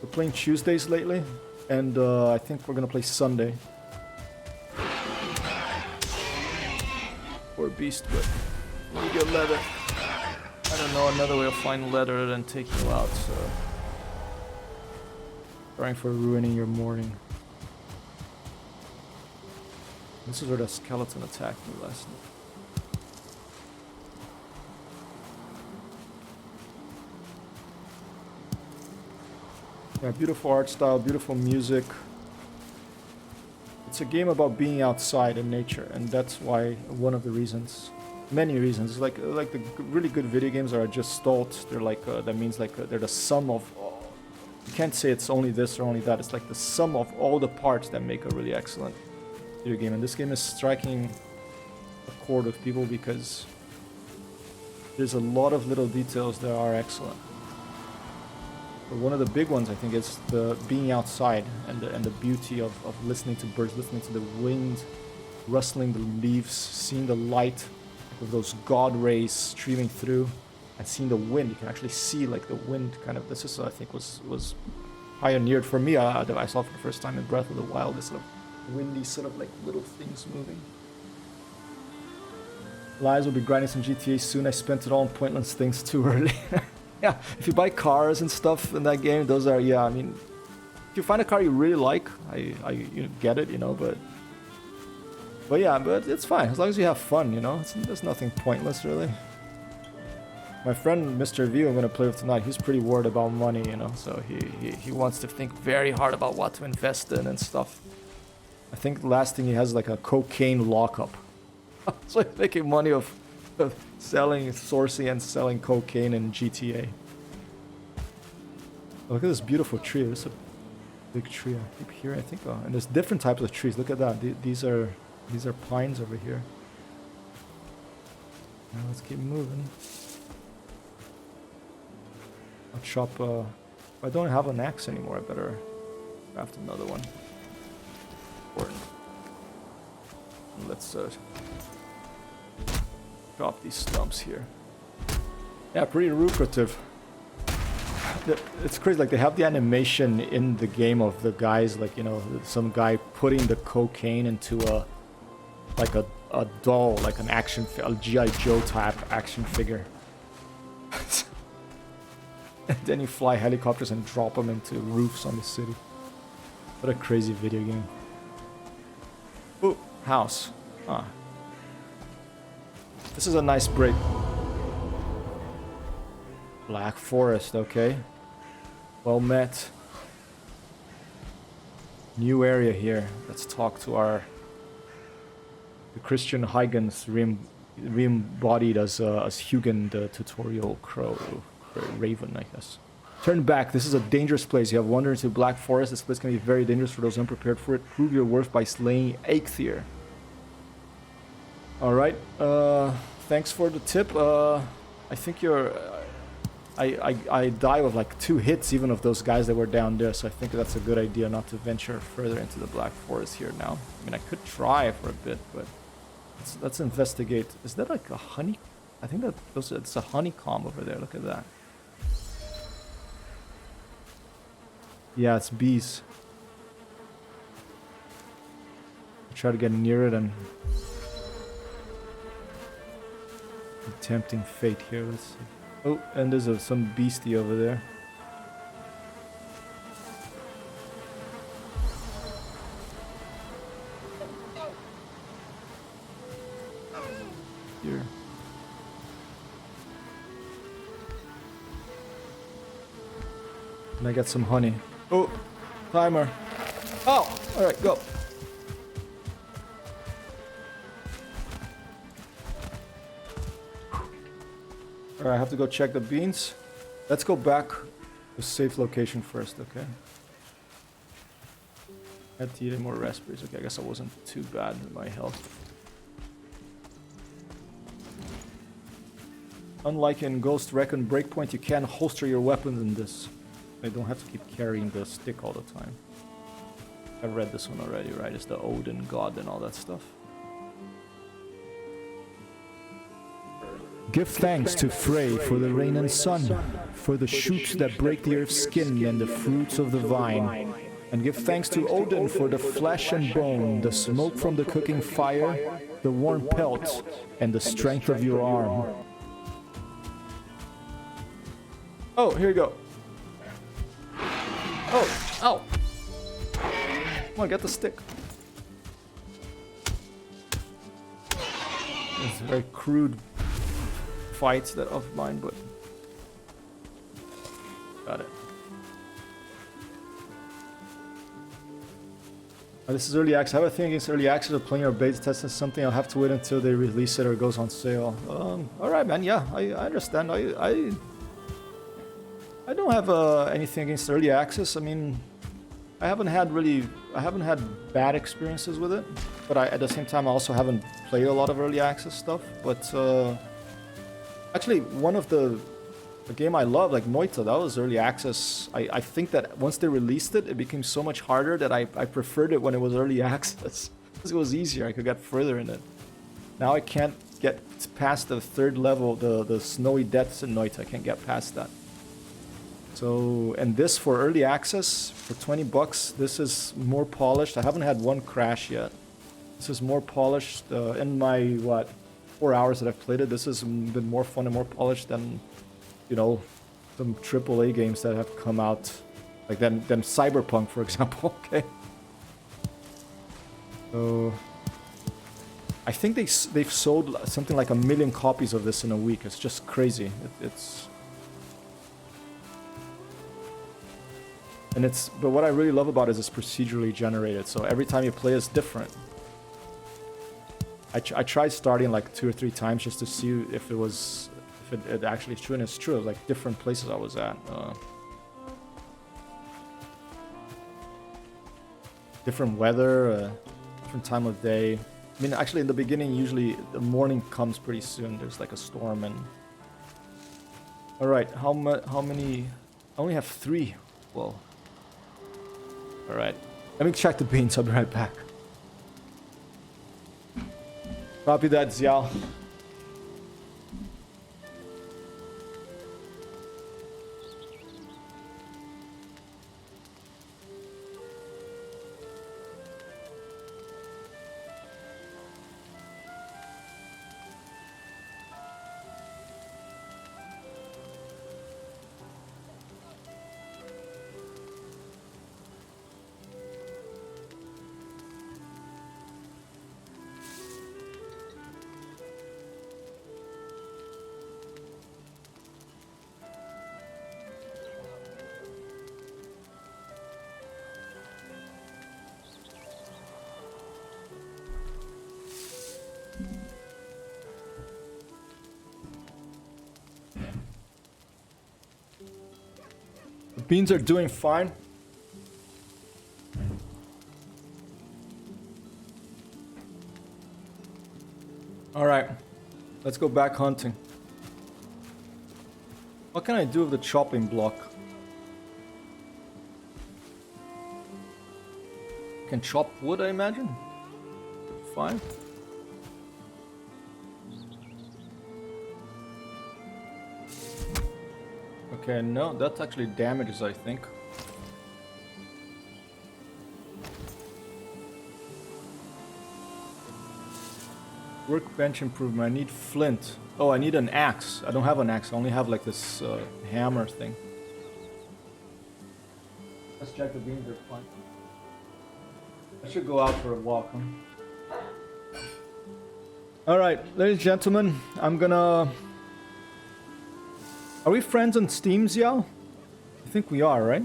We're playing Tuesdays lately, and I think we're gonna play Sunday. Or Beast, but we get leather. I don't know another way of finding leather than taking you out, so. Trying for ruining your morning. This is where the skeleton attacked me last night. Yeah, beautiful art style, beautiful music. It's a game about being outside in nature, and that's why one of the reasons, many reasons, like the really good video games are just stalt. They're like that means like they're the sum of. You can't say it's only this or only that. It's like the sum of all the parts that make a really excellent video game, and this game is striking a chord with people because there's a lot of little details that are excellent. But one of the big ones, I think, is the being outside and the beauty of listening to birds, listening to the wind, rustling the leaves, seeing the light with those God rays streaming through, and seeing the wind. You can actually see like the wind kind of. This is, I think, was pioneered for me. I saw for the first time in Breath of the Wild, this sort of windy, sort of like little things moving. Lies will be grinding some GTA soon. I spent it all on pointless things too early. Yeah, if you buy cars and stuff in that game, those are, yeah, I mean, if you find a car you really like, I get it, you know, but yeah, but it's fine, as long as you have fun, you know, there's nothing pointless, really. My friend, Mr. V, I'm gonna play with tonight, he's pretty worried about money, you know, so he wants to think very hard about what to invest in and stuff. I think the last thing he has is like a cocaine lockup. So he's making money of selling, sourcing and selling cocaine in GTA. Look at this beautiful tree. This is a big tree. I keep hearing. I think, and there's different types of trees. Look at that. These are pines over here. Now let's keep moving. I'll chop. I don't have an axe anymore. I better craft another one. Important. Let's drop these stumps here. Yeah, pretty lucrative. It's crazy, like they have the animation in the game of the guys, like, you know, some guy putting the cocaine into a doll, like an a G.I. Joe type action figure. And then you fly helicopters and drop them into roofs on the city. What a crazy video game. Ooh, house. Ah. This is a nice break. Black Forest, okay. Well met. New area here. Let's talk to the Christian Huygens re-embodied as Hugin, the tutorial crow. Raven, I guess. Turn back. This is a dangerous place. You have wandered into Black Forest. This place can be very dangerous for those unprepared for it. Prove your worth by slaying Eikthyr. Alright. Thanks for the tip. I think you're... I die with like 2 hits even of those guys that were down there, so I think that's a good idea not to venture further into the Black Forest here now. I mean, I could try for a bit, but let's investigate. Is that like a honey? I think it's a honeycomb over there. Look at that. Yeah, it's bees. Try to get near it and... tempting fate here. Let's see. Oh, and there's some beastie over there. Here. And I got some honey. Oh, timer. Oh, alright, go. Alright, I have to go check the beans. Let's go back to a safe location first, okay? I had to eat more raspberries. Okay, I guess I wasn't too bad in my health. Unlike in Ghost Recon Breakpoint, you can holster your weapons in this. I don't have to keep carrying the stick all the time. I read this one already, right? It's the Odin god and all that stuff. Give thanks to Frey for the rain and sun, for the shoots that break the earth's skin and the fruits of the vine. And give thanks to Odin for the flesh and bone, the smoke from the cooking fire, the warm pelt, and the strength of your arm. Oh, here you go. Oh, ow. Come on, get the stick. It's a very crude fight that of mine, but got it. This is early access. I have a thing against early access or playing or beta testing something. I'll have to wait until they release it or it goes on sale. All right, man. Yeah, I understand. I don't have anything against early access. I mean, I haven't had bad experiences with it, but at the same time, I also haven't played a lot of early access stuff. But actually, one of the game I love, like Noita, that was early access. I think that once they released it, it became so much harder that I preferred it when it was early access. Because it was easier, I could get further in it. Now I can't get past the 3rd level, the Snowy Depths in Noita. I can't get past that. So, and this for early access, for 20 bucks, this is more polished. I haven't had one crash yet. This is more polished in my, 4 hours that I've played it, this has been more fun and more polished than, you know, some AAA games that have come out, like than Cyberpunk, for example. Okay. So I think they've sold something like 1 million copies of this in a week. It's just crazy. But what I really love about it is it's procedurally generated. So every time you play, it's different. I tried starting like 2 or 3 times just to see if it actually is true, and it's true. It was like different places I was at. Different weather, different time of day. I mean, actually, in the beginning, usually the morning comes pretty soon. There's like a storm and... Alright, how many... I only have 3. Whoa. Alright. Let me check the beans. I'll be right back. Copy that, Xiao. Beans are doing fine. Alright, let's go back hunting. What can I do with the chopping block? Can chop wood, I imagine? Fine. Okay, no, that actually damages, I think. Workbench improvement. I need flint. Oh, I need an axe. I don't have an axe. I only have like this hammer thing. Let's check the beans are fine. I should go out for a walk, huh? Alright, ladies and gentlemen, I'm gonna... Are we friends on Steam, Xiao? I think we are, right?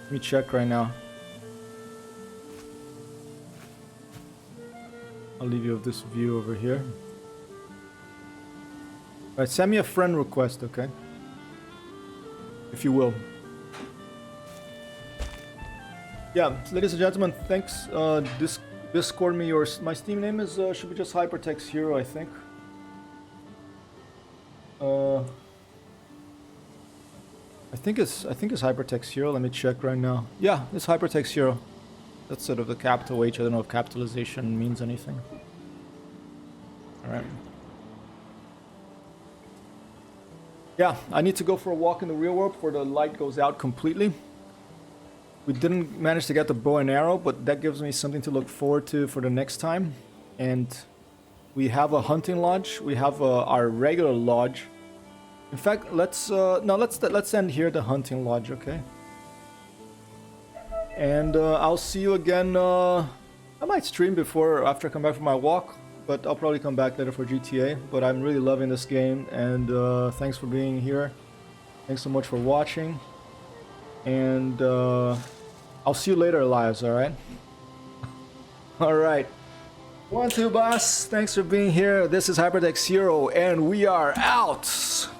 Let me check right now. I'll leave you with this view over here. Alright, send me a friend request, okay? If you will. Yeah, ladies and gentlemen, thanks. Discord me yours. My Steam name is should be just Hypertext Hero, I think. I think it's Hypertext Hero. Let me check right now. Yeah, it's Hypertext Hero. That's sort of the capital H. I don't know if capitalization means anything. All right. Yeah, I need to go for a walk in the real world before the light goes out completely. We didn't manage to get the bow and arrow, but that gives me something to look forward to for the next time. And we have a hunting lodge. We have our regular lodge. In fact, let's end here the hunting lodge, okay? And I'll see you again. I might stream before or after I come back from my walk, but I'll probably come back later for GTA. But I'm really loving this game, and thanks for being here. Thanks so much for watching. And I'll see you later, Elias, alright? Alright. 1, 2, boss. Thanks for being here. This is Hypertext Hero, and we are out!